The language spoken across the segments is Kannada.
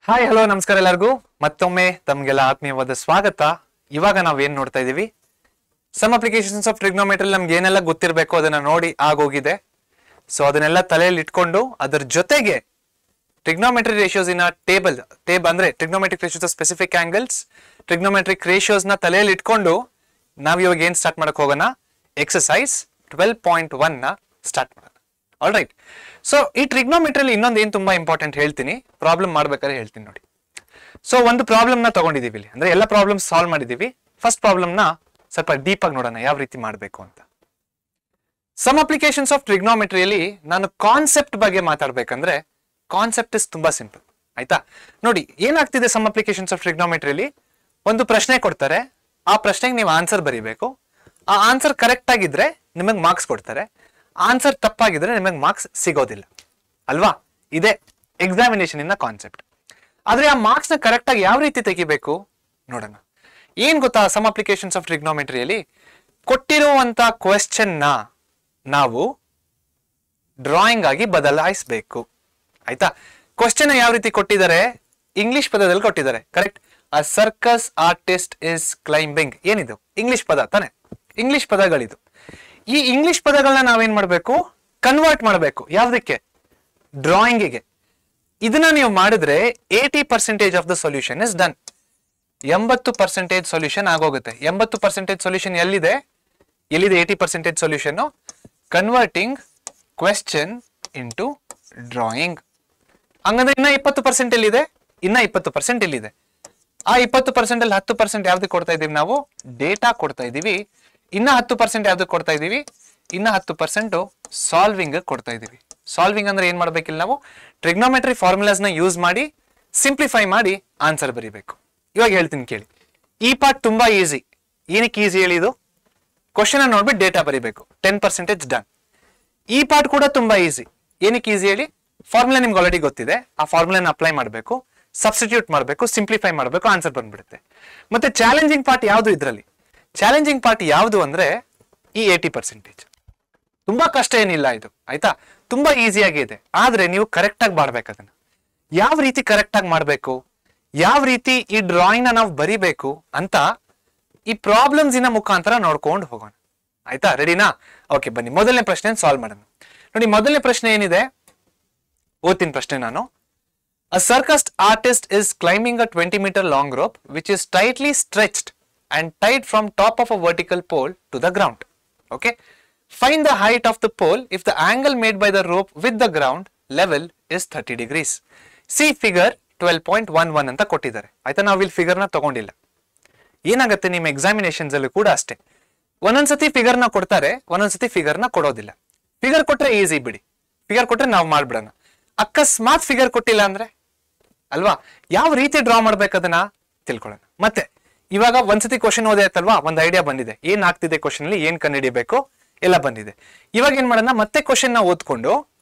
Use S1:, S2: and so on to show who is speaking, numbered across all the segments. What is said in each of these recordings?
S1: ಹಾಯ್ ಹಲೋ ನಮಸ್ಕಾರ ಎಲ್ಲರಿಗೂ ಮತ್ತೊಮ್ಮೆ ತಮಗೆಲ್ಲ ಆತ್ಮೀಯವಾದ ಸ್ವಾಗತ. ಇವಾಗ ನಾವೇನ್ ನೋಡ್ತಾ ಇದೀವಿ, ಸಮ್ ಅಪ್ಲಿಕೇಶನ್ಸ್ ಆಫ್ ಟ್ರಿಗ್ನೋಮೆಟ್ರಿ ನಮ್ಗೆ ಏನೆಲ್ಲ ಗೊತ್ತಿರಬೇಕು ಅದನ್ನ ನೋಡಿ ಆಗೋಗಿದೆ. ಸೊ ಅದನ್ನೆಲ್ಲ ತಲೆಯಲ್ಲಿ ಇಟ್ಕೊಂಡು ಅದರ ಜೊತೆಗೆ ಟ್ರಿಗ್ನೋಮೆಟ್ರಿ ರೇಷಿಯೋಸ್ ಇನ್ ಟೇಬಲ್ ಅಂದ್ರೆ trigonometric ratios of specific angles, trigonometric ratios ನ ತಲೆಯಲ್ಲಿ ಇಟ್ಕೊಂಡು ನಾವ್ ಇವಾಗ ಏನ್ ಸ್ಟಾರ್ಟ್ ಮಾಡಕ್ ಹೋಗೋಣ, ಎಕ್ಸರ್ಸೈಸ್ 12.1 ನ ಸ್ಟಾರ್ಟ್ ಮಾಡೋಣ. All right. ಸೊ ಈ ಟ್ರಿಗ್ನೋಮೆಟ್ರಿಯಲ್ಲಿ ಇನ್ನೊಂದು ಏನ್ ತುಂಬಾ ಇಂಪಾರ್ಟೆಂಟ್ ಹೇಳ್ತೀನಿ, ಪ್ರಾಬ್ಲಮ್ ಮಾಡ್ಬೇಕಾದ್ರೆ ಹೇಳ್ತೀನಿ ನೋಡಿ. ಸೊ ಒಂದು ಪ್ರಾಬ್ಲಮ್ ನ ತಗೊಂಡಿದೀವಿ ಇಲ್ಲಿ, ಅಂದ್ರೆ ಎಲ್ಲ ಪ್ರಾಬ್ಲಮ್ ಸಾಲ್ವ್ ಮಾಡಿದೀವಿ. ಫಸ್ಟ್ ಪ್ರಾಬ್ಲಮ್ ನ ಸ್ವಲ್ಪ ಡೀಪ್ ಆಗಿ ನೋಡೋಣ ಯಾವ ರೀತಿ ಮಾಡಬೇಕು ಅಂತ. ಸಮ್ ಅಪ್ಲಿಕೇಶನ್ಸ್ ಆಫ್ ಟ್ರಿಗ್ನೋಮೆಟ್ರಿಯಲ್ಲಿ ನಾನು ಕಾನ್ಸೆಪ್ಟ್ ಬಗ್ಗೆ ಮಾತಾಡ್ಬೇಕಂದ್ರೆ ಕಾನ್ಸೆಪ್ಟ್ ಇಸ್ ತುಂಬಾ ಸಿಂಪಲ್. ಆಯ್ತಾ? ನೋಡಿ ಏನಾಗ್ತಿದೆ, ಸಮ್ ಅಪ್ಲಿಕೇಶನ್ಸ್ ಆಫ್ ಟ್ರಿಗ್ನೋಮೆಟ್ರಿಯಲ್ಲಿ ಒಂದು ಪ್ರಶ್ನೆ ಕೊಡ್ತಾರೆ, ಆ ಪ್ರಶ್ನೆಗೆ ನೀವು ಆನ್ಸರ್ ಬರೀಬೇಕು. ಆ ಆನ್ಸರ್ ಕರೆಕ್ಟ್ ಆಗಿದ್ರೆ ನಿಮಗೆ ಮಾರ್ಕ್ಸ್ ಕೊಡ್ತಾರೆ, ಆನ್ಸರ್ ತಪ್ಪಾಗಿದ್ರೆ ನಿಮಗೆ ಮಾರ್ಕ್ಸ್ ಸಿಗೋದಿಲ್ಲ ಅಲ್ವಾ? ಇದೇ ಎಕ್ಸಾಮಿನೇಷನ್ ಇನ್ನ ಕಾನ್ಸೆಪ್ಟ್. ಆದ್ರೆ ಆ ಮಾರ್ಕ್ಸ್ ನ ಕರೆಕ್ಟ್ ಆಗಿ ಯಾವ ರೀತಿ ತೆಗಿಬೇಕು ನೋಡೋಣ. ಏನ್ ಗೊತ್ತಾ, ಸಮ್ ಅಪ್ಲಿಕೇಶನ್ಸ್ ಆಫ್ ಟ್ರಿಗ್ನೋಮೆಟ್ರಿಯಲ್ಲಿ ಕೊಟ್ಟಿರುವಂತ ಕ್ವೆಶ್ಚನ್ ನ ನಾವು ಡ್ರಾಯಿಂಗ್ ಆಗಿ ಬದಲಾಯಿಸಬೇಕು. ಆಯ್ತಾ? ಕ್ವೆಶ್ಚನ್ ಯಾವ ರೀತಿ ಕೊಟ್ಟಿದ್ದಾರೆ, ಇಂಗ್ಲಿಷ್ ಪದದಲ್ಲಿ ಕೊಟ್ಟಿದ್ದಾರೆ. Correct. A circus artist is climbing. ಏನಿದು? ಇಂಗ್ಲಿಷ್ ಪದ ತಾನೆ, ಇಂಗ್ಲಿಷ್ ಪದಗಳಿದು. ಈ ಇಂಗ್ಲಿಷ್ ಪದಗಳನ್ನ ನಾವೇನ್ ಮಾಡ್ಬೇಕು, ಕನ್ವರ್ಟ್ ಮಾಡಬೇಕು. ಯಾವ್ದಕ್ಕೆ? ಡ್ರಾಯಿಂಗಿಗೆ. ಇದನ್ನ ನೀವು ಮಾಡಿದ್ರೆ 80% of the solution is done. 80% solution ಆಗೋಗುತ್ತೆ. 80% ಸೊಲ್ಯೂಷನ್ ಎಲ್ಲಿದೆ 80% solution? Converting question into drawing. ಹಂಗಂದ್ರೆ ಇನ್ನ 20% ಎಲ್ಲಿದೆ? ಇನ್ನ 20% ಎಲ್ಲಿದೆ? ಆ 20% ಅಲ್ಲಿ 10% ಯಾವ್ದಕ್ಕೆ ಕೊಡ್ತಾ ಇದೀವಿ ನಾವು? ಡೇಟಾ ಕೊಡ್ತಾ ಇದೀವಿ. ಇನ್ನ 10% ಯಾವ್ದಕ್ಕೆ ಕೊಡ್ತಾ ಇದೀವಿ? ಇನ್ನ 10% ಸಾಲ್ವಿಂಗ್ ಕೊಡ್ತಾ ಇದೀವಿ. ಸಾಲ್ವಿಂಗ್ ಅಂದ್ರೆ ಏನ್ ಮಾಡ್ಬೇಕಿಲ್ಲ, ನಾವು ಟ್ರಿಗ್ನೋಮೆಟ್ರಿ ಫಾರ್ಮುಲಾಸ್ ನ ಯೂಸ್ ಮಾಡಿ ಸಿಂಪ್ಲಿಫೈ ಮಾಡಿ ಆನ್ಸರ್ ಬರೀಬೇಕು. ಇವಾಗ ಹೇಳ್ತೀನಿ ಕೇಳಿ. ಈ ಪಾರ್ಟ್ ತುಂಬಾ ಈಸಿ. ಏನಕ್ಕೆ ಈಸಿ ಹೇಳಿ? ಇದು ಕ್ವಶನ್ ನೋಡ್ಬಿಟ್ಟು ಡೇಟಾ ಬರೀಬೇಕು. 10% ಡನ್. ಈ ಪಾರ್ಟ್ ಕೂಡ ತುಂಬಾ ಈಸಿ. ಏನಕ್ಕೆ ಈಸಿ ಹೇಳಿ? ಫಾರ್ಮುಲಾ ನಿಮ್ಗೆ ಆಲ್ರೆಡಿ ಗೊತ್ತಿದೆ. ಆ ಫಾರ್ಮುಲಾನ ಅಪ್ಲೈ ಮಾಡಬೇಕು, ಸಬ್ಸ್ಟಿಟ್ಯೂಟ್ ಮಾಡಬೇಕು, ಸಿಂಪ್ಲಿಫೈ ಮಾಡಬೇಕು, ಆನ್ಸರ್ ಬಂದ್ಬಿಡುತ್ತೆ. ಮತ್ತೆ ಚಾಲೆಂಜಿಂಗ್ ಪಾರ್ಟ್ ಯಾವುದು ಇದರಲ್ಲಿ? ಚಾಲೆಂಜಿಂಗ್ ಪಾರ್ಟ್ ಯಾವುದು ಅಂದ್ರೆ ಈ 80%. ತುಂಬಾ ಕಷ್ಟ ಏನಿಲ್ಲ ಇದು. ಆಯ್ತಾ? ತುಂಬಾ ಈಸಿಯಾಗಿ ಇದೆ. ಆದ್ರೆ ನೀವು ಕರೆಕ್ಟ್ ಆಗಿ ಮಾಡ್ಬೇಕು. ಅದನ್ನ ಯಾವ ರೀತಿ ಕರೆಕ್ಟ್ ಆಗಿ ಮಾಡ್ಬೇಕು, ಯಾವ ರೀತಿ ಈ ಡ್ರಾಯಿಂಗ್ ನ ನಾವು ಬರಿಬೇಕು ಅಂತ ಈ ಪ್ರಾಬ್ಲಮ್ಸ್ ಇನ ಮುಖಾಂತರ ನೋಡ್ಕೊಂಡು ಹೋಗೋಣ. ಆಯ್ತಾ? ರೆಡಿನಾ? ಓಕೆ, ಬನ್ನಿ ಮೊದಲನೇ ಪ್ರಶ್ನೆ ಸಾಲ್ವ್ ಮಾಡೋಣ. ನೋಡಿ, ಮೊದಲನೇ ಪ್ರಶ್ನೆ ಏನಿದೆ ಓದ್ತೀನಿ ಪ್ರಶ್ನೆ ನಾನು. A circus artist is climbing a 20-meter long rope which is tightly stretched and tied from top of a vertical pole to the ground. Okay? Find the height of the pole if the angle made by the rope with the ground level is 30 degrees. See figure 12.11 ಅಂತ ಕೊಟ್ಟಿದ್ದಾರೆ. ಆಯ್ತಾ? ನಾವು ಇಲ್ಲಿ ಫಿಗರ್ ನ ತಗೊಂಡಿಲ್ಲ. ಏನಾಗುತ್ತೆ ನಿಮ್ಮ ಎಕ್ಸಾಮಿನೇಷನ್ಸ್ ಅಲ್ಲಿ ಕೂಡ ಅಷ್ಟೇ, ಒಂದೊಂದ್ಸತಿ ಫಿಗರ್ ನ ಕೊಡ್ತಾರೆ, ಒಂದೊಂದ್ಸತಿ ಫಿಗರ್ ನ ಕೊಡೋದಿಲ್ಲ. ಫಿಗರ್ ಕೊಟ್ರೆ ಈಸಿ ಬಿಡಿ, ಫಿಗರ್ ಕೊಟ್ರೆ ನಾವು ಮಾಡ್ಬಿಡೋಣ. ಅಕಸ್ಮಾತ್ ಫಿಗರ್ ಕೊಟ್ಟಿಲ್ಲ ಅಂದ್ರೆ ಅಲ್ವಾ, ಯಾವ ರೀತಿ ಡ್ರಾ ಮಾಡ್ಬೇಕು ಅದನ್ನ ತಿಳ್ಕೊಳ್ಳೋಣ. ಮತ್ತೆ ಇವಾಗ ಒಂದ್ಸತಿ ಕ್ವಶನ್ ಓದೇ ಆಯ್ತಲ್ವಾ, ಒಂದ್ ಐಡಿಯಾ ಬಂದಿದೆ, ಏನ್ ಆಗ್ತಿದೆ ಕ್ವಶನ್ ಅಲ್ಲಿ, ಏನ್ ಕಂಡುಹಿಡಿಯಬೇಕು ಎಲ್ಲ ಬಂದಿದೆ. ಇವಾಗ ಏನ್ ಮಾಡೋಣ, ಮತ್ತೆ ಕ್ವಶನ್ ನ ಓದ್ಕೊಂಡು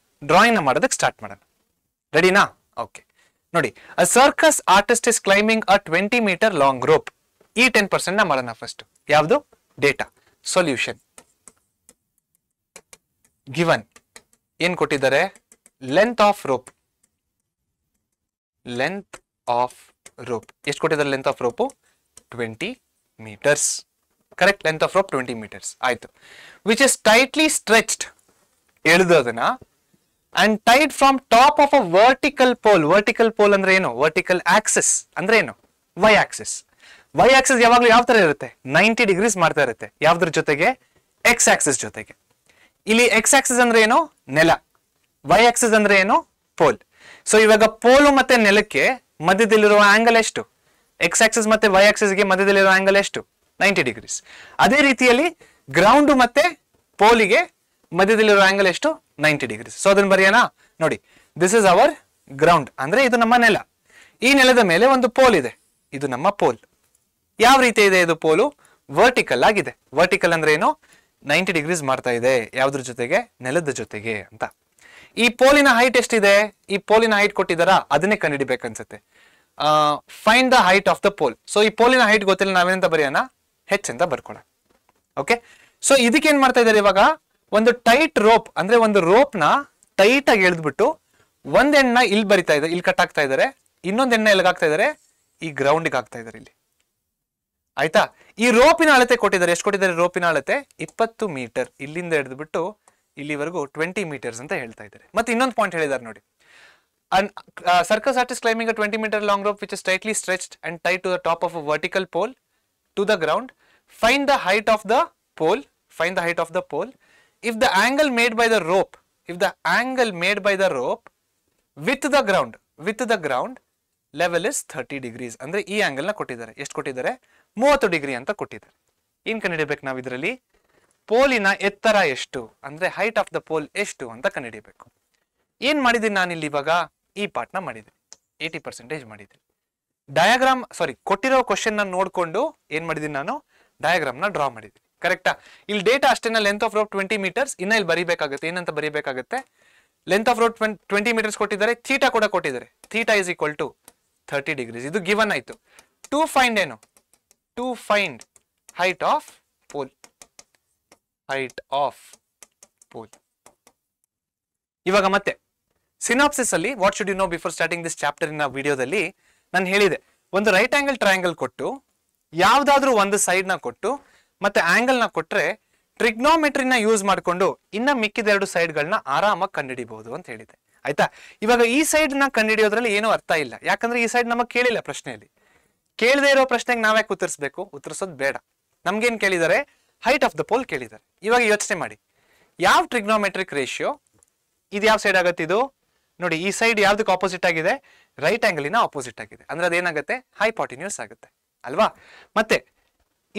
S1: ಡ್ರಾಯಿಂಗ್ ನ ಮಾಡೋದಕ್ಕೆ ಸ್ಟಾರ್ಟ್ ಮಾಡೋಣ. ರೆಡಿನಾ? ಓಕೆ. ನೋಡಿ, a circus artist is climbing a 20-meter long rope. ಈ 10% ನ ಮಾಡೋಣ ಫಸ್ಟ್. ಯಾವ್ದು? ಡೇಟಾ. ಸೊಲ್ಯೂಷನ್ ಗಿವನ್ ಏನ್ ಕೊಟ್ಟಿದ್ದಾರೆ? Length of rope. Length of rope ಎಷ್ಟು ಕೊಟ್ಟಿದ್ದಾರೆ? Length of rope 20 meters. Correct. Length of rope 20 meters. ಆಯ್ತು. ವಿಚ್ ಇಸ್ ಟೈಟ್ಲಿ ಸ್ಟ್ರೆಚ್ಡ್, ಎಳೆದು ಅದನ್ನ, and tied from top of a vertical pole. Vertical pole ಅಂದ್ರೆ ಏನು? ವರ್ಟಿಕಲ್ ಆಕ್ಸಿಸ್ ಅಂದ್ರೆ ಏನು? Y Axis. ವೈ ಆಕ್ಸಿಸ್ ಯಾವಾಗ್ಲೂ ಯಾವ ತರ ಇರುತ್ತೆ? 90 degrees ಮಾಡ್ತಾ ಇರುತ್ತೆ. ಯಾವ್ದ್ರ ಜೊತೆಗೆ? ಎಕ್ಸ್ ಆಕ್ಸಿಸ್ ಜೊತೆಗೆ. ಇಲ್ಲಿ ಎಕ್ಸ್ ಆಕ್ಸಿಸ್ ಅಂದ್ರೆ ಏನು? ನೆಲ. ವೈ ಆಕ್ಸಿಸ್ ಅಂದ್ರೆ ಏನು? ಪೋಲ್. ಸೊ ಇವಾಗ ಪೋಲು ಮತ್ತೆ ನೆಲಕ್ಕೆ ಮಧ್ಯದಲ್ಲಿರುವ ಆಂಗಲ್ ಎಷ್ಟು? ಎಕ್ಸ್ ಆಕ್ಸಿಸ್ ಮತ್ತೆ ವೈ ಆಕ್ಸಿಸ್ ಗೆ ಮಧ್ಯದಲ್ಲಿರುವ ಆಂಗಲ್ ಎಷ್ಟು? 90 degrees. ಅದೇ ರೀತಿಯಲ್ಲಿ ಗ್ರೌಂಡ್ ಮತ್ತೆ ಪೋಲಿಗೆ ಮಧ್ಯದಲ್ಲಿರುವ ಆಂಗಲ್ ಎಷ್ಟು? 90 degrees. ಸೊ ಅದನ್ನ ಬರೆಯೋಣ. ನೋಡಿ, ದಿಸ್ ಇಸ್ ಅವರ್ ಗ್ರೌಂಡ್, ಅಂದ್ರೆ ಇದು ನಮ್ಮ ನೆಲ. ಈ ನೆಲದ ಮೇಲೆ ಒಂದು ಪೋಲ್ ಇದೆ, ಇದು ನಮ್ಮ ಪೋಲ್. ಯಾವ ರೀತಿ ಇದೆ ಇದು ಪೋಲು? ವರ್ಟಿಕಲ್ ಆಗಿದೆ. ವರ್ಟಿಕಲ್ ಅಂದ್ರೆ ಏನು? 90 degrees ಮಾಡ್ತಾ ಇದೆ. ಯಾವ್ದ್ರ ಜೊತೆಗೆ? ನೆಲದ ಜೊತೆಗೆ ಅಂತ. ಈ ಪೋಲಿನ ಹೈಟ್ ಎಷ್ಟಿದೆ? ಈ ಪೋಲಿನ ಹೈಟ್ ಕೊಟ್ಟಿದಾರಾ, ಅದನ್ನೇ ಕಂಡುಹಿಡಿಬೇಕನ್ಸುತ್ತೆ. Find the height of the pole. So ಈ ಪೋಲಿನ ಹೈಟ್ ಗೊತ್ತಿಲ್ಲ, ನಾವೇನಂತ ಬರೆಯೋಣ? ಹೆಚ್ ಅಂತ ಬರ್ಕೊಳ್ಳೋಣ. ಓಕೆ. ಸೊ ಇದಕ್ಕೆ ಏನ್ ಮಾಡ್ತಾ ಇದ್ದಾರೆ ಇವಾಗ? ಒಂದು ಟೈಟ್ ರೋಪ್ ಅಂದ್ರೆ ಒಂದು ರೋಪ್ ನ ಟೈಟ್ ಆಗಿ ಎಳೆದ್ಬಿಟ್ಟು ಒಂದ್ ಎಂಡ್ನ ಇಲ್ಲಿ ಬರಿತಾ ಇದೆ, ಇಲ್ಲಿ ಕಟ್ ಆಗ್ತಾ ಇದಾರೆ, ಇನ್ನೊಂದು ಎಣ್ಣೆ ಎಲ್ಲಿಗೆ ಹಾಕ್ತಾ ಇದ್ದಾರೆ, ಈ ಗ್ರೌಂಡ್ಗೆ ಹಾಕ್ತಾ ಇದ್ದಾರೆ ಇಲ್ಲಿ. ಆಯ್ತಾ? ಈ ರೋಪಿನ ಅಳತೆ ಕೊಟ್ಟಿದ್ದಾರೆ. ಎಷ್ಟು ಕೊಟ್ಟಿದ್ದಾರೆ ರೋಪಿನ ಅಳತೆ? 20 ಮೀಟರ್. ಇಲ್ಲಿಂದ ಹಿಡಿದ್ಬಿಟ್ಟು ಇಲ್ಲಿವರೆಗೂ 20 ಮೀಟರ್ಸ್ ಅಂತ ಹೇಳ್ತಾ ಇದ್ದಾರೆ. ಮತ್ತೆ ಇನ್ನೊಂದು ಪಾಯಿಂಟ್ ಹೇಳಿದ್ದಾರೆ ನೋಡಿ. Circus artist climbing a 20-meter long rope which is tightly stretched and tied to the top of a vertical pole to the ground. Find the height of the pole. Find the height of the pole. If the angle made by the rope, with the ground level is 30 degrees. ಅಂದ್ರೆ ಈ ಆಂಗಲ್ ನ ಕೊಟ್ಟಿದ್ದಾರೆ. ಎಷ್ಟು ಕೊಟ್ಟಿದ್ದಾರೆ? 30 ಡಿಗ್ರಿ ಅಂತ ಕೊಟ್ಟಿದ್ದಾರೆ. ಏನ್ ಕಂಡುಹಿಡಿಯಬೇಕು ನಾವು ಇದರಲ್ಲಿ? ಪೋಲಿನ ಎತ್ತರ ಎಷ್ಟು ಅಂದ್ರೆ ಹೈಟ್ ಆಫ್ ದ ಪೋಲ್ ಎಷ್ಟು ಅಂತ ಕಂಡುಹಿಡಿಯಬೇಕು. ಏನ್ ಮಾಡಿದ್ದೀನಿ ನಾನು ಇಲ್ಲಿ ಇವಾಗ? ಈ ಪಾರ್ಟ್ ನ ಮಾಡಿದ್ದೀನಿ, 80% ಮಾಡಿದ್ದೀನಿ. ಡಯಾಗ್ರಾಮ್ ಕೊಟ್ಟಿರೋ ಕ್ವಶನ್ ನ ನೋಡ್ಕೊಂಡು ಏನ್ ಮಾಡಿದ್ದೀನಿ ನಾನು? ಡಯಾಗ್ರಾಮ್ ನ ಡ್ರಾ ಮಾಡಿದ್ದೀನಿ. ಕರೆಕ್ಟಾ? ಇಲ್ಲಿ ಡೇಟಾ ಅಷ್ಟೇನ, ಲೆಂತ್ ಆಫ್ ರೋಪ್ 20 ಮೀಟರ್ಸ್. ಇನ್ನ ಇಲ್ಲಿ ಬರೀಬೇಕಾಗುತ್ತೆ. ಏನಂತ ಬರೀಬೇಕಾಗುತ್ತೆ? ಲೆಂತ್ ಆಫ್ ರೋಪ್ 20 ಮೀಟರ್ಸ್ ಕೊಟ್ಟಿದ್ದಾರೆ, ಥೀಟಾ ಕೂಡ ಕೊಟ್ಟಿದ್ದಾರೆ. Theta is equal to 30 degrees. ಇದು ಗಿವನ್ ಆಯ್ತು. ಟು ಫೈಂಡ್ ಏನು? To find height of pole. ಇವಾಗ ಮತ್ತೆ ಸಿನಾಪ್ಸಿಸ್ ಅಲ್ಲಿ what should you know before starting this chapter in ವಿಡಿಯೋದಲ್ಲಿ ನಾನು ಹೇಳಿದೆ, ಒಂದು ರೈಟ್ ಆಂಗಲ್ ಟ್ರಯಾಂಗಲ್ ಕೊಟ್ಟು ಯಾವ್ದಾದ್ರೂ ಒಂದು ಸೈಡ್ ನ ಕೊಟ್ಟು ಮತ್ತೆ ಆಂಗಲ್ ನ ಕೊಟ್ರೆ ಟ್ರಿಗ್ನೋಮೆಟ್ರಿನ ಯೂಸ್ ಮಾಡ್ಕೊಂಡು ಇನ್ನ ಮಿಕ್ಕಿದ 2 ಸೈಡ್ ಗಳನ್ನ ಆರಾಮಾಗಿ ಕಂಡುಹಿಡಿಬಹುದು ಅಂತ ಹೇಳಿದೆ. ಆಯ್ತಾ? ಇವಾಗ ಈ ಸೈಡ್ ನ ಕಂಡುಹಿಡಿಯೋದ್ರಲ್ಲಿ ಏನೂ ಅರ್ಥ ಇಲ್ಲ. ಯಾಕಂದ್ರೆ ಈ ಸೈಡ್ ನಮಗ್ ಕೇಳಿಲ್ಲ ಪ್ರಶ್ನೆಯಲ್ಲಿ. ಕೇಳದೆ ಇರೋ ಪ್ರಶ್ನೆಗೆ ನಾವ್ಯಾಕೆ ಉತ್ತರಿಸಬೇಕು? ಉತ್ತರಿಸೋದು ಬೇಡ. ನಮ್ಗೇನ್ ಕೇಳಿದ್ದಾರೆ? ಹೈಟ್ ಆಫ್ ದ ಪೋಲ್ ಕೇಳಿದ್ದಾರೆ. ಇವಾಗ ಯೋಚನೆ ಮಾಡಿ, ಯಾವ ಟ್ರಿಗ್ನೋಮೆಟ್ರಿಕ್ ರೇಷಿಯೋ ಇದು ಯಾವ ಸೈಡ್ ಆಗುತ್ತೆ? ಇದು ನೋಡಿ, ಈ ಸೈಡ್ ಯಾವ್ದಕ್ಕೆ ಆಪೋಸಿಟ್ ಆಗಿದೆ? ರೈಟ್ ಆಂಗಲಿನ ಆಪೋಸಿಟ್ ಆಗಿದೆ. ಅಂದ್ರೆ ಅದೇನಾಗುತ್ತೆ? ಹೈಪಾಟಿನ್ಯೂಸ್ ಆಗುತ್ತೆ ಅಲ್ವಾ? ಮತ್ತೆ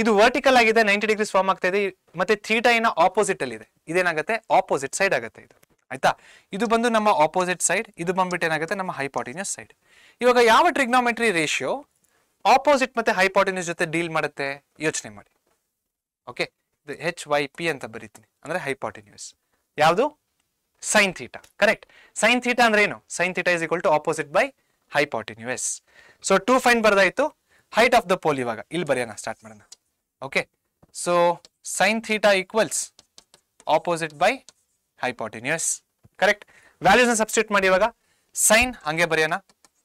S1: ಇದು ವರ್ಟಿಕಲ್ ಆಗಿದೆ, 90 ಡಿಗ್ರೀಸ್ ಫಾರ್ಮ್ ಆಗ್ತಾ ಇದೆ. ಮತ್ತೆ ಥೀಟಾ ಇನ ಆಪೋಸಿಟ್ ಅಲ್ಲಿ ಇದೆ. ಇದೇನಾಗುತ್ತೆ? ಆಪೋಸಿಟ್ ಸೈಡ್ ಆಗುತ್ತೆ ಇದು. ಆಯ್ತಾ? ಇದು ಬಂದು ನಮ್ಮ ಆಪೋಸಿಟ್ ಸೈಡ್, ಇದು ಬಂದ್ಬಿಟ್ಟು ಏನಾಗುತ್ತೆ? ನಮ್ಮ ಹೈಪಾಟಿನ್ಯೂಸ್ ಸೈಡ್. ಇವಾಗ ಯಾವ ಟ್ರಿಗ್ನೋಮೆಟ್ರಿ ರೇಷಿಯೋ ಆಪೋಸಿಟ್ ಮತ್ತೆ ಹೈಪಾಟಿನ್ಯೂಸ್ ಜೊತೆ ಡೀಲ್ ಮಾಡುತ್ತೆ? ಯೋಚನೆ ಮಾಡಿ. ಓಕೆ, HYP ಅಂತ ಬರೀತೀನಿ, ಅಂದ್ರೆ ಹೈಪಾಟಿನ್ಯೂಸ್. ಯಾವುದು? Sine theta. Correct. Sine theta ಅಂದ್ರೆ ಏನು? Sine theta is equal to opposite by hypotenuse. So 2 find ಬರ್ದಾಯ್ತು. ಹೈಟ್ ಆಫ್ ದ ಪೋಲ್ ಇವಾಗ ಇಲ್ಲಿ ಬರೆಯೋಣ, ಸ್ಟಾರ್ಟ್ ಮಾಡೋಣ. Okay, so sine theta equals opposite by hypotenuse. Correct. Values ನ ಸಬ್ಸ್ಟಿಟ್ಯೂಟ್ ಮಾಡಿ. ಇವಾಗ ಸೈನ್ ಹಂಗೆ ಬರೆಯೋಣ,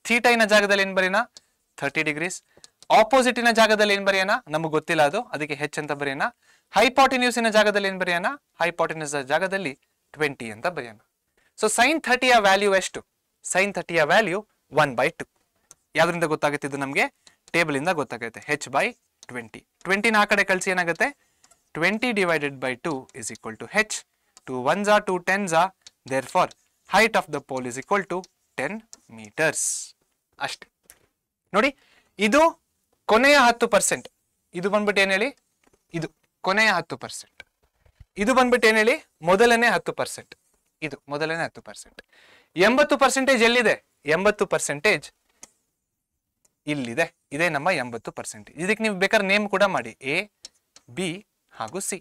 S1: ಥೀಟಾ ಇನ ಜಾಗದಲ್ಲಿ ಏನ್ ಬರೆಯೋಣ? 30 ಡಿಗ್ರೀಸ್. ಆಪೋಸಿಟ್ ಇನ ಜಾಗದಲ್ಲಿ ಏನ್ ಬರೆಯೋಣ? ನಮಗೆ ಗೊತ್ತಿಲ್ಲ ಅದು, ಅದಕ್ಕೆ ಹೆಚ್ ಅಂತ ಬರೆಯೋಣ. ಹೈಪಾಟಿನ್ಯೂಸ್ ಇನ ಜಾಗದಲ್ಲಿ ಏನ್ ಬರೆಯೋಣ? ಹೈಪಾಟಿನ್ಯೂಸ್ ಜಾಗದಲ್ಲಿ 20 ಅಂತ ಬರೆಯೋಣ. ಸೊ ಸೈನ್ 30ಯ ವ್ಯಾಲ್ಯೂ ಎಷ್ಟು? ಸೈನ್ 30ಯ ವ್ಯಾಲ್ಯೂ 1/2. ಯಾವ್ದ್ರಿಂದ ಗೊತ್ತಾಗುತ್ತೆ ಇದು ನಮಗೆ? ಟೇಬಲ್ ಇಂದ ಗೊತ್ತಾಗುತ್ತೆ. h/20. 20 ನ ಆ ಕಡೆ ಕಳಿಸಿ ಏನಾಗುತ್ತೆ? 20 divided by 2 is equal to h. 2 1s are 2 10s are. Therefore, height of the pole is equal to 10 meters. ಅಷ್ಟೇ ನೋಡಿ. ಇದು ಕೊನೆಯ 10%. ಇದು ಬಂದ್ಬಿಟ್ಟು ಏನ್ ಹೇಳಿ? ಇದು ಕೊನೆಯ 10%. ಇದು ಬಂದ್ಬಿಟ್ಟು ಏನ್ ಹೇಳಿ? ಮೊದಲನೇ 10%. ಇದು ಮೊದಲನೇ 10%. 80% ಎಲ್ಲಿದೆ? 80% ಇಲ್ಲಿದೆ. ಇದೇ ನಮ್ಮ 80%. ಇದಕ್ಕೆ ನೀವು ಬೇಕಾದ್ರೆ ನೇಮ್ ಕೂಡ ಮಾಡಿ, A, B ಹಾಗೂ C.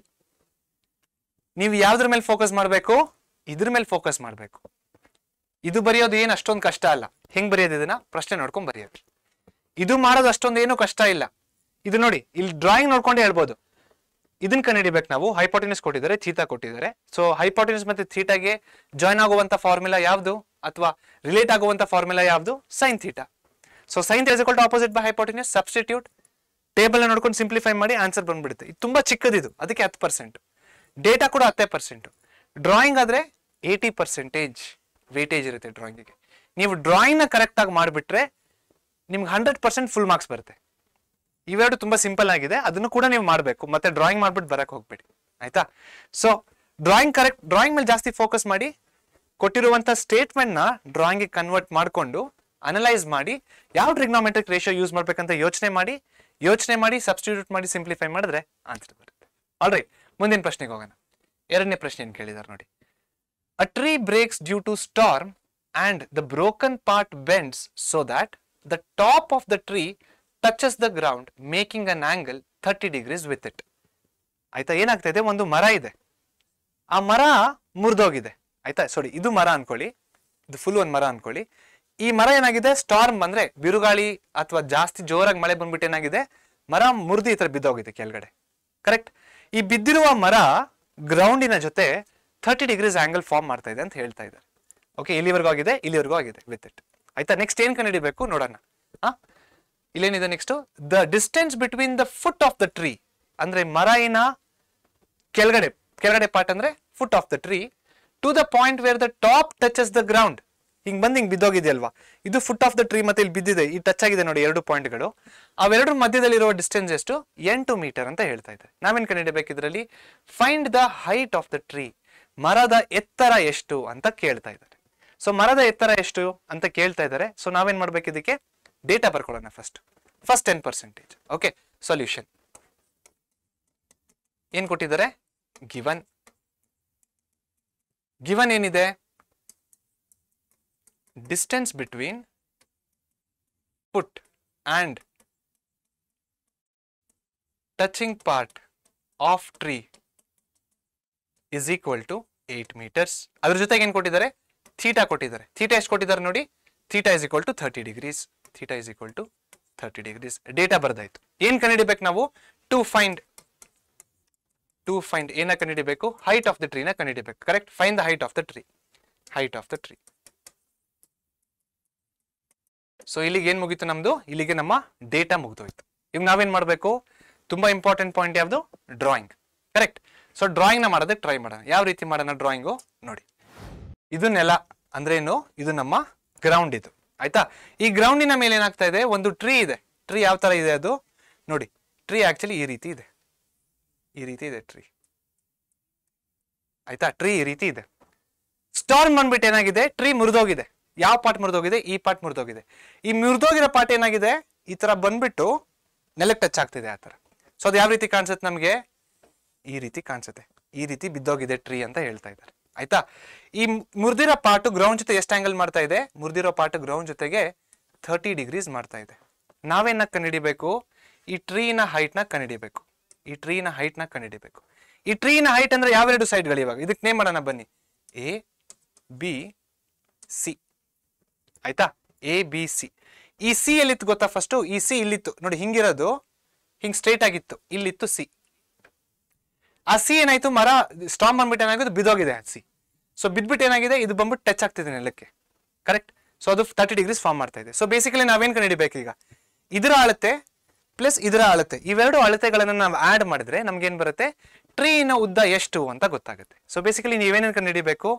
S1: ನೀವು ಯಾವ್ದ್ರ ಮೇಲೆ ಫೋಕಸ್ ಮಾಡಬೇಕು? ಇದ್ರ ಮೇಲೆ ಫೋಕಸ್ ಮಾಡಬೇಕು. ಇದು ಬರೆಯೋದು ಏನು ಅಷ್ಟೊಂದು ಕಷ್ಟ ಅಲ್ಲ. ಹೆಂಗ್ ಬರೆಯೋದು? ಇದನ್ನ ಪ್ರಶ್ನೆ ನೋಡ್ಕೊಂಡ್ ಬರೆಯೋದು. ಇದು ಮಾಡೋದು ಅಷ್ಟೊಂದು ಏನು ಕಷ್ಟ ಇಲ್ಲ. ಇದು ನೋಡಿ, ಇಲ್ಲಿ ಡ್ರಾಯಿಂಗ್ ನೋಡ್ಕೊಂಡೆ ಹೇಳ್ಬೋದು. ಇದನ್ನ ಕಂಡುಹಿಡಿಬೇಕು ನಾವು. ಹೈಪಾಟಿನ್ಯೂಸ್ ಕೊಟ್ಟಿದ್ದಾರೆ, ಥೀಟಾ ಕೊಟ್ಟಿದ್ದಾರೆ. ಸೊ ಹೈಪಾಟಿನ್ಯೂಸ್ ಮತ್ತೆ ಥೀಟಾಗೆ ಜಾಯ್ನ್ ಆಗುವಂತ ಫಾರ್ಮುಲಾ ಯಾವುದು ಅಥವಾ ರಿಲೇಟ್ ಆಗುವಂತ ಫಾರ್ಮುಲಾ ಯಾವುದು? Sine theta. So sine theta is equal to opposite by hypotenuse. Substitute, table ನೋಡ್ಕೊಂಡು ಸಿಂಪ್ಲಿಫೈ ಮಾಡಿ ಆನ್ಸರ್ ಬಂದ್ಬಿಡುತ್ತೆ. ಇದು ತುಂಬಾ ಚಿಕ್ಕದಿದು, ಅದಕ್ಕೆ 10%. ಡೇಟಾ ಕೂಡ 10%. ಡ್ರಾಯಿಂಗ್ ಆದ್ರೆ 80% ವೇಟೇಜ್ ಇರುತ್ತೆ ಡ್ರಾಯಿಂಗಿಗೆ. ನೀವು ಡ್ರಾಯಿಂಗ್ ನ ಕರೆಕ್ಟ್ ಆಗಿ ಮಾಡಿಬಿಟ್ರೆ ನಿಮ್ಗೆ 100% ಫುಲ್ ಮಾರ್ಕ್ಸ್ ಬರುತ್ತೆ. ಇವೆರಡು ತುಂಬಾ ಸಿಂಪಲ್ ಆಗಿದೆ, ಅದನ್ನು ಕೂಡ ನೀವು ಮಾಡಬೇಕು. ಮತ್ತೆ ಡ್ರಾಯಿಂಗ್ ಮಾಡ್ಬಿಟ್ಟು ಬರಕ್ ಹೋಗ್ಬೇಡಿ, ಆಯ್ತಾ? ಸೊ ಡ್ರಾಯಿಂಗ್ ಮೇಲೆ ಜಾಸ್ತಿ ಫೋಕಸ್ ಮಾಡಿ, ಕೊಟ್ಟಿರುವಂತ ಸ್ಟೇಟ್ಮೆಂಟ್ ನ ಡ್ರಾಯಿಂಗ್ ಕನ್ವರ್ಟ್ ಮಾಡ್ಕೊಂಡು ಅನಲೈಸ್ ಮಾಡಿ ಯಾವ ಟ್ರಿಗ್ನೋಮೆಟ್ರಿಕ್ ರೇಷಿಯೋ ಯೂಸ್ ಮಾಡ್ಬೇಕಂತ ಯೋಚನೆ ಮಾಡಿ ಸಬ್ಸ್ಟಿಟ್ಯೂಟ್ ಮಾಡಿ ಸಿಂಪ್ಲಿಫೈ ಮಾಡಿದ್ರೆ ಆನ್ಸರ್ ಬರುತ್ತೆ. ಆಲ್ರೈಟ್, ಮುಂದಿನ ಪ್ರಶ್ನೆಗೆ ಹೋಗೋಣ. ಎರಡನೇ ಪ್ರಶ್ನೆ ಏನ್ ಕೇಳಿದಾರೆ ನೋಡಿ. A tree breaks due to storm and the broken part bends so that the top of the tree touches the ground, making an angle 30 degrees with it. ಆಯ್ತಾ? ಏನಾಗ್ತಾ ಇದೆ? ಒಂದು ಮರ ಇದೆ, ಆ ಮರ ಮುರಿದೋಗಿದೆ. ಆಯ್ತಾ? ಸಾರಿ, ಇದು ಮರ ಅನ್ಕೊಳ್ಳಿ, ಇದು ಫುಲ್ ಒಂದು ಮರ ಅನ್ಕೊಳ್ಳಿ. ಈ ಮರ ಏನಾಗಿದೆ? ಸ್ಟಾರ್ಮ್ ಬಂದ್ರೆ, ಬಿರುಗಾಳಿ ಅಥವಾ ಜಾಸ್ತಿ ಜೋರಾಗಿ ಮಳೆ ಬಂದ್ಬಿಟ್ಟು ಏನಾಗಿದೆ? ಮರ ಮುರಿದು ಈ ತರ ಬಿದ್ದೋಗಿದೆ ಕೆಳಗಡೆ. ಕರೆಕ್ಟ್. ಈ ಬಿದ್ದಿರುವ ಮರ ಗ್ರೌಂಡಿನ ಜೊತೆ 30 ಡಿಗ್ರೀಸ್ ಆಂಗಲ್ ಫಾರ್ಮ್ ಮಾಡ್ತಾ ಇದೆ ಅಂತ ಹೇಳ್ತಾ ಇದ್ದಾರೆ. ಓಕೆ, ಇಲ್ಲಿವರೆಗೂ ಆಗಿದೆ, ಇಲ್ಲಿವರೆಗೂ ಆಗಿದೆ ವಿತ್ ಇಟ್. ಆಯ್ತಾ. ನೆಕ್ಸ್ಟ್ ಏನ್ ಕಂಡುಹಿಡಿಬೇಕು ನೋಡೋಣ. ಇಲ್ಲೇನಿದೆ next, the distance between the foot of the tree, ಅಂದ್ರೆ ಮರೈನ ಕೆಳಗಡೆ ಪಾರ್ಟ್ ಅಂದ್ರೆ foot of the tree, to the point where the top touches the ground. ಹಿಂಗ್ ಬಿದ್ದೋಗಿದೆಯಲ್ವಾ, ಇದು ಫುಟ್ ಆಫ್ ದ ಟ್ರೀ ಮತ್ತೆ ಇಲ್ಲಿ ಬಿದ್ದಿದೆ, ಈ ಟಚ್ ಆಗಿದೆ ನೋಡಿ 2 ಪಾಯಿಂಟ್ಗಳು. ಅವೆರಡು ಮಧ್ಯದಲ್ಲಿರುವ ಡಿಸ್ಟೆನ್ಸ್ ಎಷ್ಟು? 8 ಮೀಟರ್ ಅಂತ ಹೇಳ್ತಾ ಇದ್ದಾರೆ. ನಾವೇನ್ ಕಂಡುಹಿಡಿಯಬೇಕು ಇದರಲ್ಲಿ? Find the height of the tree, ಮರದ ಎತ್ತರ ಎಷ್ಟು ಅಂತ ಕೇಳ್ತಾ ಇದ್ದಾರೆ. ಸೊ ಮರದ ಎತ್ತರ ಎಷ್ಟು ಅಂತ ಕೇಳ್ತಾ ಇದ್ದಾರೆ. ಸೊ ನಾವೇನ್ ಮಾಡ್ಬೇಕು, ಇದಕ್ಕೆ ಡೇಟಾ ಬರ್ಕೊಳ್ಳೋಣ. ಫಸ್ಟ್ 10%. ಓಕೆ, ಸೊಲ್ಯೂಷನ್ ಏನ್ ಕೊಟ್ಟಿದ್ದಾರೆ? ಗಿವನ್ ಏನಿದೆ? Distance between foot and touching part of tree is equal to 8 metres. ಅದ್ರ ಜೊತೆಗೆ ಏನ್ ಕೊಟ್ಟಿದ್ದಾರೆ? ಥೀಟಾ ಕೊಟ್ಟಿದ್ದಾರೆ. ಥೀಟಾ ಎಷ್ಟು ಕೊಟ್ಟಿದ್ದಾರೆ ನೋಡಿ? Theta is equal to 30 degrees. Theta is equal to 30 degrees. Data ಬರ್ದಾಯ್ತು. ಏನ್ ಕಂಡುಹಿಡಿಬೇಕು ನಾವು? ಟು ಫೈಂಡ್ ಏನ ಕಂಡುಹಿಡಿಬೇಕು? ಹೈಟ್ ಆಫ್ ದ ಟ್ರೀನ ಕಂಡುಹಿಡಿಬೇಕು. Correct. Find the height of the tree. So ಇಲ್ಲಿಗೆ ಏನ್ ಮುಗೀತು ನಮ್ದು? ಇಲ್ಲಿಗೆ ನಮ್ಮ ಡೇಟಾ ಮುಗಿದೋಯ್ತು. ಈಗ ನಾವೇನ್ ಮಾಡ್ಬೇಕು? ತುಂಬಾ ಇಂಪಾರ್ಟೆಂಟ್ ಪಾಯಿಂಟ್ ಯಾವ್ದು? ಡ್ರಾಯಿಂಗ್. ಕರೆಕ್ಟ್. ಸೊ ಡ್ರಾಯಿಂಗ್ ನ ಮಾಡೋದಕ್ಕೆ ಟ್ರೈ ಮಾಡೋಣ. ಯಾವ ರೀತಿ ಮಾಡೋಣ ಡ್ರಾಯಿಂಗು ನೋಡಿ. ಇದು ನೆಲ ಅಂದ್ರೆ ಏನು? ಇದು ನಮ್ಮ ಗ್ರೌಂಡ್. ಇದು ಆಯ್ತಾ. ಈ ಗ್ರೌಂಡಿನ ಮೇಲೆ ಏನಾಗ್ತಾ ಇದೆ? ಒಂದು ಟ್ರೀ ಇದೆ. ಟ್ರೀ ಯಾವ ತರ ಇದೆ ಅದು ನೋಡಿ. ಟ್ರೀ ಆಕ್ಚುಲಿ ಈ ರೀತಿ ಇದೆ ಟ್ರೀ. ಆಯ್ತಾ. ಟ್ರೀ ಈ ರೀತಿ ಇದೆ. ಸ್ಟಾರ್ಮ್ ಬಂದ್ಬಿಟ್ಟು ಏನಾಗಿದೆ? ಟ್ರೀ ಮುರಿದೋಗಿದೆ. ಯಾವ ಪಾರ್ಟ್ ಮುರಿದೋಗಿದೆ? ಈ ಪಾರ್ಟ್ ಮುರಿದೋಗಿದೆ. ಈ ಮುರಿದೋಗಿರೋ ಪಾರ್ಟ್ ಏನಾಗಿದೆ? ಈ ತರ ಬಂದ್ಬಿಟ್ಟು ನೆಲಕ್ಕೆ ಟಚ್ ಆಗ್ತಿದೆ ಆ ತರ. ಸೊ ಅದು ಯಾವ ರೀತಿ ಕಾಣಿಸುತ್ತೆ ನಮ್ಗೆ? ಈ ರೀತಿ ಕಾಣಿಸುತ್ತೆ. ಈ ರೀತಿ ಬಿದ್ದೋಗಿದೆ ಟ್ರೀ ಅಂತ ಹೇಳ್ತಾ ಇದ್ದಾರೆ. ಆಯ್ತಾ. ಈ ಮುರಿದಿರೋ ಪಾರ್ಟ್ ಗ್ರೌಂಡ್ ಜೊತೆ ಎಷ್ಟು ಆಂಗಲ್ ಮಾಡ್ತಾ ಇದೆ? ಮುರಿದಿರೋ ಪಾರ್ಟ್ ಗ್ರೌಂಡ್ ಜೊತೆಗೆ 30 ಡಿಗ್ರೀಸ್ ಮಾಡ್ತಾ ಇದೆ. ನಾವೇನ ಕಂಡುಹಿಡಿಬೇಕು? ಈ ಟ್ರೀನ ಹೈಟ್ ನ ಕಂಡುಹಿಡಿಬೇಕು. ಈ ಟ್ರೀನ ಹೈಟ್ ಅಂದ್ರೆ ಯಾವೆರಡು ಸೈಡ್ಗಳು? ಇವಾಗ ಇದಕ್ಕೆ ನೇಮ್ ಮಾಡೋಣ ಬನ್ನಿ. A B C. ಆಯ್ತಾ. A B C. ಈ ಸಿ ಎಲ್ಲಿತ್ತು ಗೊತ್ತಾ? ಫಸ್ಟ್ ಈ ಸಿ ಇಲ್ಲಿತ್ತು ನೋಡಿ, ಹಿಂಗಿರೋದು ಹಿಂಗ್ ಸ್ಟ್ರೇಟ್ ಆಗಿತ್ತು, ಇಲ್ಲಿತ್ತು ಸಿ. ಆ ಸಿ ಏನಾಯ್ತು? ಮರ ಸ್ಟಾರ್ಮ್ ಬಂದ್ಬಿಟ್ಟು ಏನಾಗಿದೆ? ಬಿದ್ದೋಗಿದೆ ಆ ಸಿ. ಸೊ ಬಿದ್ಬಿಟ್ಟು ಏನಾಗಿದೆ? ಇದು ಬಂದ್ಬಿಟ್ಟು ಟಚ್ ಆಗ್ತಿದೆ ನೆಲಕ್ಕೆ. ಕರೆಕ್ಟ್. ಸೊ ಅದು 30 ಡಿಗ್ರೀಸ್ ಫಾರ್ಮ್ ಮಾಡ್ತಾ ಇದೆ. ಸೊ ಬೇಸಿಕಲಿ ನಾವೇನ್ ಕಂಡುಹಿಡಿಬೇಕು ಈಗ? ಇದರ ಅಳತೆ ಪ್ಲಸ್ ಇದರ ಅಳತೆ, ಇವೆರಡು ಅಳತೆಗಳನ್ನ ನಾವು ಆಡ್ ಮಾಡಿದ್ರೆ ನಮ್ಗೇನ್ ಬರುತ್ತೆ? ಟ್ರೀನ ಉದ್ದ ಎಷ್ಟು ಅಂತ ಗೊತ್ತಾಗುತ್ತೆ. ಸೊ ಬೇಸಿಕಲಿ ನೀವೇನೇನು ಕಂಡುಹಿಡಿಬೇಕು?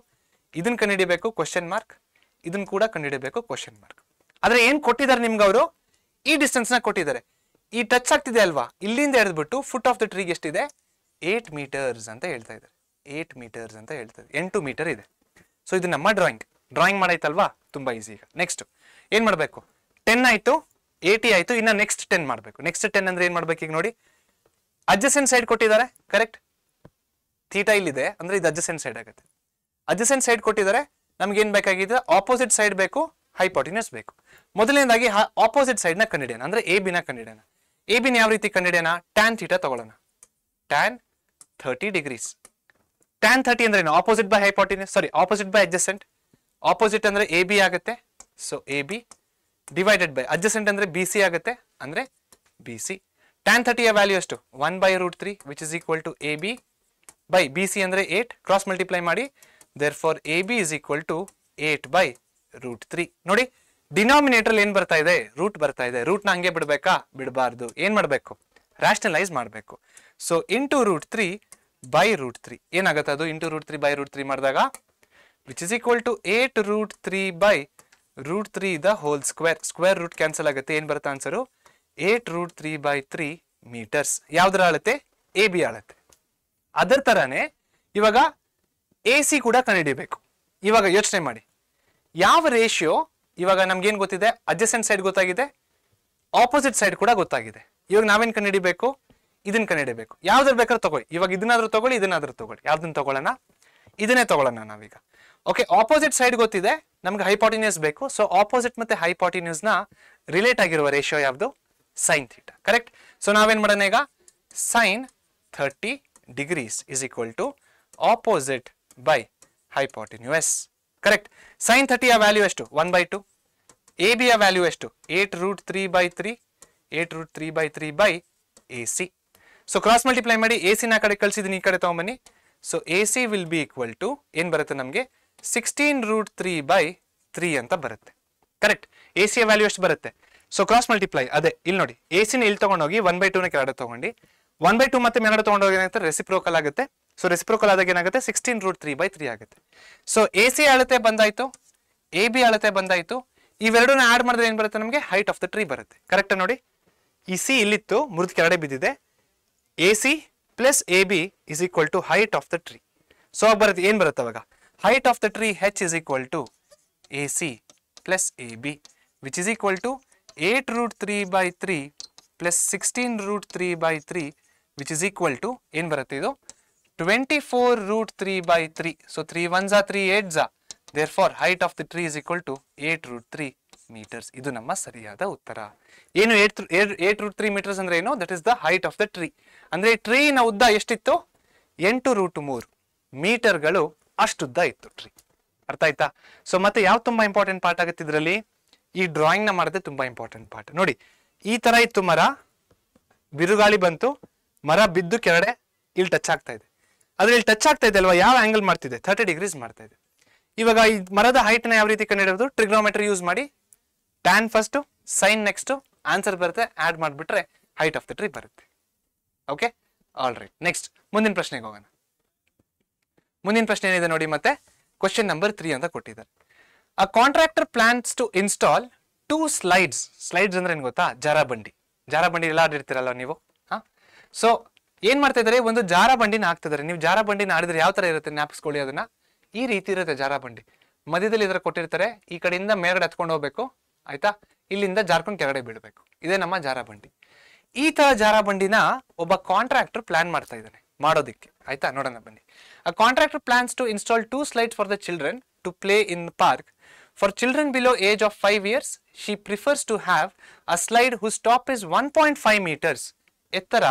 S1: ಇದನ್ನ ಕಂಡುಹಿಡಿಬೇಕು ಕ್ವಶನ್ ಮಾರ್ಕ್, ಇದನ್ನ ಕೂಡ ಕಂಡುಹಿಡಿಬೇಕು ಕ್ವಶನ್ ಮಾರ್ಕ್. ಆದ್ರೆ ಏನ್ ಕೊಟ್ಟಿದ್ದಾರೆ ನಿಮ್ಗೆ ಅವರು? ಈ ಡಿಸ್ಟೆನ್ಸ್ ನ ಕೊಟ್ಟಿದ್ದಾರೆ. ಈ ಟಚ್ ಆಗ್ತಿದೆ ಅಲ್ವಾ, ಇಲ್ಲಿಂದ ಹಿಡಿದ್ಬಿಟ್ಟು ಫುಟ್ ಆಫ್ ದ ಟ್ರೀಗೆ ಎಷ್ಟಿದೆ? 8 ಮೀಟರ್ಸ್ ಅಂತ ಹೇಳ್ತಾ ಇದ್ದಾರೆ. 8 ಮೀಟರ್ ಇದೆ. ಸೊ ಇದು ನಮ್ಮ ಡ್ರಾಯಿಂಗ್ ಮಾಡಾಯ್ತಲ್ವಾ? ತುಂಬಾ ಈಸಿ. ಈಗ ನೆಕ್ಸ್ಟ್ ಏನ್ ಮಾಡ್ಬೇಕು? 10 ಆಯ್ತು, 80 ಆಯ್ತು, ಇನ್ನ ನೆಕ್ಸ್ಟ್ 10 ಮಾಡ್ಬೇಕು. ನೆಕ್ಸ್ಟ್ 10 ಅಂದ್ರೆ ಏನ್ ಮಾಡ್ಬೇಕು? ಈಗ ನೋಡಿ, ಅಡ್ಜಸೆಂಟ್ ಸೈಡ್ ಕೊಟ್ಟಿದ್ದಾರೆ. ಕರೆಕ್ಟ್. ಥೀಟಾ ಇಲ್ಲಿದೆ ಅಂದ್ರೆ ಇದು ಅಡ್ಜಸೆಂಟ್ ಸೈಡ್ ಆಗುತ್ತೆ. ಅಡ್ಜಸೆಂಟ್ ಸೈಡ್ ಕೊಟ್ಟಿದ್ದಾರೆ. ನಮ್ಗೆ ಏನ್ ಬೇಕಾಗಿದೆ? ಆಪೋಸಿಟ್ ಸೈಡ್ ಬೇಕು, ಹೈಪೋಟಿನಸ್ ಬೇಕು. ಮೊದಲನೇದಾಗಿ ಆಪೋಸಿಟ್ ಸೈಡ್ ನ ಕಂಡುಹಿಡಿಯೋಣ, ಅಂದ್ರೆ ಎ ಬಿ ನ ಕಂಡುಹಿಡಿಯೋಣ. ಎ ಬಿನ ಯಾವ ರೀತಿ ಕಂಡುಹಿಡಿಯೋಣ? ಟ್ಯಾನ್ ಥೀಟಾ ತಗೊಳ್ಳೋಣ. Tan 30 degrees. ಟ್ಯಾನ್ 30 ಅಂದ್ರೆ ಏನು? Opposite by hypotenuse, opposite by adjacent. Opposite ಅಂದ್ರೆ ಎ ಬಿ ಆಗುತ್ತೆ. So A B divided by adjacent ಅಂದ್ರೆ ಬಿ ಸಿ ಆಗುತ್ತೆ, ಅಂದ್ರೆ ಬಿ ಸಿ. ಟ್ಯಾನ್ 30ಯ ವ್ಯಾಲ್ಯೂ ಎಷ್ಟು? 1/√3 which is equal to A B by B C ಅಂದ್ರೆ 8. ಕ್ರಾಸ್ ಮಲ್ಟಿಪ್ಲೈ ಮಾಡಿ. therefore AB is equal to 8/√3. ನೋಡಿ, ಡಿನಾಮಿನೇಟರ್ ಏನ್ ಬರ್ತಾ ಇದೆ? ರೂಟ್ ಬರ್ತಾ ಇದೆ. ರೂಟ್ ನ ಹಂಗೆ ಬಿಡ್ಬೇಕಾ? ಬಿಡಬಾರ್ದು. ಏನ್ ಮಾಡ್ಬೇಕು? ರಾಷನಲೈಸ್ ಮಾಡ್ಬೇಕು. ಸೊ ಇಂಟು √3/√3 ಏನಾಗುತ್ತೆ? ಅದು ಇಂಟು √3/√3 ಮಾಡಿದಾಗ which is equal to 8√3/√3 the whole square. Square root cancel ಆಗುತ್ತೆ. ಏನ್ ಬರುತ್ತೆ ಆನ್ಸರು? 8√3/3 ಮೀಟರ್ಸ್. ಯಾವ್ದ್ರ ಅಳತೆ? ಎ ಬಿ ಅಳತೆ. ಅದರ ತರಾನೇ ಇವಾಗ ಎ ಸಿ ಕೂಡ ಕಂಡುಹಿಡಿಯಬೇಕು. ಇವಾಗ ಯೋಚನೆ ಮಾಡಿ, ಯಾವ ರೇಷಿಯೋ? ಇವಾಗ ನಮ್ಗೇನ್ ಗೊತ್ತಿದೆ? ಅಡ್ಜಸೆಂಟ್ ಸೈಡ್ ಗೊತ್ತಾಗಿದೆ, ಆಪೋಸಿಟ್ ಸೈಡ್ ಕೂಡ ಗೊತ್ತಾಗಿದೆ. ಇವಾಗ ನಾವೇನ್ ಕಂಡುಹಿಡಿಬೇಕು? ಇದನ್ನ ಕಂಡುಹಿಡಿಯಬೇಕು. ಯಾವ್ದಾರು ಬೇಕಾದ್ರೂ ತಗೊಳ್ಳಿ. ಇವಾಗ ಇದನ್ನಾದ್ರೂ ತಗೊಳ್ಳಿ, ಇದನ್ನಾದ್ರೂ ತಗೊಳ್ಳಿ. ಯಾವ್ದನ್ನ ತಗೊಳ್ಳೋಣ? ಇದನ್ನೇ ತಗೊಳ್ಳೋಣ ನಾವೀಗ. ಓಕೆ, ಆಪೋಸಿಟ್ ಸೈಡ್ ಗೊತ್ತಿದೆ, ನಮ್ಗೆ ಹೈಪೋಟಿನ್ಯೂಸ್ ಬೇಕು. ಸೊ ಆಪೋಸಿಟ್ ಮತ್ತೆ ಹೈಪೋಟಿನ್ಯೂಸ್ ನ ರಿಲೇಟ್ ಆಗಿರುವ ರೇಷಿಯೋ ಯಾವ್ದು? Sine theta. ಕರೆಕ್ಟ್. ಸೊ ನಾವೇನ್ ಮಾಡೋಣ ಈಗ? Sine 30 degrees is equal to opposite by hypotenuse. Correct. Sine 30ಯ ವ್ಯಾಲ್ಯೂ ಎಷ್ಟು? 1/2. ಎ ಬಿಯ ವ್ಯಾಲ್ಯೂ ಎಷ್ಟು? 8√3/3. 8√3/3 by A C. So cross multiply ಮಾಡಿ. ಎ ಸಿ ನ ಕಡೆ ಕಳಿಸಿದೀನಿ, ಈ ಕಡೆ ತಗೊಂಬನ್ನಿ. So A C will be equal to ಏನ್ ಬರುತ್ತೆ ನಮಗೆ? 16√3/3 ಅಂತ ಬರುತ್ತೆ. ಕರೆಕ್ಟ್. ಎ ಸಿ ವ್ಯಾಲ್ಯೂ ಎಷ್ಟು ಬರುತ್ತೆ? ಸೊ ಕ್ರಾಸ್ ಮಲ್ಟಿಪ್ಲೈ, ಅದೇ ಇಲ್ಲಿ ನೋಡಿ, ಎ ಸಿನ ಇಲ್ಲಿ ತಗೊಂಡೋಗಿ 1/2 ನ ಕೆಳಗಡೆ ತಗೊಂಡು 1/2 ಮತ್ತೆ ಮೇಲ್ಗಡೆ ತಗೊಂಡೋಗಿ ಏನಾಗುತ್ತೆ, ರೆಸಿಪ್ರೋಕಲ್ ಆಗುತ್ತೆ. ಸೊ ರೆಸಿಪ್ರೋಕಲ್ ಆದಾಗ ಏನಾಗುತ್ತೆ, 16√3/3 ಆಗುತ್ತೆ. ಸೊ ಎ ಸಿ ಅಳತೆ ಬಂದಾಯ್ತು, ಎ ಬಿ ಅಳತೆ ಬಂದಾಯ್ತು. ಇವೆರಡನ್ನ ಆಡ್ ಮಾಡಿದ್ರೆ ಏನ್ ಬರುತ್ತೆ ನಮಗೆ? ಹೈಟ್ ಆಫ್ ದ ಟ್ರೀ ಬರುತ್ತೆ. ಕರೆಕ್ಟ್ ನೋಡಿ, ಈ ಸಿ ಇಲ್ಲಿತ್ತು, ಮುರಿದು ಕೆಳಗಡೆ ಬಿದ್ದಿದೆ. A C plus A B is equal to height of the tree. So ಬರುತ್ತೆ, ಏನ್ ಬರುತ್ತೆ ಅವಾಗ? Height of the tree H is equal to A C plus A B which is equal to 8√3/3 plus 16√3/3 which is equal to ಏನ್ ಬರುತ್ತೆ ಇದು? 24√3/3. So 3 1s are 3 8s are. Therefore, height of the tree is equal to 8√3 meters. ಇದು ನಮ್ಮ ಸರಿಯಾದ ಉತ್ತರ. ಏನು 8√3 meters ಅಂದ್ರೆ ಏನು? That is the height of the tree. ಅಂದ್ರೆ ಟ್ರೀನ ಉದ್ದ ಎಷ್ಟಿತ್ತು? 8√3 ಮೀಟರ್ಗಳು ಅಷ್ಟುದ್ದ ಇತ್ತು ಟ್ರೀ. ಅರ್ಥ ಆಯ್ತಾ? ಸೊ ಮತ್ತೆ ಯಾವ್ದು ತುಂಬಾ ಇಂಪಾರ್ಟೆಂಟ್ ಪಾರ್ಟ್ ಆಗುತ್ತೆ ಇದರಲ್ಲಿ? ಈ ಡ್ರಾಯಿಂಗ್ ನ ಮಾಡಿದ್ರೆ ತುಂಬಾ ಇಂಪಾರ್ಟೆಂಟ್ ಪಾರ್ಟ್. ನೋಡಿ, ಈ ತರ ಇತ್ತು ಮರ, ಬಿರುಗಾಳಿ ಬಂತು, ಮರ ಬಿದ್ದು ಕೆಳಗಡೆ ಇಲ್ಲಿ ಟಚ್ ಆಗ್ತಾ ಇದೆ. ಆದ್ರೆ ಇಲ್ಲಿ ಟಚ್ ಆಗ್ತಾ ಇದೆ ಅಲ್ವಾ, ಯಾವ ಆಂಗಲ್ ಮಾಡ್ತಿದೆ? 30 ಡಿಗ್ರೀಸ್ ಮಾಡ್ತಾ ಇದೆ. ಇವಾಗ ಈ ಮರದ ಹೈಟ್ ನ ಯಾವ ರೀತಿ ಕಂಡುಹಿಡಿಯೋದು? ಟ್ರಿಗ್ನೋಮೆಟ್ರಿ ಯೂಸ್ ಮಾಡಿ tan first, sine next, answer ಬರುತ್ತೆ, ಆಡ್ ಮಾಡಿಬಿಟ್ರೆ ಹೈಟ್ ಆಫ್ ದ ಟ್ರೀ ಬರುತ್ತೆ. Okay, all right. ನೆಕ್ಸ್ಟ್ ಮುಂದಿನ ಪ್ರಶ್ನೆಗೆ ಹೋಗೋಣ. ಮುಂದಿನ ಪ್ರಶ್ನೆ ಏನಿದೆ ನೋಡಿ, ಮತ್ತೆ ಕ್ವಶನ್ ನಂಬರ್ 3 ಅಂತ ಕೊಟ್ಟಿದ್ದಾರೆ. A contractor plans to install 2 slides. Slides ಅಂದ್ರೆ ಏನ್ ಗೊತ್ತಾ? ಜಾರಬಂಡಿ. ಜಾರಬಂಡಿ ಎಲ್ಲ ಆಡಿರ್ತೀರಲ್ಲ ನೀವು. ಸೊ ಏನ್ ಮಾಡ್ತಾ ಇದಾರೆ? ಒಂದು ಜಾರಬಂಡಿನ ಹಾಕ್ತಿದ್ದಾರೆ. ನೀವು ಜಾರಬಂಡಿನ ಆಡಿದ್ರೆ ಯಾವ ತರ ಇರುತ್ತೆ ಜ್ಞಾಪಿಸ್ಕೊಳ್ಳಿ ಅದನ್ನ. ಈ ರೀತಿ ಇರುತ್ತೆ ಜಾರಬಂಡಿ. ಮಧ್ಯದಲ್ಲಿ ಇದರ ಕೊಟ್ಟಿರ್ತಾರೆ, ಈ ಕಡೆಯಿಂದ ಮೇಲ್ಗಡೆ ಹತ್ಕೊಂಡು ಹೋಗ್ಬೇಕು, ಆಯ್ತಾ? ಇಲ್ಲಿಂದ ಜಾರ್ಕೊಂಡು ಕೆಳಗಡೆ ಬಿಡಬೇಕು. ಇದೇ ನಮ್ಮ ಜಾರಬಂಡಿ. ಈ ತರ ಜಾರಬಂಡಿನ ಒಬ್ಬ ಕಾಂಟ್ರಾಕ್ಟರ್ ಪ್ಲಾನ್ ಮಾಡ್ತಾ ಇದ್ದಾನೆ ಮಾಡೋದಿಕ್ಕೆ, ಆಯ್ತಾ? ನೋಡೋಣ ಬನ್ನಿ. A contractor plans to install 2 slides for the children to play in park. For children below age of 5 years, she prefers to have a slide whose top is 1.5 meters, ಎತ್ತರ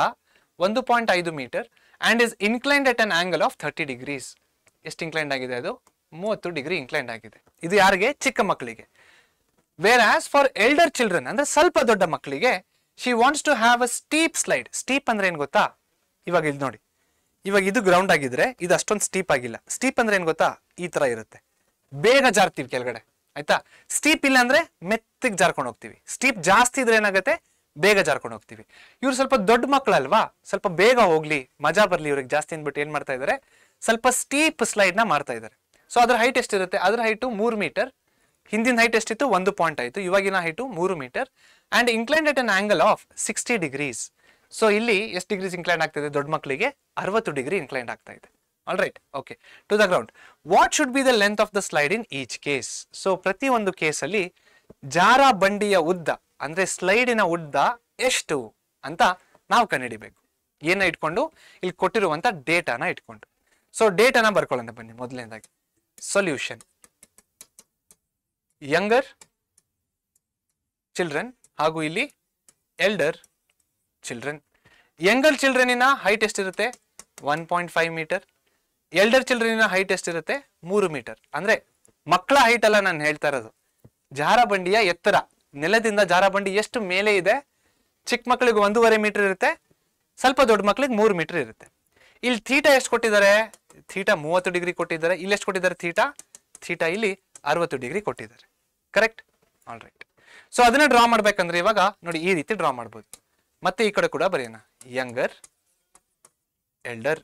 S1: 1.5 metre, and is inclined at an angle of 30 degrees. ಎಷ್ಟು ಇನ್ಕ್ಲೈನ್ಡ್ ಆಗಿದೆ? ಅದು 30 ಡಿಗ್ರಿ ಇನ್ಕ್ಲೈನ್ಡ್ ಆಗಿದೆ. ಇದು ಯಾರಿಗೆ? ಚಿಕ್ಕ ಮಕ್ಕಳಿಗೆ. Whereas for elder children ಅಂದ್ರೆ ಸ್ವಲ್ಪ ದೊಡ್ಡ ಮಕ್ಕಳಿಗೆ, she wants to have a steep slide. Steep ಅಂದ್ರೆ ಏನ್ ಗೊತ್ತಾ? ಇವಾಗ ಇಲ್ಲಿ ನೋಡಿ, ಇವಾಗ ಇದು ಗ್ರೌಂಡ್ ಆಗಿದ್ರೆ ಇದು ಅಷ್ಟೊಂದು ಸ್ಟೀಪ್ ಆಗಿಲ್ಲ. ಸ್ಟೀಪ್ ಅಂದ್ರೆ ಏನ್ ಗೊತ್ತಾ? ಈ ತರ ಇರುತ್ತೆ, ಬೇಗ ಜಾರ್ತೀವಿ ಕೆಳಗಡೆ, ಆಯ್ತಾ? ಸ್ಟೀಪ್ ಇಲ್ಲ ಅಂದ್ರೆ ಮೆತ್ತಿಗೆ ಜಾರ್ಕೊಂಡು ಹೋಗ್ತೀವಿ. ಸ್ಟೀಪ್ ಜಾಸ್ತಿ ಇದ್ರೆ ಏನಾಗುತ್ತೆ? ಬೇಗ ಜಾರ್ಕೊಂಡು ಹೋಗ್ತೀವಿ. ಇವ್ರು ಸ್ವಲ್ಪ ದೊಡ್ಡ ಮಕ್ಕಳಲ್ವಾ, ಸ್ವಲ್ಪ ಬೇಗ ಹೋಗ್ಲಿ, ಮಜಾ ಬರ್ಲಿ ಇವ್ರಿಗೆ ಜಾಸ್ತಿ ಅಂದ್ಬಿಟ್ಟು ಏನ್ ಮಾಡ್ತಾ ಇದಾರೆ? ಸ್ವಲ್ಪ ಸ್ಟೀಪ್ ಸ್ಲೈಡ್ ನ ಮಾಡ್ತಾ ಇದ್ದಾರೆ. ಸೊ ಅದ್ರ ಹೈಟ್ ಎಷ್ಟಿರುತ್ತೆ? ಅದ್ರ ಹೈಟು 3 ಮೀಟರ್. ಹಿಂದಿನ ಹೈಟ್ ಎಷ್ಟಿತ್ತು? 1.5. ಇವಾಗಿನ height 3 meter and inclined at an angle of 60 degrees. So ಇಲ್ಲಿ ಎಷ್ಟು ಡಿಗ್ರೀಸ್ ಇನ್ಕ್ಲೈನ್ ಆಗ್ತಿದೆ? ದೊಡ್ಡ ಮಕ್ಕಳಿಗೆ 60 ಡಿಗ್ರಿ ಇನ್ಕ್ಲೈನ್ ಆಗ್ತಾ ಇದೆ. All right, okay. To the ground, what should be the length of the slide in each case? So ಪ್ರತಿ ಒಂದು ಕೇಸಲ್ಲಿ ಜಾರ ಬಂಡಿಯ ಉದ್ದ ಅಂದ್ರೆ ಸ್ಲೈಡಿನ ಉದ್ದ ಎಷ್ಟು ಅಂತ ನಾವು ಕಂಡುಹಿಡಿಬೇಕು. ಏನ ಇಟ್ಕೊಂಡು? ಇಲ್ಲಿ ಕೊಟ್ಟಿರುವಂತ ಡೇಟಾನ ಇಟ್ಕೊಂಡು. ಸೊ ಡೇಟಾನ ಬರ್ಕೊಳ್ಳೋಣ ಬನ್ನಿ. ಮೊದಲನೇದಾಗಿ ಸೊಲ್ಯೂಷನ್, ಯಂಗರ್ ಚಿಲ್ಡ್ರನ್ ಹಾಗೂ ಇಲ್ಲಿ ಎಲ್ಡರ್ ಚಿಲ್ಡ್ರನ್. ಯಂಗರ್ ಚಿಲ್ಡ್ರನಿನ ಹೈಟ್ ಎಷ್ಟಿರುತ್ತೆ? 1.5 ಮೀಟರ್. ಎಲ್ಡರ್ ಚಿಲ್ಡ್ರನಿನ ಹೈಟ್ ಎಷ್ಟಿರುತ್ತೆ? 3 ಮೀಟರ್. ಅಂದ್ರೆ ಮಕ್ಕಳ ಹೈಟ್ ಅಲ್ಲ ನಾನು ಹೇಳ್ತಾ ಇರೋದು, ಜಾರಬಂಡಿಯ ಎತ್ತರ. ನೆಲದಿಂದ ಜಾರಬಂಡಿ ಎಷ್ಟು ಮೇಲೆ ಇದೆ? ಚಿಕ್ಕ ಮಕ್ಕಳಿಗೆ 1.5 ಮೀಟರ್ ಇರುತ್ತೆ, ಸ್ವಲ್ಪ ದೊಡ್ಡ ಮಕ್ಕಳಿಗೆ 3 ಮೀಟರ್ ಇರುತ್ತೆ. ಇಲ್ಲಿ ಥೀಟಾ ಎಷ್ಟು ಕೊಟ್ಟಿದ್ದಾರೆ? ಥೀಟಾ 30 ಡಿಗ್ರಿ ಕೊಟ್ಟಿದ್ದಾರೆ. ಇಲ್ಲಿ ಎಷ್ಟು ಕೊಟ್ಟಿದ್ದಾರೆ? ಥೀಟಾ ಇಲ್ಲಿ 60 ಡಿಗ್ರಿ ಕೊಟ್ಟಿದ್ದಾರೆ. Correct, all right. ಸೊ ಅದನ್ನ ಡ್ರಾ ಮಾಡ್ಬೇಕಂದ್ರೆ ಇವಾಗ ನೋಡಿ ಈ ರೀತಿ ಡ್ರಾ ಮಾಡ್ಬೋದು. ಮತ್ತೆ ಈ ಕಡೆ ಕೂಡ ಬರೆಯೋಣ, ಯಂಗರ್ ಎಲ್ಡರ್.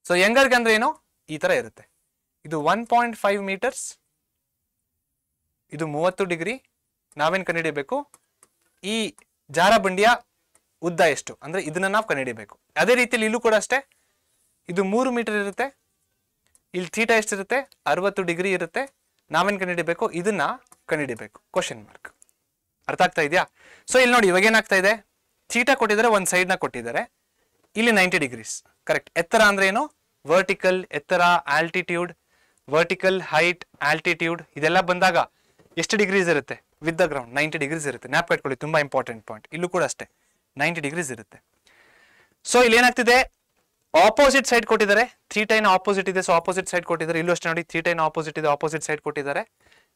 S1: ಸೊ ಯಂಗರ್ಗೆ ಅಂದ್ರೆ ಏನು? ಈ ತರ ಇರುತ್ತೆ. ಇದು 1.5 ಮೀಟರ್ಸ್, ಇದು 30 ಡಿಗ್ರಿ. ನಾವೇನ್ ಕಂಡುಹಿಡಿಯಬೇಕು? ಈ ಜಾರಬಂಡಿಯ ಉದ್ದ ಎಷ್ಟು ಅಂದ್ರೆ ಇದನ್ನ ನಾವು ಕಂಡುಹಿಡಿಯಬೇಕು. ಅದೇ ರೀತಿಯಲ್ಲಿ ಇಲ್ಲೂ ಕೂಡ ಅಷ್ಟೇ, ಇದು 3 ಮೀಟರ್ ಇರುತ್ತೆ. ಇಲ್ಲಿ ಥೀಟಾ ಎಷ್ಟಿರುತ್ತೆ? 60 ಡಿಗ್ರಿ ಇರುತ್ತೆ. ನಾವೇನ್ ಕಂಡುಹಿಡಿಯಬೇಕು? ಇದನ್ನ ಕಂಡುಹಿಡಿಯಬೇಕು. Question mark. ಅರ್ಥ ಆಗ್ತಾ ಇದೆಯಾ? ಸೊ ಇಲ್ಲಿ ನೋಡಿ, ಇವಾಗ ಏನಾಗ್ತಾ ಇದೆ? ಥೀಟಾ ಕೊಟ್ಟಿದ್ದಾರೆ, ಒಂದ್ ಸೈಡ್ ನ ಕೊಟ್ಟಿದ್ದಾರೆ, ಇಲ್ಲಿ 90 ಡಿಗ್ರೀಸ್. ಕರೆಕ್ಟ್. ಎತ್ತರ ಅಂದ್ರೆ ಏನು? ವರ್ಟಿಕಲ್ ಎತ್ತರ, ಆಲ್ಟಿಟ್ಯೂಡ್, ವರ್ಟಿಕಲ್ ಹೈಟ್, ಆಲ್ಟಿಟ್ಯೂಡ್ ಇದೆಲ್ಲ ಬಂದಾಗ ಎಷ್ಟು ಡಿಗ್ರೀಸ್ ಇರುತ್ತೆ? ವಿತ್ ದ ಗ್ರೌಂಡ್ 90 ಡಿಗ್ರೀಸ್ ಇರುತ್ತೆ. ನ್ಯಾಪ್ ಇಟ್ಕೊಳ್ಳಿ, ತುಂಬಾ ಇಂಪಾರ್ಟೆಂಟ್ ಪಾಯಿಂಟ್. ಇಲ್ಲೂ ಕೂಡ ಅಷ್ಟೇ 90 ಡಿಗ್ರೀಸ್ ಇರುತ್ತೆ. ಸೊ ಇಲ್ಲಿ ಏನಾಗ್ತಿದೆ? ಆಪೋಸಿಟ್ ಸೈಡ್ ಕೊಟ್ಟಿದ್ದಾರೆ, ಥೀಟೈನ ಆಪೋಸಿಟ್ ಇದೆ, ಸೊ ಆಪೋಸಿಟ್ ಸೈಡ್ ಕೊಟ್ಟಿದ್ದಾರೆ. ಇಲ್ಲೂ ಅಷ್ಟೇ ನೋಡಿ, ಥೀಟೈನ ಆಪೋಸಿಟ್ ಇದೆ, ಆಪೋಸಿಟ್ ಸೈಡ್ ಕೊಟ್ಟಿದ್ದಾರೆ.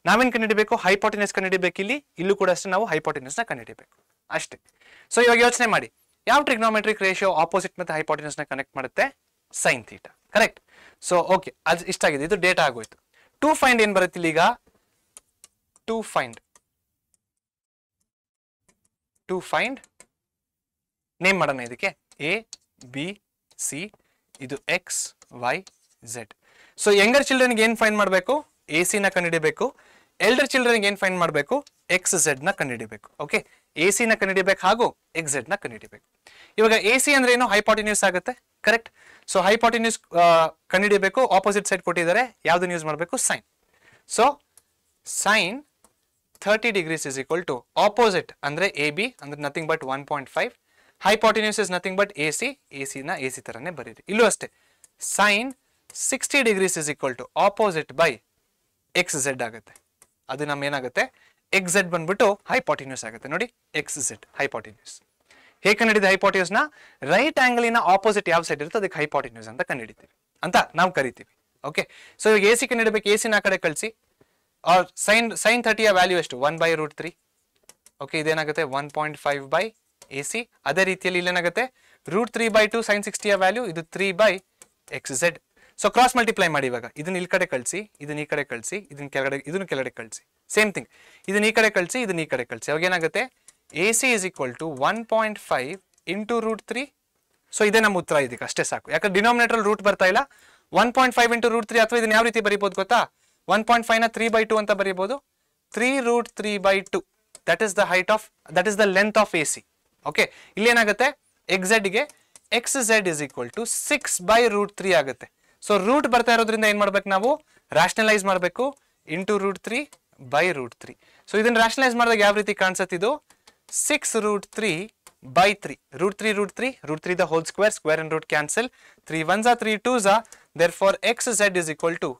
S1: ನಾವೇನ್ ಕಂಡುಹಿಡಿಬೇಕು? ಹೈಪೋಟಿನಸ್ ಕಂಡುಹಿಡಿಬೇಕು. ಇಲ್ಲೂ ಕೂಡ ಅಷ್ಟೇ ನಾವು ಹೈಪೋಟಿನಸ್ ನ ಕಂಡುಹಿಡಿಬೇಕು ಅಷ್ಟೇ. ಸೊ ಇವಾಗ ಯೋಚನೆ ಮಾಡಿ, ಯಾವ ಟ್ರಿಗ್ನೋಮೆಟ್ರಿಕ್ ರೇಷಿಯೋ ಆಪೋಸಿಟ್ ಮತ್ತೆ ಹೈಪೋಟಿನಸ್ ನ ಕನೆಕ್ಟ್ ಮಾಡುತ್ತೆ? Sign theta. Correct. So okay, ಅದು ಇಷ್ಟ ಆಗಿದೆ. ಇದು ಡೇಟಾ ಆಗೋಯ್ತು. ಟು ಫೈಂಡ್ ಏನ್ ಬರುತ್ತೆ? ಈಗ ಟು ಫೈಂಡ್ ನೇಮ್ ಮಾಡೋಣ ಇದಕ್ಕೆ ಎ ಬಿ ಸಿ, ಇದು X Y Z. So younger ಚಿಲ್ಡ್ರನ್ಗೆ ಏನ್ ಫೈಂಡ್ ಮಾಡಬೇಕು? ಎ ಸಿ ನ ಕಂಡುಹಿಡಿಬೇಕು. ಎಲ್ಡರ್ ಚಿಲ್ಡ್ರನ್ಗೆ ಏನ್ ಫೈಂಡ್ ಮಾಡಬೇಕು? ಎಕ್ಸ್ ಝೆಡ್ ನ ಕಂಡುಹಿಡಿಬೇಕು. ಓಕೆ, ಎ ಸಿ ನ ಕಂಡುಹಿಡಿಬೇಕು ಹಾಗೂ ಎಕ್ಸ್ ಝೆಡ್ ನ ಕಂಡುಹಿಡಿಬೇಕು. ಇವಾಗ ಎ ಸಿ ಅಂದ್ರೆ ಏನು? ಹೈಪಾಟಿನ್ಯೂಸ್ ಆಗುತ್ತೆ, ಕರೆಕ್ಟ್. ಸೊ ಹೈಪಾಟಿನ್ಯೂಸ್ ಕಂಡುಹಿಡಿಬೇಕು. ಆಪೋಸಿಟ್ ಸೈಡ್ ಕೊಟ್ಟಿದ್ದಾರೆ, ಯಾವ್ದನ್ನ ಯೂಸ್ ಮಾಡಬೇಕು? Sine. So sine 30 degrees is equal to opposite ಅಂದ್ರೆ ಎ ಬಿ ಅಂದ್ರೆ nothing but 1.5. hypotenuse is nothing but AC. AC ನ AC ತರನೇ ಬರೀರಿ. ಇಲ್ಲೂ ಅಷ್ಟೇ sin 60 degrees is equal to opposite by xz ಆಗುತ್ತೆ. ಅದು ನಮ್ಮ ಏನಾಗುತ್ತೆ? xz ಬಂದ್ಬಿಟ್ಟು hypotenuse ಆಗುತ್ತೆ. ನೋಡಿ xz hypotenuse. ಹೇಗೆ ಕಂಡುಹಿಡಿದ hypotenuse ನ? ರೈಟ್ ಆಂಗಲ್ ಇನ ಆಪೋಸಿಟ್ ಯಾವ ಸೈಡ್ ಇರುತ್ತೆ ಅದಕ್ಕೆ hypotenuse ಅಂತ ಕಂಡುಹಿಡಿತೀವಿ ಅಂತ ನಾವು ಕರಿತೀವಿ. ಓಕೆ, ಸೊ ಇವಾಗ AC ಕಂಡುಹಿಡಬೇಕು. AC ನ ಕಡೆ ಕಳಿಸಿ. sin 30 ವ್ಯಾಲ್ಯೂ ಎಷ್ಟು? 1/√3. ಓಕೆ, ಇದೇನಾಗುತ್ತೆ? 1.5 by AC. ಅದೇ ರೀತಿಯಲ್ಲಿ ಇಲ್ಲೇನಾಗುತ್ತೆ? √3/2 sin 60 ವ್ಯಾಲ್ಯೂ, ಇದು 3/xz. ಸೊ ಕ್ರಾಸ್ ಮಲ್ಟಿಪ್ಲೈ ಮಾಡಿ. ಇವಾಗ ಇದನ್ನ ಈ ಕಡೆ ಕಳಿಸಿ, ಇದನ್ನ ಈ ಕಡೆ ಕಳಿಸಿ, ಇದನ್ನ ಕೆಳಗಡೆ ಕಳಿಸಿ. ಸೇಮ್ ಥಿಂಗ್, ಇದನ್ನ ಈ ಕಡೆ ಕಳಿಸಿ, ಇದನ್ನ ಈ ಕಡೆ ಕಳಿಸಿ. ಅವಾಗ ಏನಾಗುತ್ತೆ? AC is equal to 1.5 into √3. So ಇದೇ ನಮ್ಮ ಉತ್ತರ. ಇದಕ್ಕೆ ಅಷ್ಟೇ ಸಾಕು, ಯಾಕಂದ್ರೆ ಡಿನಾಮಿನೇಟರ್ ರೂಟ್ ಬರ್ತಾ ಇಲ್ಲ. 1.5 into √3. ಅಥವಾ ಇದನ್ನ ಯಾವ ರೀತಿ ಬರೀಬಹುದು ಗೊತ್ತಾ? 1.5 ನ 3/2 ಅಂತ ಬರೀಬಹುದು. 3√3/2 that is the height of, that is the length of AC. Okay, ಇಲ್ಲಿ ಏನಾಗುತ್ತೆ? xz ಗೆ xz is equal to 6/√3 ಆಗುತ್ತೆ. ಸೊ ರೂಟ್ ಬರ್ತಾ ಇರೋದ್ರಿಂದ ಏನ್ ಮಾಡ್ಬೇಕು ನಾವು? ರಾಷನಲೈಸ್ ಮಾಡಬೇಕು. ಇಂಟು √3/√3. ಸೊ ಇದನ್ನ ರಾಷನಲೈಸ್ ಮಾಡಿದಾಗ ಯಾವ ರೀತಿ ಕಾಣಿಸುತ್ತೆ? ಇದು 6√3/3. √3 the whole square, square and root cancel. 3 1s are 3 2s are, therefore xz is equal to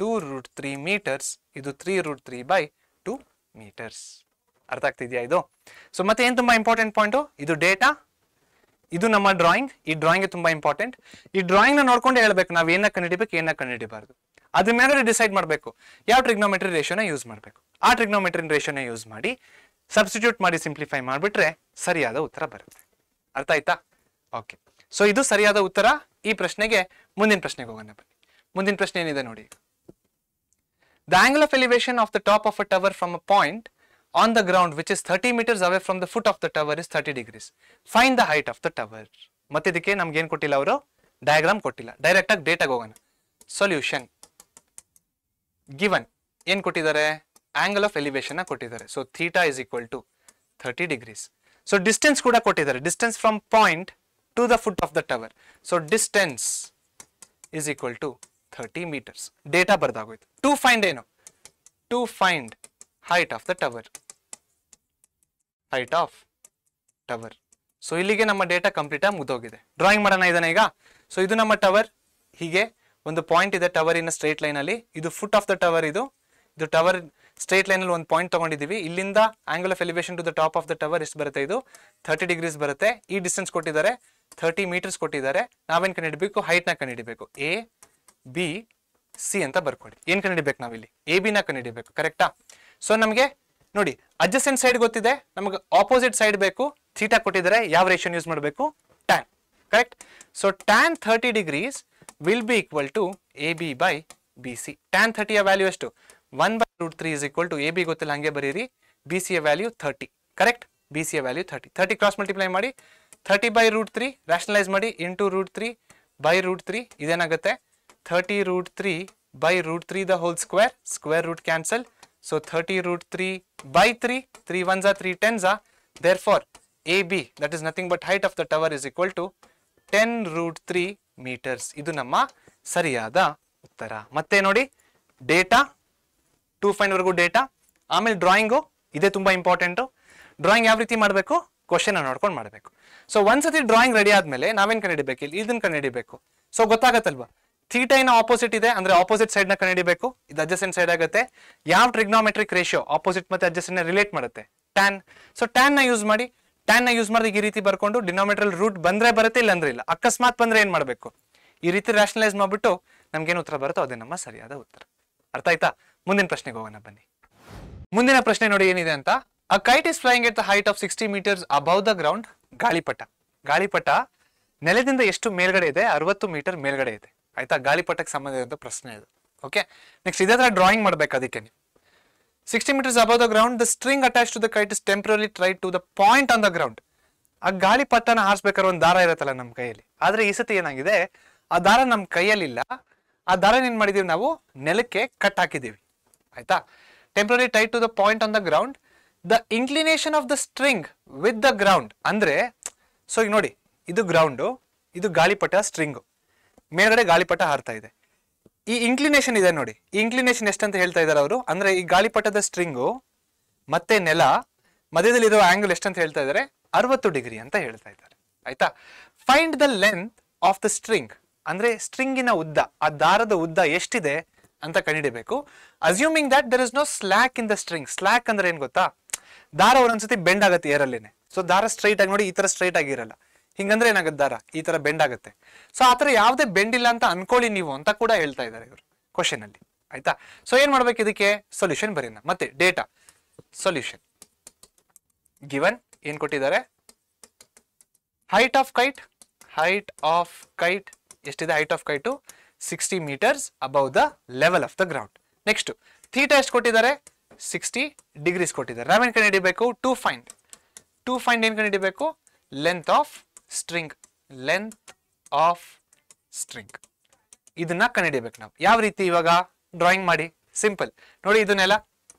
S1: 2√3 meters. ಇದು 3√3/2 meters. ಅರ್ಥ ಆಗ್ತಿದ್ಯಾ ಇದು? ಸೊ ಮತ್ತೆ ಏನ್ ತುಂಬಾ ಇಂಪಾರ್ಟೆಂಟ್ ಪಾಯಿಂಟ್, ಇದು ಡೇಟಾ, ಇದು ನಮ್ಮ ಡ್ರಾಯಿಂಗ್. ಈ ಡ್ರಾಯಿಂಗ್ ತುಂಬಾ ಇಂಪಾರ್ಟೆಂಟ್. ಈ ಡ್ರಾಯಿಂಗ್ ನ ನೋಡ್ಕೊಂಡು ಹೇಳ್ಬೇಕು ನಾವು ಏನ ಕಂಡುಹಿಡಿಬೇಕು, ಏನ ಕಂಡುಹಿಡಿಬಾರ್ದು. ಅದ್ರ ಮೇಲೆ ಡಿಸೈಡ್ ಮಾಡಬೇಕು ಯಾವ ಟ್ರಿಗ್ನೋಮೆಟ್ರಿ ರೇಷಿಯೋನ ಯೂಸ್ ಮಾಡಬೇಕು. ಆ ಟ್ರಿಗ್ನೋಮೆಟ್ರಿ ರೇಷಿಯೋನ ಯೂಸ್ ಮಾಡಿ ಸಬ್ಸ್ಟಿಟ್ಯೂಟ್ ಮಾಡಿ ಸಿಂಪ್ಲಿಫೈ ಮಾಡಿಬಿಟ್ರೆ ಸರಿಯಾದ ಉತ್ತರ ಬರುತ್ತೆ. ಅರ್ಥ ಆಯ್ತಾ? ಓಕೆ, ಸೊ ಇದು ಸರಿಯಾದ ಉತ್ತರ ಈ ಪ್ರಶ್ನೆಗೆ. ಮುಂದಿನ ಪ್ರಶ್ನೆಗೆ ಹೋಗೋಣ ಬನ್ನಿ. ಮುಂದಿನ ಪ್ರಶ್ನೆ ಏನಿದೆ ನೋಡಿ. The angle of elevation of the top of a tower from a point on the ground which is 30 meters away from the foot of the tower is 30 degrees. Find the height of the tower. ಮತ್ತೆ ಇದಕ್ಕೆ ನಮ್ಗೆ ಏನು ಕೊಟ್ಟಿಲ್ಲ ಅವರು? ಡಯಾಗ್ರಾಮ್ ಕೊಟ್ಟಿಲ್ಲ. ಡೈರೆಕ್ಟ್ ಆಗಿ ಡೇಟಾಗೆ ಹೋಗೋಣ. ಸೊಲ್ಯೂಷನ್ ಗಿವನ್ ಏನು ಕೊಟ್ಟಿದ್ದಾರೆ? ಆಂಗಲ್ ಆಫ್ ಎಲಿವೇಶನ್ ಕೊಟ್ಟಿದ್ದಾರೆ. So theta is equal to 30 degrees. So distance ಕೂಡ ಕೊಟ್ಟಿದ್ದಾರೆ. Distance from point to the foot of the tower. So distance is equal to 30 meters. Data ಬರ್ದಾಗೋಯ್ತು. ಟು ಫೈಂಡ್ ಏನು? To find height of the tower. height of tower. So ಇಲ್ಲಿಗೆ ನಮ್ಮ ಡೇಟಾ ಕಂಪ್ಲೀಟ್ ಆಗಿ ಮುಗಿದೋಗಿದೆ. ಡ್ರಾಯಿಂಗ್ ಮಾಡೋಣ ಇದನ್ನ ಈಗ. ಸೊ ಇದು ನಮ್ಮ ಟವರ್. ಹೀಗೆ ಒಂದು ಪಾಯಿಂಟ್ ಇದೆ ಟವರ್ ಇನ್ ಸ್ಟ್ರೇಟ್ ಲೈನ್ ಅಲ್ಲಿ. ಇದು ಫುಟ್ ಆಫ್ ದ ಟವರ್. ಇದು ಟವರ್ ಸ್ಟ್ರೇಟ್ ಲೈನ್ ಅಲ್ಲಿ ಒಂದು ಪಾಯಿಂಟ್ ತಗೊಂಡಿದೀವಿ. ಇಲ್ಲಿಂದ angle of elevation to the top of the tower ಎಷ್ಟು ಬರುತ್ತೆ? ಇದು 30 degrees ಬರುತ್ತೆ. ಈ ಡಿಸ್ಟೆನ್ಸ್ ಕೊಟ್ಟಿದ್ದಾರೆ, 30 meters ಕೊಟ್ಟಿದ್ದಾರೆ. ನಾವೇನ್ ಕಂಡುಹಿಡಬೇಕು? ಹೈಟ್ ನ ಕಂಡುಹಿಡಬೇಕು. ಎ ಬಿ ಸಿ ಅಂತ ಬರ್ಕೊಳ್ಳಿ. ಏನ್ ಕಂಡುಹಿಡಬೇಕು ನಾವಿಲ್ಲಿ? ಎ ಬಿ ನ ಕಂಡುಹಿಡಬೇಕು, ಕರೆಕ್ಟಾ? ಸೊ ನಮಗೆ ನೋಡಿ ಅಡ್ಜಸೆಂಟ್ ಸೈಡ್ ಗೊತ್ತಿದೆ, ನಮಗೆ ಆಪೋಸಿಟ್ ಸೈಡ್ ಬೇಕು. ಥೀಟಾ ಕೊಟ್ಟಿದ್ದಾರೆ, ಯಾವ ರೇಷಿಯೋ ಯೂಸ್ ಮಾಡಬೇಕು? Tan, correct? So tan 30 degrees will be equal to A B by B C. Tan 30 ಯ ವ್ಯಾಲ್ಯೂ ಎಷ್ಟು? 1/√3 is equal to A B ಗೊತ್ತಿಲ್ಲ ಹಂಗೆ ಬರೀರಿ, ಬಿ ಸಿ ಯ ವ್ಯಾಲ್ಯೂ 30, ಕರೆಕ್ಟ್? ಬಿ ಸಿ ಯ ವ್ಯಾಲ್ಯೂ 30 ಕ್ರಾಸ್ ಮಲ್ಟಿಪ್ಲೈ ಮಾಡಿ 30/√3 ರಾಷನಲೈಸ್ ಮಾಡಿ ಇಂಟು √3/√3 ಇದೇನಾಗುತ್ತೆ? 30√3/√3 the whole square, square root cancel. So 30√3/3, 3 1s are 3 10s are, therefore AB, that is nothing but height of the tower, is equal to 10√3 meters. ಇದು ನಮ್ಮ ಸರಿಯಾದ ಉತ್ತರ. ಮತ್ತೆ ನೋಡಿ ಡೇಟಾ ಟು ಫೈಂಡ್ ವರೆಗೂ ಡೇಟಾ, ಆಮೇಲೆ ಡ್ರಾಯಿಂಗು ಇದೇ ತುಂಬಾ ಇಂಪಾರ್ಟೆಂಟು. ಡ್ರಾಯಿಂಗ್ ಯಾವ ರೀತಿ ಮಾಡಬೇಕು? ಕ್ವಶನ್ ನೋಡ್ಕೊಂಡು ಮಾಡಬೇಕು. ಸೊ ಒಂದ್ಸತಿ ಡ್ರಾಯಿಂಗ್ ರೆಡಿ ಆದ್ಮೇಲೆ ನಾವೇನ್ ಕಂಡುಹಿಡಬೇಕು? ಇಲ್ಲಿ ಇದನ್ನ ಕಂಡುಹಿಡಬೇಕು. ಸೊ ಗೊತ್ತಾಗತ್ತಲ್ವಾ? ಥೀಟಾ ಇನ ಆಪೋಸಿಟ್ ಇದೆ ಅಂದ್ರೆ ಆಪೋಸಿಟ್ ಸೈಡ್ ನ ಕಂಡುಹಿಡಬೇಕು. ಇದು ಅಡ್ಜಸೆಂಟ್ ಸೈಡ್ ಆಗುತ್ತೆ. ಯಾವ ಟ್ರಿಗ್ನೋಮೆಟ್ರಿಕ್ ರೇಷಿಯೋ ಆಪೋಸಿಟ್ ಮತ್ತೆ ಅಡ್ಜಸೆಂಟ್ ರಿಲೇಟ್ ಮಾಡುತ್ತೆ? ಟ್ಯಾನ್. ಸೊ ಟ್ಯಾನ್ ನ ಯೂಸ್ ಮಾಡಿ, ಟ್ಯಾನ್ ನ ಯೂಸ್ ಮಾಡಿದಾಗ ಈ ರೀತಿ ಬರ್ಕೊಂಡು ಡಿನಾಮಿನೇಟರ್ ರೂಟ್ ಬಂದ್ರೆ ಬರುತ್ತೆ, ಇಲ್ಲ ಅಂದ್ರೆ ಇಲ್ಲ. ಅಕಸ್ಮಾತ್ ಬಂದ್ರೆ ಏನ್ ಮಾಡ್ಬೇಕು? ಈ ರೀತಿ ರಾಷನಲೈಸ್ ಮಾಡ್ಬಿಟ್ಟು ನಮ್ಗೇನು ಉತ್ತರ ಬರುತ್ತೋ ಅದೇ ನಮ್ಮ ಸರಿಯಾದ ಉತ್ತರ. ಅರ್ಥ ಆಯ್ತಾ? ಮುಂದಿನ ಪ್ರಶ್ನೆಗೆ ಹೋಗೋಣ ಬನ್ನಿ. ಮುಂದಿನ ಪ್ರಶ್ನೆ ನೋಡಿ ಏನಿದೆ ಅಂತ. A kite is flying at the height of 60 meters above the ground. ಗಾಳಿಪಟ. ಗಾಳಿಪಟ ನೆಲದಿಂದ ಎಷ್ಟು ಮೇಲ್ಗಡೆ ಇದೆ? 60 ಮೀಟರ್ ಮೇಲ್ಗಡೆ ಇದೆ. ಆಯ್ತಾ? ಗಾಳಿಪಟಕ್ಕೆ ಸಂಬಂಧಿಸಿದ ಪ್ರಶ್ನೆ ಇದು. ಓಕೆ, ನೆಕ್ಸ್ಟ್ ಇದೇ ತರ ಡ್ರಾಯಿಂಗ್ ಮಾಡ್ಬೇಕು. ಅದಕ್ಕೆ ನೀವು 60 meters above the ground, the string attached to the kite is temporarily tied to the point on the ground. ಆ ಗಾಳಿಪಟನ ಹಾರಿಸ್ಬೇಕಾದ್ರೆ ಒಂದು ದಾರ ಇರುತ್ತಲ್ಲ ನಮ್ಮ ಕೈಯಲ್ಲಿ, ಆದ್ರೆ ಈ ಸತಿ ಏನಾಗಿದೆ, ಆ ದಾರ ನಮ್ಮ ಕೈಯಲ್ಲಿಲ್ಲ. ಆ ದಾರ ಏನ್ ಮಾಡಿದೀವಿ ನಾವು, ನೆಲಕ್ಕೆ ಕಟ್ ಹಾಕಿದೀವಿ. ಆಯ್ತಾ? Temporary tied to the point on the ground, the inclination of the string with the ground. ಅಂದ್ರೆ ಸೊ ಈಗ ನೋಡಿ, ಇದು ಗ್ರೌಂಡು, ಇದು ಗಾಳಿಪಟ ಸ್ಟ್ರಿಂಗು, ಮೇಲ್ಗಡೆ ಗಾಳಿಪಟ ಹಾರ್ತಾ ಇದೆ. ಈ ಇನ್ಕ್ಲಿನೇಷನ್ ಇದೆ ನೋಡಿ, ಈ ಇನ್ಕ್ಲಿನೇಷನ್ ಎಷ್ಟಂತ ಹೇಳ್ತಾ ಇದ್ದಾರೆ ಅವರು, ಅಂದ್ರೆ ಈ ಗಾಳಿಪಟದ ಸ್ಟ್ರಿಂಗು ಮತ್ತೆ ನೆಲ ಮಧ್ಯದಲ್ಲಿರೋ ಆಂಗಲ್ ಎಷ್ಟಂತ ಹೇಳ್ತಾ ಇದ್ದಾರೆ, 60 ಡಿಗ್ರಿ ಅಂತ ಹೇಳ್ತಾ ಇದ್ದಾರೆ. ಆಯ್ತಾ? Find the length of the string, ಅಂದ್ರೆ ಸ್ಟ್ರಿಂಗಿನ ಉದ್ದ, ಆ ದಾರದ ಉದ್ದ ಎಷ್ಟಿದೆ ಅಂತ ಕಂಡುಹಿಡಿಬೇಕು. Assuming that there is no slack in the string. Slack ಅಂದ್ರೆ ಏನ್ ಗೊತ್ತಾ, ದಾರ ಒಂದೊಂದ್ಸತಿ ಬೆಂಡ್ ಆಗುತ್ತೆ ಏರಲ್ಲೇನೆ. ಸೊ ದಾರ ಸ್ಟ್ರೈಟ್ ಆಗಿ ನೋಡಿ, ಈ ತರ ಸ್ಟ್ರೈಟ್ ಆಗಿರಲ್ಲ. ಹಿಂಗಂದ್ರೆ ಏನಾಗುತ್ತೆ, ದಾರ ಈ ತರ ಬೆಂಡ್ ಆಗುತ್ತೆ. ಸೊ ಆತರ ಯಾವುದೇ ಬೆಂಡ್ ಇಲ್ಲ ಅಂತ ಅನ್ಕೊಳ್ಳಿ ನೀವು ಅಂತ ಕೂಡ ಹೇಳ್ತಾ ಇದ್ದಾರೆ ಇವರು ಕ್ವಶನ್ ಅಲ್ಲಿ. ಆಯ್ತಾ? ಸೊ ಏನ್ ಮಾಡ್ಬೇಕು, ಇದಕ್ಕೆ ಸೊಲ್ಯೂಷನ್ ಬರೀನ. ಮತ್ತೆ ಡೇಟಾ ಸೊಲ್ಯೂಷನ್ ಗಿವನ್ ಏನ್ ಕೊಟ್ಟಿದ್ದಾರೆ, ಹೈಟ್ ಆಫ್ ಕೈಟ್ ಎಷ್ಟಿದೆ, height of kite 60 meters above the level of the ground. Next theta ಎಷ್ಟು ಕೊಟ್ಟಿದ್ದಾರೆ, 60 degrees ಕೊಟ್ಟಿದ್ದಾರೆ. ನಾವೇನ್ ಕಂಡುಹಿಡಿಬೇಕು, ಟು ಫೈಂಡ್ ಏನ್ ಕಂಡುಹಿಡಿಬೇಕು, ಲೆಂತ್ ಆಫ್ ಸ್ಟ್ರಿಂಗ್ ಸ್ಟ್ರಿಂಗ್ ಇದನ್ನ ಕಂಡುಹಿಡಿಬೇಕು ನಾವು. ಯಾವ ರೀತಿ, ಇವಾಗ ಡ್ರಾಯಿಂಗ್ ಮಾಡಿ, ಸಿಂಪಲ್ ನೋಡಿ.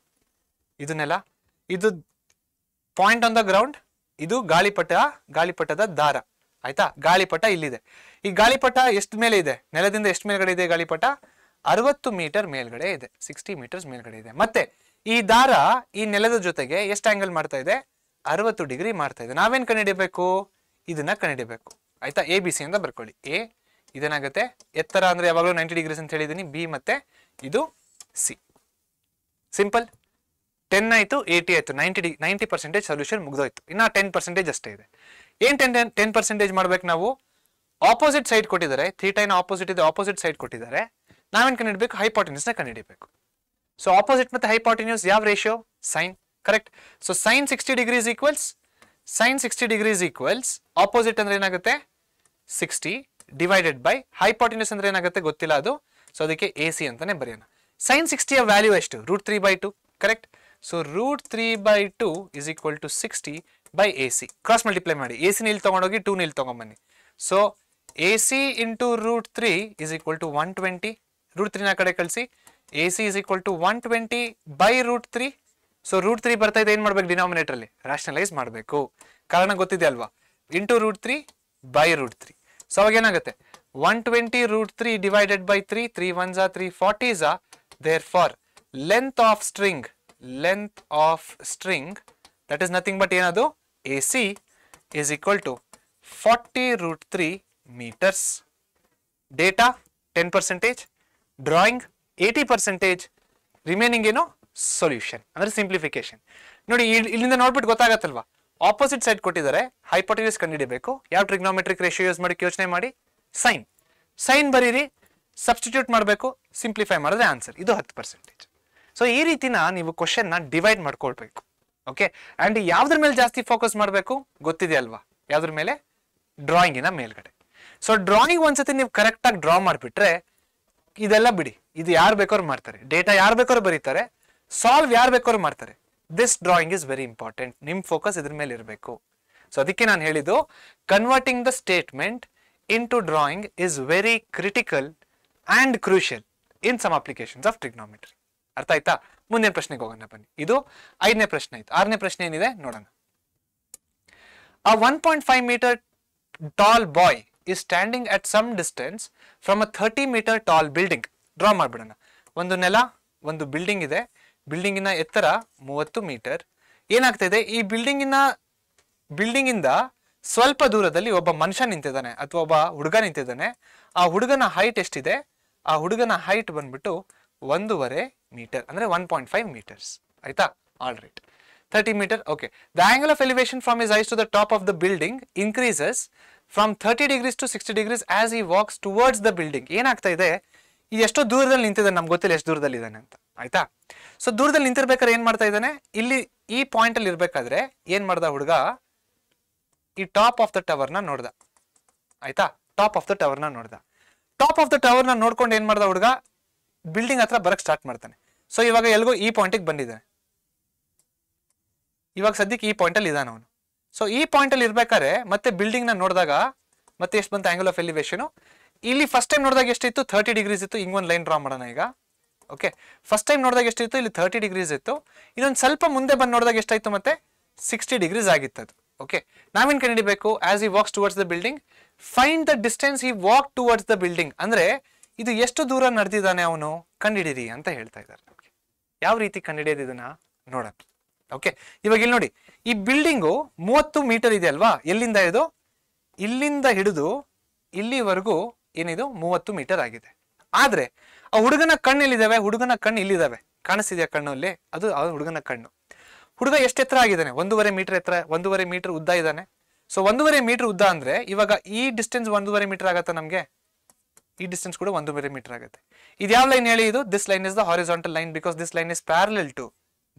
S1: ಇದನ್ನೆಲ್ಲ ಇದು ಪಾಯಿಂಟ್ ಆನ್ ದ ಗ್ರೌಂಡ್, ಇದು ಗಾಳಿಪಟದ ದಾರ. ಆಯ್ತಾ? ಗಾಳಿಪಟ ಇಲ್ಲಿದೆ. ಈ ಗಾಳಿಪಟ ಎಷ್ಟು ಮೇಲೆ ಇದೆ, ನೆಲದಿಂದ ಎಷ್ಟು ಮೇಲ್ಗಡೆ ಇದೆ ಗಾಳಿಪಟ, 60 ಮೀಟರ್ ಮೇಲ್ಗಡೆ ಇದೆ, 60 meters ಮೇಲ್ಗಡೆ ಇದೆ. ಮತ್ತೆ ಈ ದಾರ ಈ ನೆಲದ ಜೊತೆಗೆ ಎಷ್ಟು ಆಂಗಲ್ ಮಾಡ್ತಾ ಇದೆ, 60 ಡಿಗ್ರಿ ಮಾಡ್ತಾ ಇದೆ. ನಾವೇನ್ ಕಂಡುಹಿಡಿಬೇಕು, ಇದನ್ನ ಕಂಡುಹಿಡಿಬೇಕು. ಆಯ್ತಾ? ಎ ಬಿ ಸಿ ಅಂತ ಬರ್ಕೊಳ್ಳಿ. ಎ ಇದೇನಾಗುತ್ತೆ, ಎತ್ತರ ಅಂದ್ರೆ ಯಾವಾಗಲೂ 90 degrees ಅಂತ ಹೇಳಿದೀನಿ. ಬಿ ಮತ್ತೆ ಇದು ಸಿ. ಸಿಂಪಲ್. 10 ಆಯ್ತು, 80 ಆಯ್ತು, 90% ಸೊಲ್ಯೂಷನ್ ಮುಗ್ದೋಯ್ತು. ಇನ್ನ 10% ಅಷ್ಟೇ ಇದೆ. ಏನ್ 10% ಮಾಡ್ಬೇಕು ನಾವು, ಆಪೋಸಿಟ್ ಸೈಡ್ ಕೊಟ್ಟಿದ್ದಾರೆ, ಥೀಟಾನ ಆಪೋಸಿಟ್ ಇದೆ, ಆಪೋಸಿಟ್ ಸೈಡ್ ಕೊಟ್ಟಿದ್ದಾರೆ. ನಾವೇನ್ ಕಂಡುಹಿಡಬೇಕು, ಹೈಪಾಟಿನ್ಯೂಸ್ ನ ಕಂಡುಹಿಡಿಬೇಕು. ಸೊ ಆಪೋಸಿಟ್ ಮತ್ತೆ ಹೈಪಾಟಿನ್ಯೂಸ್ ಯಾವ ratio, sine. Correct. So sine 60 degrees equals opposite ಅಂದ್ರೆ ಏನಾಗುತ್ತೆ, 60 ಡಿವೈಡೆಡ್ ಬೈ ಹೈಪಾಟಿನ್ಯೂಸ್ ಅಂದ್ರೆ ಏನಾಗುತ್ತೆ ಗೊತ್ತಿಲ್ಲ ಅದು. ಸೊ ಅದಕ್ಕೆ ಎ ಸಿ ಅಂತಾನೆ ಬರೆಯೋಣ. ಸೈನ್ 60 ಯ ವ್ಯಾಲ್ಯೂ ಎಷ್ಟು, √3/2. Correct. So √3/2 is equal to 60 by AC. Cross multiply ಮಾಡಿ, AC ಇಲ್ಲಿ ತಗೊಂಡೋಗಿ 2 ಇಲ್ಲಿ ತಗೊಂಡ್ಬನ್ನಿ. So AC into √3 is equal to 120. √3 ನ ಕಡೆ ಕಳಿಸಿ. AC is equal to 120 by √3. So √3 ಬರ್ತಾ ಇದೆ, ಏನ್ ಮಾಡ್ಬೇಕು, ಡಿನಾಮಿನೇಟರ್ ಅಲ್ಲಿ ರಾಷನಲೈಸ್ ಮಾಡಬೇಕು. ಕಾರಣ ಗೊತ್ತಿದೆ ಅಲ್ವಾ, ಇಂಟು √3 by √3. ಸೊ ಅವಾಗ ಏನಾಗುತ್ತೆ, 120 √3 divided by 3, 3 1s are 3 40s are. Therefore length of string that is nothing but ಏನದು, AC is equal to 40 √3 meters. Data 10%, drawing 80%, remaining ಏನು, ಸೊಲ್ಯೂಷನ್ ಅಂದ್ರೆ ಸಿಂಪ್ಲಿಫಿಕೇಶನ್. ನೋಡಿ ಇಲ್ಲಿಂದ ನೋಡ್ಬಿಟ್ಟು ಗೊತ್ತಾಗತ್ತಲ್ವಾ, ಆಪೋಸಿಟ್ ಸೈಡ್ ಕೊಟ್ಟಿದ್ದಾರೆ, ಹೈಪಾಟಿನ್ಯೂಸ್ ಕಂಡುಹಿಡಿಬೇಕು. ಯಾವ ಟ್ರಿಗ್ನೋಮೆಟ್ರಿಕ್ ರೇಷಿಯೋ ಯೂಸ್ ಮಾಡಿ ಯೋಚನೆ ಮಾಡಿ, ಸೈನ್ ಬರೀರಿ, ಸಬ್ಸ್ಟಿಟ್ಯೂಟ್ ಮಾಡಬೇಕು, ಸಿಂಪ್ಲಿಫೈ ಮಾಡಿದ್ರೆ ಆನ್ಸರ್. ಇದು 10%. ಸೊ ಈ ರೀತಿನ ನೀವು ಕ್ವಶನ್ ನ ಡಿವೈಡ್ ಮಾಡ್ಕೊಳ್ಬೇಕು. ಓಕೆ. ಅಂಡ್ ಯಾವ್ದ್ರ ಮೇಲೆ ಜಾಸ್ತಿ ಫೋಕಸ್ ಮಾಡಬೇಕು ಗೊತ್ತಿದೆ ಅಲ್ವಾ, ಯಾವ್ದ್ರ ಮೇಲೆ, ಡ್ರಾಯಿಂಗಿನ ಮೇಲ್ಗಡೆ. ಸೊ ಡ್ರಾಯಿಂಗ್ ಒಂದ್ಸತಿ ನೀವು ಕರೆಕ್ಟ್ ಆಗಿ ಡ್ರಾ ಮಾಡಿಬಿಟ್ರೆ ಇದೆಲ್ಲ ಬಿಡಿ, ಇದು ಯಾರು ಬೇಕಾದ್ರು ಮಾಡ್ತಾರೆ, ಡೇಟಾ ಯಾರು ಬೇಕಾದ್ರು ಬರೀತಾರೆ, ಸಾಲ್ವ್ ಯಾರು ಬೇಕಾದ್ರು ಮಾಡ್ತಾರೆ. This drawing is very important. ನಿಮ್ ಫೋಕಸ್ ಇದ್ರ ಮೇಲೆ ಇರಬೇಕು. ಸೊ ಅದಕ್ಕೆ ನಾನು ಹೇಳಿದ್ದು, converting the statement into drawing is very critical and crucial in some applications of trigonometry. ಅರ್ಥ ಆಯ್ತಾ? ಮುಂದಿನ ಪ್ರಶ್ನೆಗೆ ಹೋಗೋಣ ಬನ್ನಿ. ಇದು 5ನೇ ಪ್ರಶ್ನೆ ಆಯ್ತು. 6ನೇ ಪ್ರಶ್ನೆ ಏನಿದೆ ನೋಡೋಣ. A 1.5 meter tall boy is standing at some distance from a 30 meter tall building. Draw ಮಾಡ್ಬಿಡೋಣ. ಒಂದು ನೆಲ, ಒಂದು ಬಿಲ್ಡಿಂಗ್ ಇದೆ. ಬಿಲ್ಡಿಂಗಿನ ಎತ್ತರ 30 ಮೀಟರ್. ಏನಾಗ್ತಾ ಇದೆ, ಈ ಬಿಲ್ಡಿಂಗಿಂದ ಸ್ವಲ್ಪ ದೂರದಲ್ಲಿ ಒಬ್ಬ ಮನುಷ್ಯ ನಿಂತಿದ್ದಾನೆ ಅಥವಾ ಒಬ್ಬ ಹುಡುಗ ನಿಂತಿದ್ದಾನೆ. ಆ ಹುಡುಗನ ಹೈಟ್ ಎಷ್ಟಿದೆ, ಆ ಹುಡುಗನ ಹೈಟ್ ಬಂದ್ಬಿಟ್ಟು 1.5 ಮೀಟರ್ ಅಂದ್ರೆ 1.5 meters. ಆಯ್ತಾ? All right. 30 meter. Okay. The angle of elevation from his eyes to the top of the building increases from 30 degrees to 60 degrees as he walks towards the building. ಏನಾಗ್ತಾ ಇದೆ, ಈ ಎಷ್ಟೋ ದೂರದಲ್ಲಿ ನಿಂತಿದ್ದಾನೆ, ನಮ್ಗೆ ಗೊತ್ತಿಲ್ಲ ಎಷ್ಟು ದೂರದಲ್ಲಿ ಇದ್ದಾನೆ ಅಂತ. ಆಯ್ತಾ? ಸೊ ದೂರದಲ್ಲಿ ನಿಂತಿರ್ಬೇಕಾದ್ರೆ ಏನ್ ಮಾಡ್ತಾ ಇದ್ದಾನೆ, ಇಲ್ಲಿ ಈ ಪಾಯಿಂಟ್ ಅಲ್ಲಿ ಇರ್ಬೇಕಾದ್ರೆ ಏನ್ ಮಾಡ್ದ ಹುಡುಗ, ಈ ಟಾಪ್ ಆಫ್ ದ ಟವರ್ ನ ನೋಡ್ದ. ಆಯ್ತಾ? ಟಾಪ್ ಆಫ್ ದ ಟವರ್ ನ ನೋಡ್ಕೊಂಡು ಏನ್ ಮಾಡ್ದ ಹುಡುಗ, ಬಿಲ್ಡಿಂಗ್ ಹತ್ರ ಬರಕ್ ಸ್ಟಾರ್ಟ್ ಮಾಡ್ತಾನೆ. ಸೊ ಇವಾಗ ಎಲ್ಗೋ ಈ ಪಾಯಿಂಟಿಗೆ ಬಂದಿದ್ದಾನೆ. ಇವಾಗ ಸದ್ಯಕ್ಕೆ ಈ ಪಾಯಿಂಟ್ ಅಲ್ಲಿ ಇದಾನ ಅವನು. ಸೊ ಈ ಪಾಯಿಂಟ್ ಅಲ್ಲಿ ಇರ್ಬೇಕಾದ್ರೆ ಮತ್ತೆ ಬಿಲ್ಡಿಂಗ್ ನ ನೋಡಿದಾಗ ಮತ್ತೆ ಎಷ್ಟು ಬಂತು ಆಂಗಲ್ ಆಫ್ ಎಲಿವೇಶನ್. ಇಲ್ಲಿ ಫಸ್ಟ್ ಟೈಮ್ ನೋಡಿದಾಗ ಎಷ್ಟಿತ್ತು 30 ಡಿಗ್ರೀಸ್ ಇತ್ತು. ಹಿಂಗೊಂದು ಲೈನ್ ಡ್ರಾ ಮಾಡೋಣ ಈಗ. ಓಕೆ, ಫಸ್ಟ್ ಟೈಮ್ ನೋಡಿದಾಗ ಎಷ್ಟಿತ್ತು, ಇಲ್ಲಿ 30 ಡಿಗ್ರೀಸ್ ಇತ್ತು. ಇನ್ನೊಂದು ಸ್ವಲ್ಪ ಮುಂದೆ ಬಂದು ನೋಡಿದಾಗ ಎಷ್ಟಾಯ್ತು, ಮತ್ತೆ 60 ಡಿಗ್ರೀಸ್ ಆಗಿತ್ತು ಅದು. ಓಕೆ, ನಾವೇನ್ ಕಂಡುಹಿಡಿಬೇಕು, as he walks towards the building find the distance he walk towards the building. ಅಂದ್ರೆ ಇದು ಎಷ್ಟು ದೂರ ನಡೆದಿದ್ದಾನೆ ಅವನು ಕಂಡುಹಿಡಿರಿ ಅಂತ ಹೇಳ್ತಾ ಇದ್ದಾರೆ ನಮಗೆ. ಯಾವ ರೀತಿ ಕಂಡುಹಿಡಿಯೋದು ಇದನ್ನ ನೋಡೋಣ. ಓಕೆ, ಇವಾಗ ಇಲ್ಲಿ ನೋಡಿ, ಈ ಬಿಲ್ಡಿಂಗು 30 ಮೀಟರ್ ಇದೆ ಅಲ್ವಾ. ಎಲ್ಲಿಂದ ಇದು, ಇಲ್ಲಿಂದ ಹಿಡಿದು ಇಲ್ಲಿವರೆಗೂ ಏನಿದು 30 ಮೀಟರ್ ಆಗಿದೆ. ಆದ್ರೆ ಆ ಹುಡುಗನ ಕಣ್ಣು ಎಲ್ಲಿದ್ದಾವೆ, ಹುಡುಗನ ಕಣ್ಣು ಇಲ್ಲಿದ್ದಾವೆ, ಕಾಣಿಸ್ತಿದೆಯಾ ಕಣ್ಣಲ್ಲಿ, ಅದು ಹುಡುಗನ ಕಣ್ಣು. ಹುಡುಗ ಎಷ್ಟು ಎತ್ತರ ಆಗಿದ್ದಾನೆ, 1.5 ಮೀಟರ್ ಎತ್ತರ, 1.5 ಮೀಟರ್ ಉದ್ದ ಇದ್ದಾನೆ. ಸೊ 1.5 ಮೀಟರ್ ಉದ್ದ ಅಂದ್ರೆ ಇವಾಗ ಈ ಡಿಸ್ಟೆನ್ಸ್ 1.5 ಮೀಟರ್ ಆಗತ್ತೆ ನಮ್ಗೆ, ಈ ಡಿಸ್ಟೆನ್ಸ್ ಕೂಡ 1.5 ಮೀಟರ್ ಆಗುತ್ತೆ. ಇದು ಯಾವ ಲೈನ್ ಹೇಳಿ, ಇದು this line is the horizontal line because this line is parallel to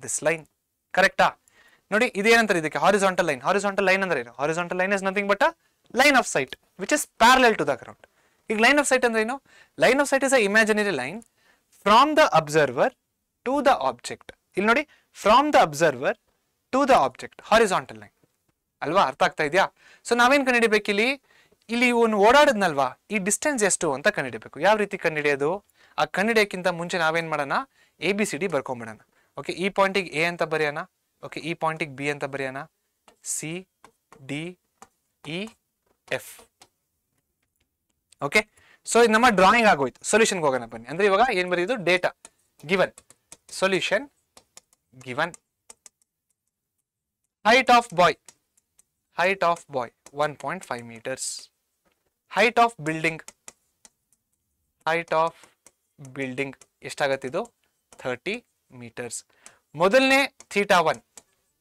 S1: this line. ಕರೆಕ್ಟಾ? ನೋಡಿ ಇದೇನಂತಾರೆ ಇದಕ್ಕೆ, ಹಾರಿಜಾಂಟಲ್ ಲೈನ್. ಹಾರಿಜಾಂಟಲ್ ಲೈನ್ ಅಂದ್ರೆ ಏನು, horizontal line is nothing but a line of sight which is parallel to the ground. ಈಗ ಲೈನ್ ಆಫ್ ಸೈಟ್ ಅಂದ್ರೆ ಏನು, line of sight is a imaginary line from the observer to the object. ಇಲ್ಲಿ ನೋಡಿ, from the observer to the object, horizontal line ಅಲ್ವಾ, ಅರ್ಥ ಆಗ್ತಾ ಇದೆಯಾ? ಸೊ ನಾವೇನ್ ಕಂಡುಹಿಡಿಬೇಕು ಇಲ್ಲಿ, ಇಲ್ಲಿ ಇವನು ಓಡಾಡದ್ನಲ್ವಾ, ಈ ಡಿಸ್ಟೆನ್ಸ್ ಎಷ್ಟು ಅಂತ ಕಂಡುಹಿಡಿಬೇಕು. ಯಾವ ರೀತಿ ಕಂಡುಹಿಡಿಯೋದು, ಆ ಕಂಡುಹಿಡಿಯೋಕ್ಕಿಂತ ಮುಂಚೆ ನಾವೇನ್ ಮಾಡೋಣ, ABCD ಬರ್ಕೊಂಡ್ಬಿಡೋಣ. ಓಕೆ, ಈ ಪಾಯಿಂಟಿಗೆ A ಅಂತ ಬರೆಯೋಣ. ಓಕೆ, ಈ ಪಾಯಿಂಟಿಗೆ B ಅಂತ ಬರೆಯೋಣ. CDEF. ಓಕೆ, ಸೊ ಇದು ನಮ್ಮ ಡ್ರಾಯಿಂಗ್ ಆಗೋಯ್ತು. ಸೊಲ್ಯೂಷನ್ಗೆ ಹೋಗೋಣ ಬನ್ನಿ. ಅಂದ್ರೆ ಇವಾಗ ಏನ್ ಬರೆಯೋದು, data given, solution given. height of boy 1.5 meters. height of building ಎಷ್ಟಾಗತ್ತೆ ಇದು, 30 meters. ಮೊದಲನೇ θ1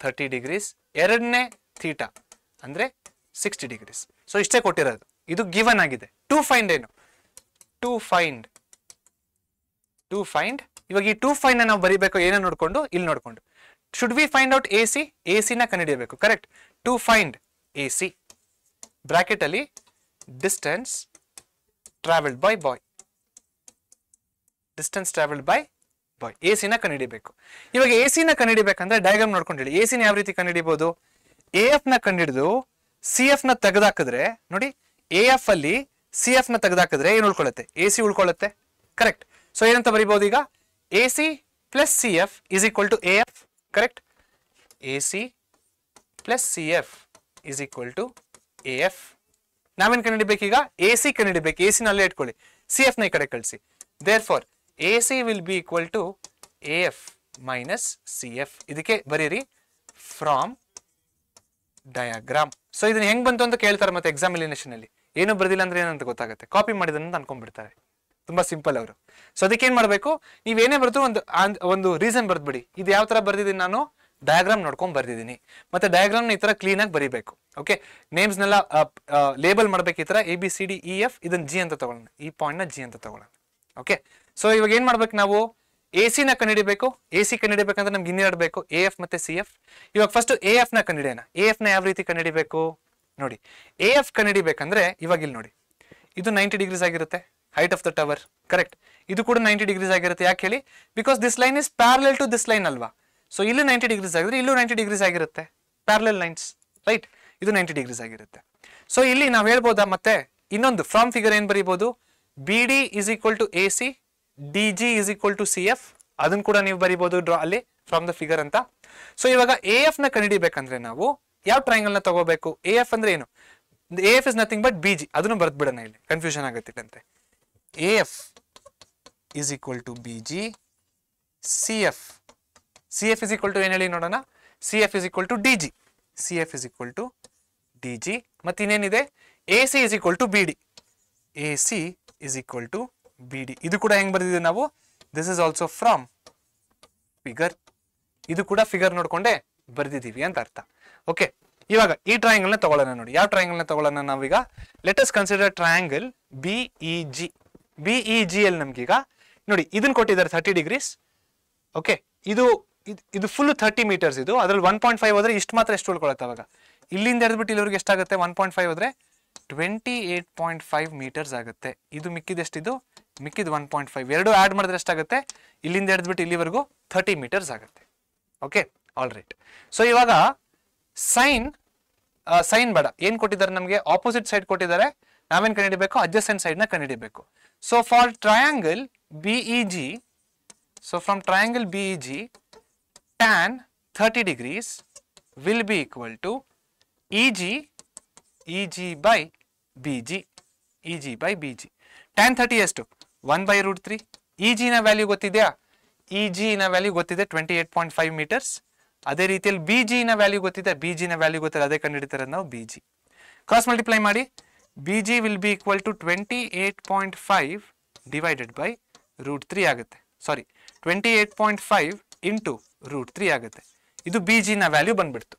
S1: 30 ಡಿಗ್ರೀಸ್, ಎರಡನೇ ಥೀಟಾ ಅಂದ್ರೆ 60 ಡಿಗ್ರೀಸ್. ಸೊ ಇಷ್ಟೇ ಕೊಟ್ಟಿರೋದು, ಇದು ಗಿವನ್ ಆಗಿದೆ. ಟು ಫೈಂಡ್ ಏನು, ಟು ಫೈಂಡ್ ಇವಾಗ ಈ ಟು ಫೈಂಡ್ ನಾವು ಬರೀಬೇಕು ಏನೋ ನೋಡ್ಕೊಂಡು, ಇಲ್ಲಿ ನೋಡ್ಕೊಂಡು. Should we find out AC ನ ಕಂಡುಹಿಡಿಯಬೇಕು. Correct. To find AC bracket ಅಲ್ಲಿ distance travelled by boy, AC ನ ಕಂಡುಹಿಡಿಯಬೇಕು. ಇವಾಗ AC ನ ಕಂಡುಹಿಡಿಬೇಕಂದ್ರೆ ಡಯಾಗ್ರಾಮ್ ನೋಡ್ಕೊಂಡು ಹೇಳಿ. AC ನ ಯಾವ ರೀತಿ ಕಂಡುಹಿಡಿಯಬಹುದು, AF ನ ಕಂಡುಹಿಡಿದು CF ನ ತೆಗೆದಾಕಿದ್ರೆ ನೋಡಿ, AF ಅಲ್ಲಿ CF ನ ತೆಗೆದಾಕಿದ್ರೆ ಏನು ಉಳ್ಕೊಳ್ಳುತ್ತೆ, AC ಉಳ್ಕೊಳ್ಳುತ್ತೆ. ಕರೆಕ್ಟ್. ಸೊ ಏನಂತ ಬರೀಬಹುದು ಈಗ, AC plus CF is equal to AF. Correct. AC plus CF is equal to AF. ನಾವೇನ್ ಕಂಡುಹಿಡಿಬೇಕು ಈಗ, AC ಕಂಡುಹಿಡಿಬೇಕು. AC ನ ಅಲ್ಲೇ ಇಟ್ಕೊಳ್ಳಿ, CF ನ ಈ ಕಡೆ ಕಳಿಸಿ. Therefore AC will be equal to AF minus CF. ಇದಕ್ಕೆ ಬರೀರಿ ಫ್ರಾಮ್ ಡಯಾಗ್ರಾಮ್. ಸೊ ಇದನ್ನ ಹೆಂಗ್ ಬಂತು ಅಂತ ಕೇಳ್ತಾರೆ ಮತ್ತೆ ಎಕ್ಸಾಮಿನೇಷನ್ ಅಲ್ಲಿ. ಏನು ಬರ್ದಿಲ್ಲ ಅಂದ್ರೆ ಏನಂತ ಗೊತ್ತಾಗುತ್ತೆ, ಕಾಪಿ ಮಾಡಿದನ್ನ ಅನ್ಕೊಂಡ್ಬಿಡ್ತಾರೆ. ತುಂಬಾ ಸಿಂಪಲ್ ಅವರು. ಸೊ ಅದಕ್ಕೆ ಏನ್ ಮಾಡ್ಬೇಕು, ನೀವೇನೇ ಬರೆದ್ರು ಒಂದು ರೀಸನ್ ಬರ್ದ್ಬಿಡಿ. ಇದು ಯಾವ ತರ ಬರ್ದಿದ್ದೀನಿ ನಾನು, ಡಯಾಗ್ರಾಮ್ ನೋಡ್ಕೊಂಡ್ ಬರ್ದಿದ್ದೀನಿ. ಮತ್ತೆ ಡಯಾಗ್ರಾಮ್ ಈ ತರ ಕ್ಲೀನ್ ಆಗಿ ಬರೀಬೇಕು. ಓಕೆ, ನೇಮ್ಸ್ ನೆಲ್ಲ ಲೇಬಲ್ ಮಾಡ್ಬೇಕು ಈ ತರ ABCDEF. ಇದನ್ನ G ಅಂತ ತಗೊಳ್ಳೋಣ, ಈ ಪಾಯಿಂಟ್ ನ G ಅಂತ ತಗೊಳ್ಳೋಣ. ಓಕೆ, ಸೊ ಇವಾಗ ಏನ್ ಮಾಡ್ಬೇಕು ನಾವು, AC ನ ಕಂಡುಹಿಡಿಬೇಕು. AC ಕಂಡುಹಿಡಿಬೇಕಂದ್ರೆ ನಮ್ಗೆ ಇನ್ನೆರಡು AF ಮತ್ತೆ CF. ಇವಾಗ ಫಸ್ಟ್ AF ನ ಕಂಡುಹಿಡಿಯೋಣ. AF ನ ಯಾವ ರೀತಿ ಕಂಡುಹಿಡಿಬೇಕು ನೋಡಿ. AF ಕಂಡುಹಿಡಿಬೇಕಂದ್ರೆ ಇವಾಗ ಇಲ್ಲಿ ನೋಡಿ, ಇದು 90 ಡಿಗ್ರೀಸ್ ಆಗಿರುತ್ತೆ, height of the tower. Correct. ಇದು ಕೂಡ 90 ಡಿಗ್ರೀಸ್ ಆಗಿರುತ್ತೆ. ಯಾಕೆ ಹೇಳಿ, because this line is parallel to this line ಅಲ್ವಾ. ಸೊ ಇಲ್ಲಿ 90 ಡಿಗ್ರೀಸ್ ಆಗಿದ್ರೆ ಇಲ್ಲೂ 90 ಡಿಗ್ರೀಸ್ ಆಗಿರುತ್ತೆ, ಪ್ಯಾರಲಲ್ ಲೈನ್ಸ್. ರೈಟ್. ಇದು 90 ಡಿಗ್ರೀಸ್ ಆಗಿರುತ್ತೆ. ಸೊ ಇಲ್ಲಿ ನಾವು ಹೇಳ್ಬೋದಾ, ಮತ್ತೆ ಇನ್ನೊಂದು ಫ್ರಾಮ್ ಫಿಗರ್ ಏನ್ ಬರೀಬಹುದು, BD is equal to AC, DG is equal to CF. ಅದನ್ನ ಕೂಡ ನೀವು ಬರೀಬಹುದು ಡ್ರಾ ಅಲ್ಲಿ ಫ್ರಾಮ್ ದ ಫಿಗರ್ ಅಂತ. ಸೊ ಇವಾಗ AF ನ ಕಂಡುಹಿಡಿಬೇಕಂದ್ರೆ ನಾವು ಯಾವ ಟ್ರಯಾಂಗಲ್ ನ ತಗೋಬೇಕು, AF ಅಂದ್ರೆ ಏನು, AF is nothing but BG. ಅದನ್ನು ಬರ್ದ್ ಬಿಡೋಣ, ಇಲ್ಲಿ confusion ಆಗುತ್ತಿಲ್ಲಂತೆ. AF is equal to BG, CF is equal to ಏನು ಹೇಳಿ ನೋಡೋಣ, CF is equal to DG, ಮತ್ತೆ ಇನ್ನೇನಿದೆ, AC is equal to BD, ಇದು ಕೂಡ ಹೆಂಗ್ ಬರ್ದಿದ್ದೀವಿ ನಾವು, this is also from figure. ಇದು ಕೂಡ ಫಿಗರ್ ನೋಡ್ಕೊಂಡೆ ಬರ್ದಿದ್ದೀವಿ ಅಂತ ಅರ್ಥ. ಓಕೆ, ಇವಾಗ ಈ ಟ್ರಯಾಂಗಲ್ ನ ತಗೊಳ್ಳೋಣ ನೋಡಿ. ಯಾವ ಟ್ರಯಾಂಗಲ್ ನ ತಗೊಳ್ಳೋಣ ನಾವೀಗ, let us consider triangle BEG. ಅಲ್ಲಿ ನಮ್ಗೀಗ ನೋಡಿ ಇದನ್ನ ಕೊಟ್ಟಿದ್ದಾರೆ 30 ಡಿಗ್ರೀಸ್. ಓಕೆ, ಇದು ಫುಲ್ 30 ಮೀಟರ್ಸ್. ಇದು ಅದ್ರಲ್ಲಿ 1.5 ಹೋದ್ರೆ ಇಷ್ಟು ಮಾತ್ರ ಎಷ್ಟು ಉಳ್ಕೊಳತ್ತೆ. ಅವಾಗ ಇಲ್ಲಿಂದ ಹಿಡಿದ್ಬಿಟ್ಟು ಇಲ್ಲಿವರೆಗೆ ಎಷ್ಟಾಗುತ್ತೆ, 1.5 ಹೋದ್ರೆ 28.5 ಮೀಟರ್ಸ್ ಆಗುತ್ತೆ. ಇದು ಮಿಕ್ಕಿದೆಷ್ಟಿದು, ಮಿಕ್ಕಿದ್ 1.5. ಎರಡು ಆಡ್ ಮಾಡಿದ್ರೆ ಎಷ್ಟಾಗುತ್ತೆ, ಇಲ್ಲಿಂದ ಹಿಡಿದ್ಬಿಟ್ಟು ಇಲ್ಲಿವರೆಗೂ 30 ಮೀಟರ್ಸ್ ಆಗುತ್ತೆ. Okay, all right. ಸೊ ಇವಾಗ ಸೈನ್ ಬೇಡ, ಏನ್ ಕೊಟ್ಟಿದ್ದಾರೆ ನಮಗೆ, ಆಪೋಸಿಟ್ ಸೈಡ್ ಕೊಟ್ಟಿದ್ದಾರೆ, ನಾವೇನ್ ಕಂಡುಹಿಡಿಬೇಕು, ಅಡ್ಜಸೆಂಟ್ ಸೈಡ್ ನ ಕಂಡುಹಿಡಿಬೇಕು. So for triangle B E G, so from triangle BEG, tan 30 degrees will be equal to EG by BG. EG by BG. Tan 30 ಎಷ್ಟು 1 by root 3. EG ನ ವ್ಯಾಲ್ಯೂ ಗೊತ್ತಿದೆಯಾ? EG ನ ವ್ಯಾಲ್ಯೂ ಗೊತ್ತಿದೆ 28.5 meters. ಅದೇ ರೀತಿಯಲ್ಲಿ BG ನ ವ್ಯಾಲ್ಯೂ ಗೊತ್ತಿದೆ, BG ನ ವ್ಯಾಲ್ಯೂ ಗೊತ್ತಿದೆ, ಅದೇ ಕಂಡುಹಿಡಿತಾರೆ ನಾವು BG. ಕ್ರಾಸ್ ಮಲ್ಟಿಪ್ಲೈ ಮಾಡಿ, BG will be equal to 28.5 divided by root 3 ಆಗುತ್ತೆ. ಸಾರಿ 28.5 ಇಂಟು ರೂಟ್ 3 ಆಗುತ್ತೆ. ಇದು ಬಿ ಜಿ ನ ವ್ಯಾಲ್ಯೂ ಬಂದ್ಬಿಡ್ತು.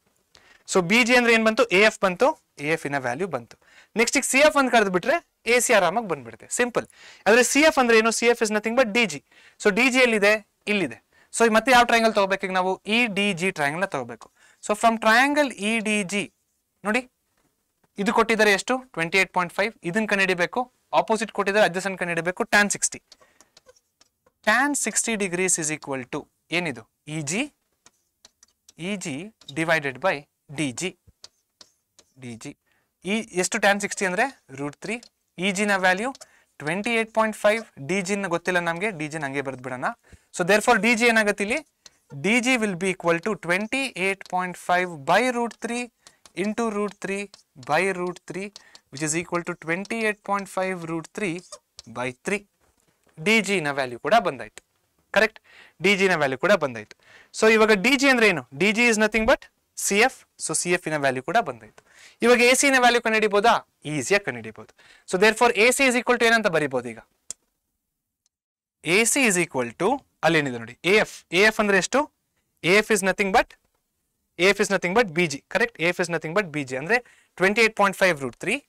S1: ಸೊ ಬಿ ಜಿ ಅಂದ್ರೆ ಏನ್ ಬಂತು, ಎ ಎಫ್ ಬಂತು, ಎ ಎಫ್ ನ ವ್ಯಾಲ್ಯೂ ಬಂತು. ನೆಕ್ಸ್ಟ್ ಸಿ ಎಫ್ ಅಂತ ಕರೆದು ಬಿಟ್ರೆ ಎ ಸಿ ಆರಾಮಾಗಿ ಬಂದ್ಬಿಡುತ್ತೆ, ಸಿಂಪಲ್. ಆದ್ರೆ ಸಿ ಎಫ್ ಅಂದ್ರೆ ಏನು, C F is nothing but D G. So D G ಎಲ್ಲಿದೆ, ಇಲ್ಲಿದೆ. ಸೊ ಮತ್ತೆ ಯಾವ ಟ್ರಯಾಂಗಲ್ ತಗೋಬೇಕು, ಈಗ ನಾವು ಇ ಡಿ ಜಿ ಟ್ರಯಾಂಗಲ್ ತಗೋಬೇಕು. So from triangle E D G ನೋಡಿ, ಇದು ಕೊಟ್ಟಿದ್ದಾರೆ ಎಷ್ಟು 28.5, ಇದನ್ನ ಕಂಡುಹಿಡಿಬೇಕು. ಆಪೋಸಿಟ್ ಕೊಟ್ಟಿದ್ದಾರೆ, ಅಡ್ಜಸೆಂಟ್ ಕಂಡುಹಿಡಿಬೇಕು. tan 60, tan 60 degrees is equal to ಏನಿದು EG divided by DG. ಎಷ್ಟು tan 60 ಅಂದ್ರೆ ರೂಟ್ 3. EG ನ ವ್ಯಾಲ್ಯೂ 28.5, DG ನ ಗೊತ್ತಿಲ್ಲ ನಮಗೆ, DG ನ ಹಂಗೆ ಬರೆದು ಬಿಡೋಣ. ಸೊ ದೇರ್ ಫಾರ್ DG ಏನಾಗುತ್ತೆ ಇಲ್ಲಿ, DG will be equal to 28.5 by root 3 into root 3 by root 3 which is equal to 28.5 root 3 by 3. DG ನ ವ್ಯಾಲ್ಯೂ ಕೂಡ ಬಂದಾಯ್ತು, ಕರೆಕ್ಟ್. DG ನ ವ್ಯಾಲ್ಯೂ ಕೂಡ ಬಂದಾಯ್ತು. ಸೊ ಇವಾಗ DG ಅಂದ್ರೆ ಏನು, DG is nothing but CF. So CF ನ ವ್ಯಾಲ್ಯೂ ಕೂಡ ಬಂದಾಯ್ತು. ಇವಾಗ AC ನ ವ್ಯಾಲ್ಯೂ ಕಂಡುಹಿಡಿಬಹುದಾ, ಈಸಿಯಾಗಿ ಕಂಡುಹಿಡಿಬಹುದು. So therefore AC is equal to ಏನಂತ ಬರೀಬಹುದು, ಈಗ AC ಇಸ್ ಈಕ್ವಲ್ ಟು ಅಲ್ಲೇನಿದೆ ನೋಡಿ AF ಅಂದ್ರೆ ಎಷ್ಟು, AF is nothing but BG, correct. AF is nothing but BG ಅಂದ್ರೆ 28.5 root 3,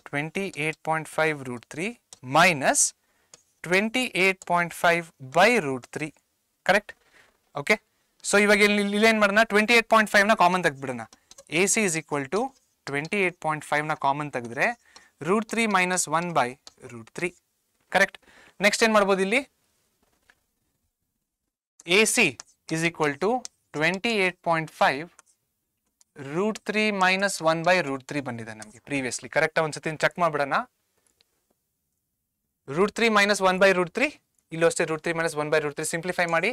S1: 28.5 root 3 minus 28.5 by root 3, correct. Okay, so ಇವಾಗ ಇಲ್ಲಿ ಏನ್ ಮಾಡೋಣ, 28.5 ನ ಕಾಮನ್ ತೆಗೆದ್ಬಿಡೋಣ. AC is equal to 28.5 ನ ಕಾಮನ್ ತೆಗೆದ್ರೆ root 3 minus 1 by root 3, correct. Next ಏನ್ ಮಾಡ್ಬೋದು, ಇಲ್ಲಿ AC is equal to 28.5 root 3 minus 1 by root 3 ಬಂದಿದೆ ನಮಗೆ ಪ್ರೀವಿಯಸ್ಲಿ, ಕರೆಕ್ಟ್. ಒಂದ್ಸತಿ ಚೆಕ್ ಮಾಡ್ಬಿಡೋಣ. ರೂಟ್ 3 ಮೈನಸ್ 1 by root 3, ಇಲ್ಲೂ ಅಷ್ಟೇ root 3 minus 1 by root 3. Simplify ಮಾಡಿ,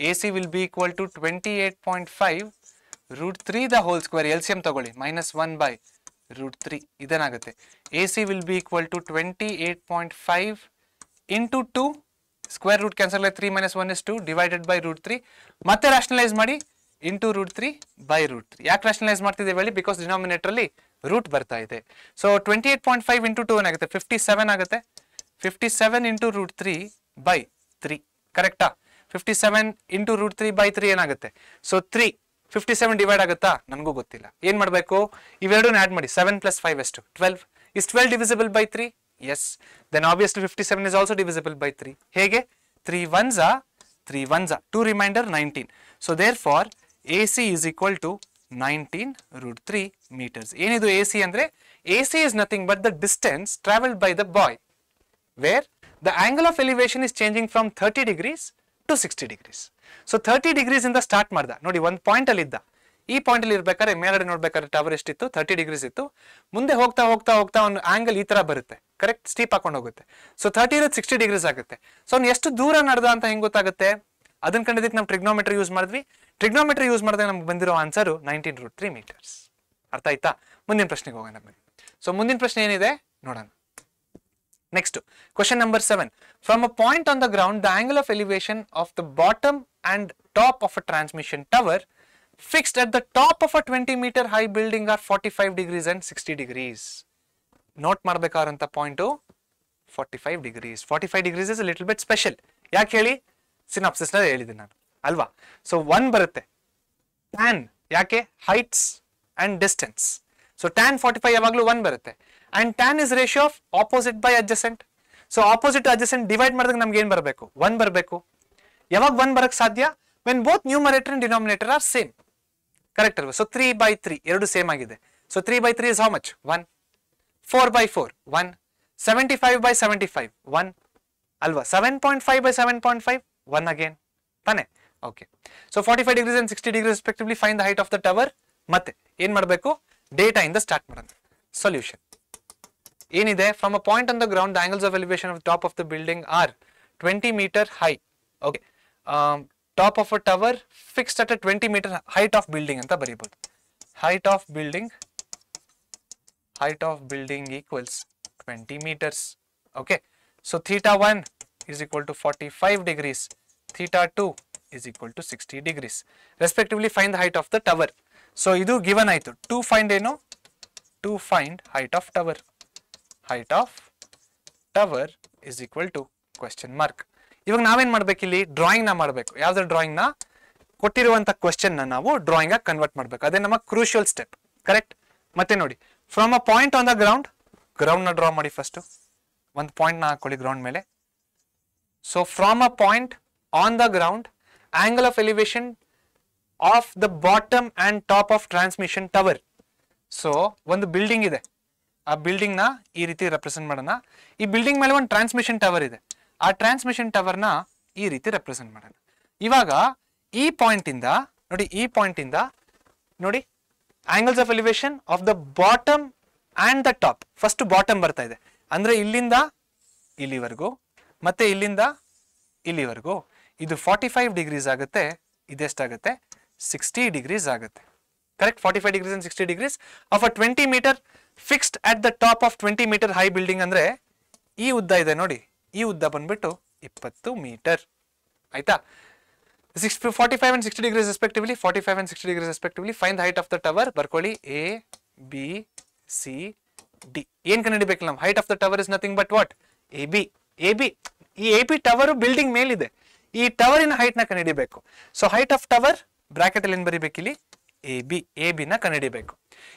S1: AC will be equal to 28.5 root 3 the whole square, LCM ತಗೊಳ್ಳಿ, ಮೈನಸ್ 1 by root 3 ಇದೇನಾಗುತ್ತೆ. AC will be equal to 28.5 into 2, square root cancel ಆಗಿ 3 minus 1 is 2 divided by root 3. ಮತ್ತೆ ರಾಷನಲೈಸ್ ಮಾಡಿ, ಇಂಟು ರೂಟ್ 3 by root 3. ಯಾಕೆ ರಾಷನಲೈಸ್ ಮಾಡ್ತಿದ್ದೇವೆ ಹೇಳಿ, ಬಿಕಾಸ್ ಡಿನಾಮಿನೇಟರ್ ಅಲ್ಲಿ ರೂಟ್ ಬರ್ತಾ ಇದೆ. ಸೊ 28.5 ಇಂಟು 2 ಏನಾಗುತ್ತೆ, 57 ಆಗುತ್ತೆ. 57 ಇಂಟು ರೂಟ್ 3 by 3, ಕರೆಕ್ಟಾ. 57 ಇಂಟು ರೂಟ್ 3 by 3 ಏನಾಗುತ್ತೆ, ಸೊ 3. 57 ಡಿವೈಡ್ ಆಗುತ್ತಾ, ನನಗೂ ಗೊತ್ತಿಲ್ಲ. ಏನ್ ಮಾಡಬೇಕು, ಇವೆರಡನ್ನ ಆಡ್ ಮಾಡಿ. 7 plus 5 ಎಷ್ಟು 12. Is 12 divisible by 3? Yes. Then obviously 57 is also divisible by 3. ಹೇಗೆ, 3 ones are 2 remainder 19. So therefore AC is equal to 19 root 3 meters. ಏನಿದು AC ಅಂದ್ರೆ, AC is nothing but the distance traveled by the boy where the angle of elevation is changing from 30 degrees to 60 degrees. So 30 degrees ಇಂದ ಸ್ಟಾರ್ಟ್ ಮಾಡ್ದ ನೋಡಿ, ಒಂದು ಪಾಯಿಂಟ್ ಅಲ್ಲಿ ಇದ್ದ. ಈ ಪಾಯಿಂಟ್ ಅಲ್ಲಿ ಇರ್ಬೇಕಾದ್ರೆ ಮೇಲ್ಗಡೆ ನೋಡ್ಬೇಕಾದ್ರೆ ಟವರ್ ಎಷ್ಟಿತ್ತು, 30 degrees ಇತ್ತು. ಮುಂದೆ ಹೋಗ್ತಾ ಒಂದು ಆಂಗಲ್ ಈ ತರ ಬರುತ್ತೆ, ಕರೆಕ್ಟ್, ಸ್ಟೀಪ್ ಹಾಕೊಂಡು ಹೋಗುತ್ತೆ. ಸೊ 30 ಇರೋದು 60 degrees ಆಗುತ್ತೆ. ಸೊ ಅವ್ನು ಎಷ್ಟು ದೂರ ನಡೆದ ಅಂತ ಹೆಂಗ್ ಗೊತ್ತಾಗುತ್ತೆ, ಅದನ್ನ ಕಂಡಿದ್ದಕ್ಕೆ ನಾವು ಟ್ರಿಗ್ನೋಮೆಟ್ರಿ ಯೂಸ್ ಮಾಡಿದ್ವಿ. ಟ್ರಿಗ್ನೋಮೆಟ್ರಿ ಯೂಸ್ ಮಾಡಿದಾಗ ನಮ್ಗೆ ಬಂದಿರೋ ಆನ್ಸರ್ 19 root 3 meters. ಅರ್ಥ ಆಯ್ತಾ? ಮುಂದಿನ ಪ್ರಶ್ನೆಗೆ ಹೋಗೋಣ ಬನ್ನಿ. ಸೊ ಮುಂದಿನ ಪ್ರಶ್ನೆ ಏನಿದೆ ನೋಡೋಣ. Next, question number 7. From a point on the ground, the angle of elevation of the bottom and top of a transmission tower fixed at the top of a 20-meter high building are 45 degrees and 60 degrees. Note ಮಾಡಬೇಕಾದಂತ point 45 degrees. 45 degrees is a little bit special. ಯಾಕೆ ಹೇಳಿ, ಸಿನಾಪ್ಸಿಸ್ ನಲ್ಲಿ ಹೇಳಿದ್ದೀನಿ ನಾನು ಅಲ್ವಾ. ಸೊ 1 ಬರುತ್ತೆ. tan ಯಾಕೆ, heights and distance. So tan 45 ಯಾವಾಗಲೂ 1 ಬರುತ್ತೆ. And tan is ratio of opposite by adjacent. So opposite adjacent divide ಮಾಡಿದಾಗ ನಮ್ಗೆ ಏನ್ ಬರಬೇಕು, 1 ಬರಬೇಕು. ಯಾವಾಗ 1 ಬರಕ್ ಸಾಧ್ಯ, when both numerator and denominator are same. Correct ಅಲ್ವಾ. ಸೊ 3 by 3 ಎರಡು ಸೇಮ್ ಆಗಿದೆ. So 3 by 3 is how much, 1. 4 by 4 1. 75 by 75 1 ಅಲ್ವಾ. 7.5 by 7.5 1 again ತಾನೆ. Okay. So 45 degrees and 60 degrees respectively find the height of the tower. ಮತ್ತೆ ಏನ್ ಮಾಡಬೇಕು, ಡೇಟಾ ಇಂದ ಸ್ಟಾರ್ಟ್ ಮಾಡೋಣ. ಸೊಲ್ಯೂಷನ್ ಏನಿದೆ, from a point on the ground the angles of elevation of top of the building are 20 meter high. Okay, top of a tower fixed at 20 meter height of building ಅಂತ ಬರೀಬಹುದು. Height of building equals 20 meters. Okay, so theta 1 is equal to 45 degrees, theta 2 is equal to 60 degrees. Respectively find the height of the tower. So idu given aitu. To find height of tower. Height of tower is equal to question mark. ಇವಾಗ ನಾವೇನ್ ಮಾಡ್ಬೇಕು, ಇಲ್ಲಿ ಡ್ರಾಯಿಂಗ್ ನ ಮಾಡಬೇಕು. ಯಾವ್ದು ಡ್ರಾಯಿಂಗ್ ನ, ಕೊಟ್ಟಿರುವಂತ ಕ್ವೆಶ್ಚನ್ ನ ನಾವು ಡ್ರಾಯಿಂಗ್ ಆಗಿ ಕನ್ವರ್ಟ್ ಮಾಡಬೇಕು. ಅದೇ ನಮ್ಮ ಕ್ರೂಷಿಯಲ್ ಸ್ಟೆಪ್. ಕರೆಕ್ಟ್. ಮತ್ತೆ ನೋಡಿ, from a point on the ground ನ ಡ್ರಾ ಮಾಡಿ. ಫಸ್ಟ್ ಒಂದು ಪಾಯಿಂಟ್ ನ ಹಾಕೊಳ್ಳಿ ಗ್ರೌಂಡ್ ಮೇಲೆ. So from a point on the ground angle of elevation of the bottom and top of transmission tower. So ಒಂದು ಬಿಲ್ಡಿಂಗ್ ಇದೆ, ಆ ಬಿಲ್ಡಿಂಗ್ ನ ಈ ರೀತಿ ರೆಪ್ರೆಸೆಂಟ್ ಮಾಡೋಣ. ಈ ಬಿಲ್ಡಿಂಗ್ ಮೇಲೆ ಒಂದು ಟ್ರಾನ್ಸ್ಮಿಷನ್ ಟವರ್ ಇದೆ, ಆ ಟ್ರಾನ್ಸ್ಮಿಷನ್ ಟವರ್ ನ ಈ ರೀತಿ ರೆಪ್ರೆಸೆಂಟ್ ಮಾಡೋಣ. ಇವಾಗ ಈ ಪಾಯಿಂಟ್ ಇಂದ ನೋಡಿ angles of elevation of the bottom and the top. First bottom ಬರ್ತಾ ಇದೆ ಅಂದ್ರೆ ಇಲ್ಲಿಂದ ಇಲ್ಲಿವರೆಗೂ, ಮತ್ತೆ ಇಲ್ಲಿಂದ ಇಲ್ಲಿವರೆಗೂ. ಇದು 45 ಡಿಗ್ರೀಸ್ ಆಗುತ್ತೆ, ಇದೆಷ್ಟಾಗುತ್ತೆ 60 ಡಿಗ್ರೀಸ್ ಆಗುತ್ತೆ. Correct. 45 degrees and 60 degrees of a 20 meter fixed at the top of 20 meter high building. ಅಂದ್ರೆ ಈ ಉದ್ದ ಇದೆ ನೋಡಿ, ಈ ಉದ್ದ ಬಂದ್ಬಿಟ್ಟು 20 ಮೀಟರ್. ಆಯ್ತಾ. 45 and 60 degrees respectively, 45 and 60 degrees respectively. Find the height of the tower. ಬರ್ಕೊಳ್ಳಿ A, B, C, D. ಏನ್ ಕಂಡುಹಿಡಿಬೇಕು ನಾವು? height of the tower is nothing but what? AB. ಈ AB ಟವರ್ ಬಿಲ್ಡಿಂಗ್ ಮೇಲಿದೆ, ಈ ಟವರಿನ ಹೈಟ್ ನ ಕಂಡುಹಿಡಿಬೇಕು. So height of tower bracket ಅಲ್ಲಿ ಏನ್ ಬರೀಬೇಕು, ಇಲ್ಲಿ AB ನ ಕಂಡುಹಿಡಿಬೇಕು.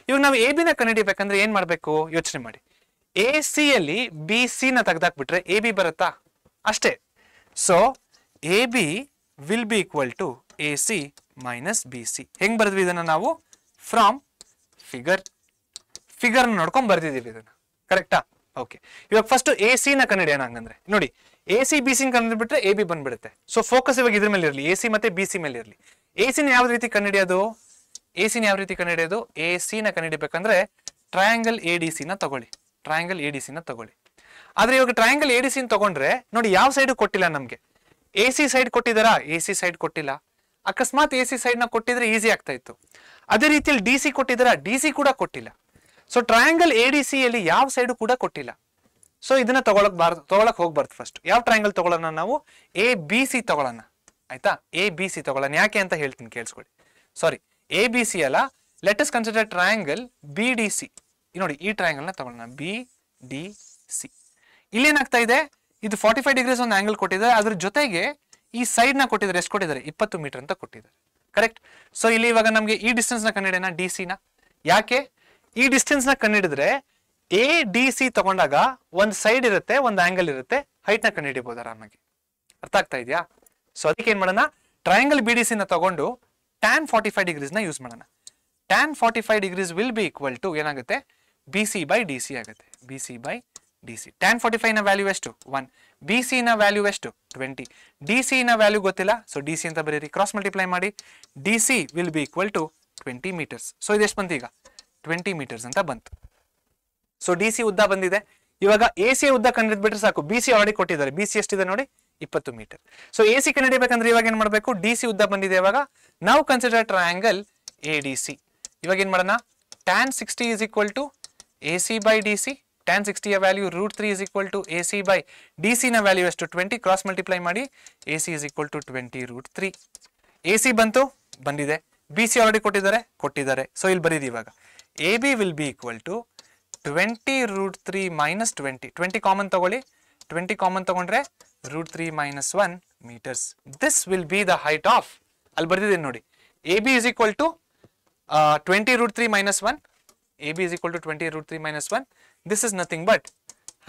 S1: ಇವಾಗ ನಾವು AB ನ ಕಂಡುಹಿಡಿಬೇಕಂದ್ರೆ ಏನ್ ಮಾಡ್ಬೇಕು ಯೋಚನೆ ಮಾಡಿ. AC ಯಲ್ಲಿ BC ನ ತೆಗೆದಾಕ್ಬಿಟ್ರೆ AB ಬರುತ್ತಾ? ಅಷ್ಟೇ. So AB will be equal to AC minus BC. ಹೆಂಗ್ ಬರ್ದ್ವಿ ಇದನ್ನ ನಾವು? ಫ್ರಮ್ ಫಿಗರ್ ನೋಡ್ಕೊಂಡ್ ಬರ್ದಿದೀವಿ ಇದನ್ನ. ಕರೆಕ್ಟಾ? ಓಕೆ. ಇವಾಗ ಫಸ್ಟ್ AC ನ ಕಂಡುಹಿಡಿಯೋಣ. ಹಂಗಂದ್ರೆ ನೋಡಿ, AC BC ಕಂಡುಹಿಡಿದ್ಬಿಟ್ರೆ AB ಬಂದ್ಬಿಡುತ್ತೆ. ಸೊ ಫೋಕಸ್ ಇವಾಗ ಇದ್ರ ಮೇಲೆ ಇರಲಿ, AC ಮತ್ತೆ BC ಮೇಲೆ ಇರಲಿ. AC ನ ಯಾವ ರೀತಿ ಕಂಡುಹಿಡಿಯೋದು? AC ನ ಕಂಡುಹಿಡಿಬೇಕಂದ್ರೆ ಟ್ರಯಾಂಗಲ್ ADC ನ ತಗೊಳ್ಳಿ. ಆದ್ರೆ ಇವಾಗ ಟ್ರಯಾಂಗಲ್ ADC ನ ತಗೊಂಡ್ರೆ ನೋಡಿ, ಯಾವ ಸೈಡ್ ಕೊಟ್ಟಿಲ್ಲ ನಮ್ಗೆ. AC ಸೈಡ್ ಕೊಟ್ಟಿದಾರಾ? AC ಸೈಡ್ ಕೊಟ್ಟಿಲ್ಲ. ಅಕಸ್ಮಾತ್ AC ಸೈಡ್ ನ ಕೊಟ್ಟಿದ್ರೆ ಈಸಿ ಆಗ್ತಾ ಇತ್ತು. ಅದೇ ರೀತಿಯಲ್ಲಿ DC ಕೊಟ್ಟಿದಾರಾ? DC ಕೂಡ ಕೊಟ್ಟಿಲ್ಲ. ಸೊ ಟ್ರಯಾಂಗಲ್ ADC ಯಲ್ಲಿ ಯಾವ ಸೈಡ್ ಕೂಡ ಕೊಟ್ಟಿಲ್ಲ. ಸೊ ಇದನ್ನ ತಗೊಳಕ್ ಹೋಗ್ಬಾರ್ದು. ಫಸ್ಟ್ ಯಾವ ಟ್ರಯಾಂಗಲ್ ತಗೊಳ್ಳೋಣ ನಾವು? ABC ತಗೊಳ್ಳೋಣ. ಆಯ್ತಾ, ABC ತಗೊಳ್ಳೋಣ. ಯಾಕೆ ಅಂತ ಹೇಳ್ತೀನಿ, ಕೇಳಿಸ್ಕೊಳ್ಳಿ. ಸಾರಿ, ABC ಅಲ್ಲ, let us consider triangle BDC. ನೋಡಿ, ಈ ಟ್ರಯಾಂಗಲ್ ನ ತಗೊಳ್ಳೋಣ, BDC. ಇಲ್ಲೇನಾಗ್ತಾ ಇದೆ, ಇದು 45 ಡಿಗ್ರೀಸ್ ಒಂದು ಆಂಗಲ್ ಕೊಟ್ಟಿದ್ದಾರೆ, ಅದ್ರ ಜೊತೆಗೆ ಈ ಸೈಡ್ ನ ಕೊಟ್ಟಿದ್ದಾರೆ. ಎಷ್ಟು ಕೊಟ್ಟಿದ್ದಾರೆ? 20 ಮೀಟರ್ ಅಂತ ಕೊಟ್ಟಿದ್ದಾರೆ. ಕರೆಕ್ಟ್. ಸೊ ಇಲ್ಲಿ ಇವಾಗ ನಮ್ಗೆ ಈ ಡಿಸ್ಟೆನ್ಸ್ ನ ಕಂಡುಹಿಡಿಯೋಣ, DC ನ. ಯಾಕೆ? ಈ ಡಿಸ್ಟೆನ್ಸ್ ನ ಕಂಡುಹಿಡಿದ್ರೆ ADC ತಗೊಂಡಾಗ ಒಂದ್ ಸೈಡ್ ಇರುತ್ತೆ, ಒಂದ್ ಆಂಗಲ್ ಇರುತ್ತೆ, ಹೈಟ್ ನ ಕಂಡುಹಿಡಿಬಹುದು ಆರಾಮಾಗಿ. ಅರ್ಥ ಆಗ್ತಾ ಇದೆಯಾ? ಸೊ ಅದಕ್ಕೆ ಏನ್ ಮಾಡೋಣ, ಟ್ರಯಾಂಗಲ್ BDC ನ ತಗೊಂಡು tan 45 ಡಿಗ್ರೀಸ್ ನ ಯೂಸ್ ಮಾಡೋಣ. tan 45 degrees will be equal to ಏನಾಗುತ್ತೆ? BC by DC ಆಗುತ್ತೆ. BC by DC. tan 45 ನ ವ್ಯಾಲ್ಯೂ ಎಷ್ಟು? 1. BC ನ ವ್ಯಾಲ್ಯೂ ಎಷ್ಟು? 20. DC ನ ವ್ಯಾಲ್ಯೂ ಗೊತ್ತಿಲ್ಲ, ಸೊ DC ಅಂತ ಬರೀರಿ. ಕ್ರಾಸ್ ಮಲ್ಟಿಪ್ಲೈ ಮಾಡಿ. DC will be equal to 20 meters. So ಇದೆಷ್ಟು ಬಂತು ಈಗ? 20 ಮೀಟರ್ಸ್ ಅಂತ ಬಂತು. ಸೊ DC ಉದ್ದ ಬಂದಿದೆ. ಇವಾಗ AC ಉದ್ದ ಕಂಡುಹಿಡಿದ್ಬಿಟ್ರೆ ಸಾಕು. BC ಆಲ್ರೆಡಿ ಕೊಟ್ಟಿದ್ದಾರೆ. BC ಎಷ್ಟಿದೆ ನೋಡಿ? 20 ಮೀಟರ್. ಸೊ AC ಕಂಡುಹಿಡಿಬೇಕಂದ್ರೆ ಇವಾಗ ಏನ್ ಮಾಡಬೇಕು? DC ಉದ್ದ ಬಂದಿದೆ. ಇವಾಗ ನಾವು ಕನ್ಸಿಡರ್ ಟ್ರಯಾಂಗಲ್ ADC. ಇವಾಗ ಏನ್ ಮಾಡೋಣ? tan 60 is equal to AC by DC. tan 60 ಯ value √3 is equal to AC by DC ನ ವ್ಯಾಲ್ಯೂ ಎಷ್ಟು? 20. ಕ್ರಾಸ್ ಮಲ್ಟಿಪ್ಲೈ ಮಾಡಿ. AC is equal to 20 √3. AC ಬಂದಿದೆ. BC ಆಲ್ರೆಡಿ ಕೊಟ್ಟಿದ್ದಾರೆ. ಸೊ ಇಲ್ಲಿ ಬರೀದಿ ಇವಾಗ. AB will be equal to 20 √3 minus 20. 20 common ತಗೊಳ್ಳಿ. 20 ಕಾಮನ್ ತಗೊಂಡ್ರೆ √3 minus 1 meters. This will be the height of, ಅಲ್ಲಿ ಬರ್ದಿದ್ದೀನಿ ನೋಡಿ, AB is equal to 20 √3 minus 1. AB is equal to 20 √3 minus 1. This is nothing but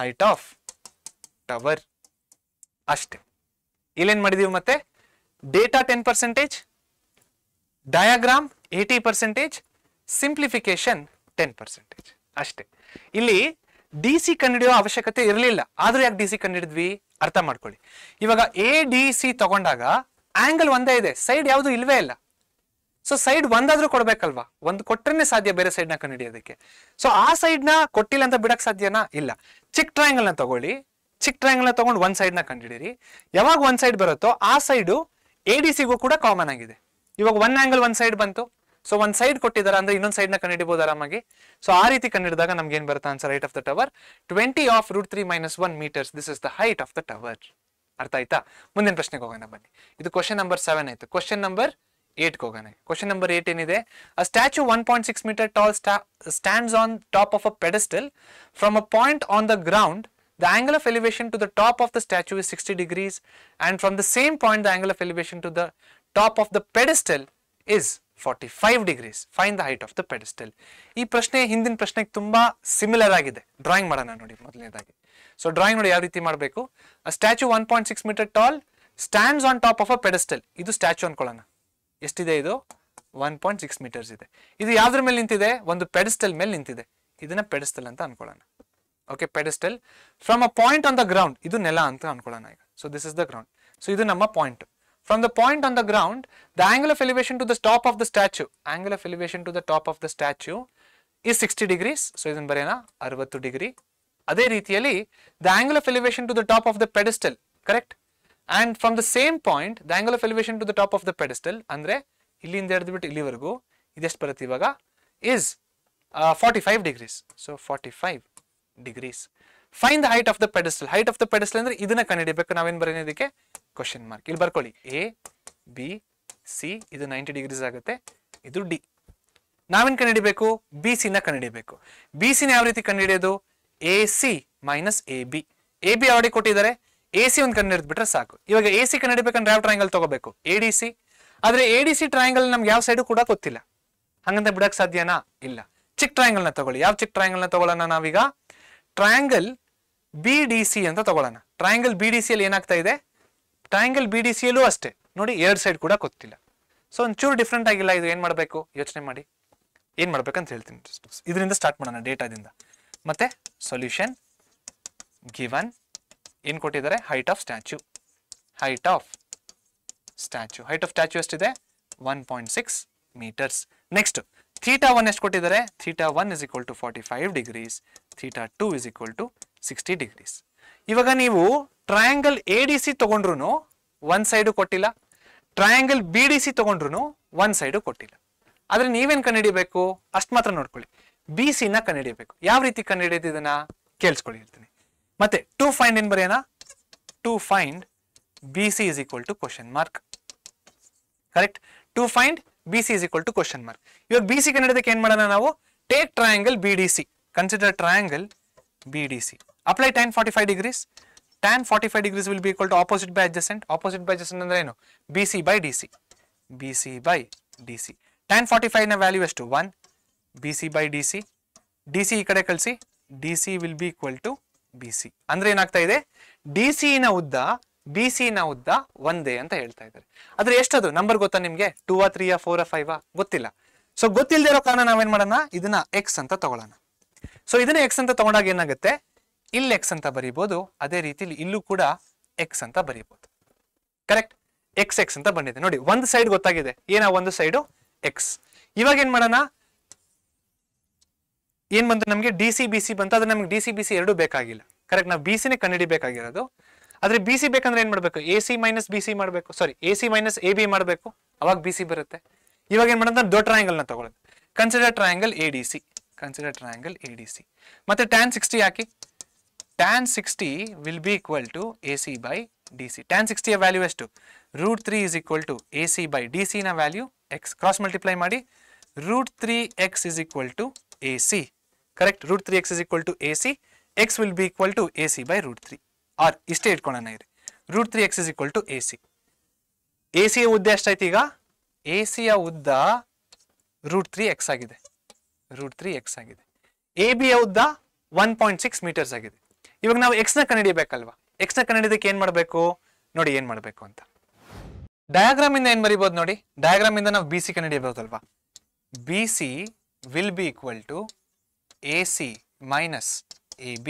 S1: height of tower. ಅಷ್ಟೇ. ಇಲ್ಲೇನ್ ಮಾಡಿದೀವಿ ಮತ್ತೆ? Data 10%, diagram 80%, simplification 10%. ಅಷ್ಟೇ. ಇಲ್ಲಿ DC ಕಂಡುಹಿಡಿಯೋ ಅವಶ್ಯಕತೆ ಇರಲಿಲ್ಲ, ಆದ್ರೂ ಯಾಕೆ DC ಕಂಡುಹಿಡಿದ್ವಿ? ಅರ್ಥ ಮಾಡ್ಕೊಳ್ಳಿ. ಇವಾಗ ADC ತಗೊಂಡಾಗ ಆಂಗಲ್ ಒಂದೇ ಇದೆ, ಸೈಡ್ ಯಾವುದು ಇಲ್ವೇ ಇಲ್ಲ. ಸೊ ಸೈಡ್ ಒಂದಾದ್ರೂ ಕೊಡ್ಬೇಕಲ್ವಾ, ಒಂದು ಕೊಟ್ರೇನೆ ಸಾಧ್ಯ ಬೇರೆ ಸೈಡ್ ನ ಕಂಡುಹಿಡಿಯೋದಕ್ಕೆ. ಸೊ ಆ ಸೈಡ್ ನ ಕೊಟ್ಟಿಲ್ಲ ಅಂತ ಬಿಡಕ್ ಸಾಧ್ಯನಾ? ಇಲ್ಲ. ಚಿಕ್ ಟ್ರಯಾಂಗಲ್ ನ ತಗೊಳ್ಳಿ, ಚಿಕ್ ಟ್ರಯಾಂಗಲ್ ನ ತಗೊಂಡು ಒಂದ್ ಸೈಡ್ ನ ಕಂಡುಹಿಡಿರಿ. ಯಾವಾಗ ಒಂದ್ ಸೈಡ್ ಬರುತ್ತೋ ಆ ಸೈಡು ADCಗೂ ಕೂಡ ಕಾಮನ್ ಆಗಿದೆ. ಇವಾಗ ಒನ್ ಆಂಗಲ್ ಒಂದ್ ಸೈಡ್ ಬಂತು, ಸೊ ಒಂದ್ ಸೈಡ್ ಕೊಟ್ಟಿದಾರ ಅಂದ್ರೆ ಇನ್ನೊಂದ್ ಸೈಡ್ ನ ಕಂಡುಹಿಡಿಬಹುದು ಆರಾಮಾಗಿ. ಸೊ ಆ ರೀತಿ ಕಂಡುಹಿಡಿದಾಗ ನಮ್ಗೆ ಏನ್ ಬರುತ್ತೆ answer? Height of the tower 20 of √3 - 1 meters. This is the height of the tower. ಅರ್ಥ ಆಯ್ತಾ? ಮುಂದಿನ ಪ್ರಶ್ನೆಗೆ ಹೋಗೋಣ ಬನ್ನಿ. ಇದು ಕ್ವಶನ್ ನಂಬರ್ 7 ಆಯ್ತು. ಕ್ವಶನ್ ನಂಬರ್ 8 ಹೋಗೋಣ. ಕ್ವಶನ್ ನಂಬರ್ 8 ಏನಿದೆ? ಅ statue 1.6 meter tall stands on top of a pedestal. From a point on the ground, the angle of elevation to the top of the statue is 60 degrees, and from the same point the angle of elevation to the top of the pedestal is 45 degrees. Find the height of the pedestal. ಈ ಪ್ರಶ್ನೆ ಹಿಂದಿನ ಪ್ರಶ್ನೆಗೆ ತುಂಬಾ ಸಿಮಿಲರ್ ಆಗಿದೆ. ಡ್ರಾಯಿಂಗ್ ಮಾಡೋಣ ನೋಡಿ ಮೊದಲನೇದಾಗಿ. ಸೊ ಡ್ರಾಯಿಂಗ್ ನೋಡಿ ಯಾವ ರೀತಿ ಮಾಡಬೇಕು. ಅ statue 1.6 meter tall stands on top of a pedestal. ಇದು ಸ್ಟ್ಯಾಚ್ಯೂ ಅನ್ಕೊಳ್ಳೋಣ. ಎಷ್ಟಿದೆ ಇದು? 1.6 meters ಇದೆ. ಇದು ಯಾವ್ದ್ರ ಮೇಲೆ ನಿಂತಿದೆ? ಒಂದು ಪೆಡೆಸ್ಟಲ್ ಮೇಲೆ ನಿಂತಿದೆ. ಇದನ್ನ ಪೆಡೆಸ್ಟಲ್ ಅಂತ ಅನ್ಕೊಳ್ಳೋಣ. Okay, pedestal. From a point on the ground, ಇದು ನೆಲ ಅಂತ ಅನ್ಕೊಳ್ಳೋಣ ಈಗ. So this is the ground. So ಇದು ನಮ್ಮ point. From the point on the ground, the angle of elevation to the top of the statue, angle of elevation to the top of the statue is 60 degrees. So ಇದನ್ನ ಬರೆಯೋಣ 60 ಡಿಗ್ರಿ. ಅದೇ ರೀತಿಯಲ್ಲಿ the angle of elevation to the top of the pedestal, correct? And from the same point, the angle of elevation to the top of the pedestal, ಅಂದ್ರೆ ಇಲ್ಲಿಂದ ಹಿಡಿದ್ಬಿಟ್ಟು ಇಲ್ಲಿವರೆಗೂ ಇದೆಷ್ಟು ಬರುತ್ತೆ ಇವಾಗ? is 45 degrees. So 45 degrees. Find the height of the pedestal. Height of the pedestal ಅಂದ್ರೆ ಇದನ್ನ ಕಂಡುಹಿಡಿಯಬೇಕು. ನಾವೇನ್ ಬರೆಯೋಣ ಇದಕ್ಕೆ? Question mark. ಇಲ್ಲಿ ಬರ್ಕೊಳ್ಳಿ. ABC, ಇದು 90 degrees ಆಗುತ್ತೆ. ಇದು D. ನಾವೇನ್ ಕಂಡುಹಿಡಿಬೇಕು? BC ನ ಕಂಡುಹಿಡಿಯಬೇಕು. BC ನ ಯಾವ ರೀತಿ ಕಂಡುಹಿಡಿಯೋದು? AC - AB. AB ಆಲ್ರೆಡಿ ಕೊಟ್ಟಿದ್ದಾರೆ. AC ಒಂದು ಕಂಡುಹಿಡಿದ್ಬಿಟ್ರೆ ಸಾಕು. ಇವಾಗ AC ಕಂಡುಹಿಡಿಬೇಕಂದ್ರೆ ಯಾವ ಟ್ರಯಾಂಗಲ್ ತಗೋಬೇಕು? ADC. ಆದ್ರೆ ADC ಟ್ರಯಾಂಗಲ್ ನಮ್ಗೆ ಯಾವ ಸೈಡು ಕೂಡ ಗೊತ್ತಿಲ್ಲ, ಹಂಗಂತ ಬಿಡಕ್ ಸಾಧ್ಯನಾ? ಇಲ್ಲ. ಚಿಕ್ ಟ್ರಯಾಂಗಲ್ ನ ತಗೊಳ್ಳಿ. ಯಾವ ಚಿಕ್ ಟ್ರಯಾಂಗಲ್ ನ ತಗೊಳ್ಳೋಣ ನಾವೀಗ? ಟ್ರಯಾಂಗಲ್ BDC ಅಂತ ತಗೊಳ್ಳೋಣ. ಟ್ರಯಾಂಗಲ್ BDC ಅಲ್ಲಿ ಏನಾಗ್ತಾ ಇದೆ? ಟ್ರಯಾಂಗಲ್ BDC ಯಲ್ಲೂ ಅಷ್ಟೇ ನೋಡಿ, ಎರಡು ಸೈಡ್ ಕೂಡ ಗೊತ್ತಿಲ್ಲ. ಸೊ ಒಂಚೂರು ಡಿಫ್ರೆಂಟ್ ಆಗಿಲ್ಲ. ಇದು ಏನ್ ಮಾಡಬೇಕು? ಯೋಚನೆ ಮಾಡಿ ಏನ್ ಮಾಡ್ಬೇಕಂತ ಹೇಳ್ತೀನಿ. ಇದರಿಂದ ಸ್ಟಾರ್ಟ್ ಮಾಡೋಣ, ಡೇಟಾದಿಂದ. ಮತ್ತೆ ಸೊಲ್ಯೂಷನ್ ಗಿವನ್ ಏನ್ ಕೊಟ್ಟಿದ್ದಾರೆ? Height of statue. Height of statue. Height of statue ಎಷ್ಟಿದೆ? 1.6 meters. ನೆಕ್ಸ್ಟ್ θ1 ಎಷ್ಟು ಕೊಟ್ಟಿದ್ದಾರೆ? θ1 is equal to 45 degrees. θ2 is equal to 60 degrees. ಇವಾಗ ನೀವು ಟ್ರಯಾಂಗಲ್ ADC ತಗೊಂಡ್ರು ಒಂದ್ ಸೈಡು ಕೊಟ್ಟಿಲ್ಲ, ಟ್ರಯಾಂಗಲ್ BDC ತಗೊಂಡ್ರು ಒಂದ್ ಸೈಡು ಕೊಟ್ಟಿಲ್ಲ. ಆದ್ರೆ ನೀವೇನ್ ಕಂಡುಹಿಡಿಯಬೇಕು? ಅಷ್ಟು ಮಾತ್ರ ನೋಡ್ಕೊಳ್ಳಿ. BC ನ ಕಂಡುಹಿಡಿಯಬೇಕು. ಯಾವ ರೀತಿ ಕಂಡುಹಿಡಿಯೋದು ಇದನ್ನ ಕೇಳಿಸ್ಕೊಳ್ಳಿ ಹೇಳ್ತೀನಿ. ಮತ್ತೆ ಟು ಫೈಂಡ್ ಏನ್ ಬರೆಯೋಣ? To find BC is equal to question mark. Correct. To find BC is equal to question mark. ಇವಾಗ BC ಕಂಡುಹಿಡಿಯೋದಕ್ಕೆ ಏನ್ ಮಾಡೋಣ ನಾವು? Take triangle BDC. Consider triangle BDC. Apply tan 45 degrees. Tan 45 degrees will be equal to opposite by adjacent. Opposite by adjacent ಅಂದ್ರೆ ಏನು? BC by DC. BC by DC. Tan 45 ನ ವ್ಯಾಲ್ಯೂ ಎಷ್ಟು? 1. BC by DC. DC ಈ ಕಡೆ ಕಳಿಸಿ. DC will be equal to BC. ಅಂದ್ರೆ ಏನಾಗ್ತಾ ಇದೆ? DC ನ ಉದ್ದ BC ನ ಉದ್ದ ಒಂದೇ ಅಂತ ಹೇಳ್ತಾ ಇದ್ದಾರೆ. ಆದ್ರೆ ಎಷ್ಟದು ನಂಬರ್ ಗೊತ್ತಾ ನಿಮ್ಗೆ? 2 3 4 5 ಗೊತ್ತಿಲ್ಲ. ಸೊ ಗೊತ್ತಿಲ್ಲದೆ ಇರೋ ಕಾರಣ ನಾವೇನ್ ಮಾಡೋಣ? ಇದನ್ನ X ಅಂತ ತಗೊಳ್ಳೋಣ. ಸೊ ಇದನ್ನ X ಅಂತ ತಗೊಂಡಾಗ ಏನಾಗುತ್ತೆ? ಇಲ್ಲಿ X ಅಂತ ಬರೀಬಹುದು. ಅದೇ ರೀತಿಲಿ ಇಲ್ಲೂ ಕೂಡ X ಅಂತ ಬರೀಬಹುದು. ಕರೆಕ್ಟ್. X ಅಂತ ಬಂದಿದೆ ನೋಡಿ. ಒಂದು ಸೈಡ್ ಗೊತ್ತಾಗಿದೆ. ಏನ ಒಂದು ಸೈಡು? X. ಇವಾಗ ಏನ್ ಮಾಡೋಣ? ಏನ್ ಬಂತು ನಮ್ಗೆ? DC BC ಬಂತು. ಆದ್ರೆ ನಮ್ಗೆ DC BC ಎರಡು ಬೇಕಾಗಿಲ್ಲ. ಕರೆಕ್ಟ್. ನಾವು BC ನೇ ಕಂಡುಹಿಡಿಬೇಕಾಗಿರೋದು. ಆದ್ರೆ BC ಬೇಕಂದ್ರೆ ಏನ್ ಮಾಡ್ಬೇಕು? AC - BC ಮಾಡ್ಬೇಕು. ಸಾರಿ, AC - AB ಮಾಡ್ಬೇಕು. ಅವಾಗ BC ಬರುತ್ತೆ. ಇವಾಗ ಏನ್ ಮಾಡೋಣ? ದೊಡ್ಡ ಟ್ರಯಾಂಗಲ್ ನ ತಗೊಳ್ಳೋದು. Consider triangle ADC. Consider triangle ADC. ಮತ್ತೆ tan 60 hockey. tan 60 will be equal to AC by DC. tan 60 ಯ ವ್ಯಾಲ್ಯೂ ಎಷ್ಟು? √3 is equal to AC by DC ನ ವ್ಯಾಲ್ಯೂ X. ಕ್ರಾಸ್ ಮಲ್ಟಿಪ್ಲೈ ಮಾಡಿ. √3x is equal to AC. Correct. √3x is equal to AC. X will be equal to AC by √3. R ಇಷ್ಟೇ ಇಟ್ಕೊಳ್ಳೋಣ ಇರಿ. √3x is equal to AC. AC ಯ ಉದ್ದ ಎಷ್ಟಾಯ್ತು ಈಗ? AC ಯ ಉದ್ದ √3x ಆಗಿದೆ. √3x ಆಗಿದೆ. AB ಯ ಉದ್ದ 1.6 meters ಆಗಿದೆ. ಇವಾಗ ನಾವು X ನ ಕಂಡುಹಿಡಿಯಬೇಕಲ್ವಾ? X ನ ಕಂಡುಹಿಡಿಯೋದಕ್ಕೆ ಏನ್ ಮಾಡ್ಬೇಕು? ನೋಡಿ ಏನ್ ಮಾಡ್ಬೇಕು ಅಂತ. ಡಯಾಗ್ರಾಮ್ ಇಂದ ಏನ್ ಬರೀಬಹುದು ನೋಡಿ. ಡಯಾಗ್ರಾಮ್ ಇಂದ ನಾವು BC ಕಂಡುಹಿಡಿಯಬಹುದಲ್ವಾ? BC will be equal to AC minus AB.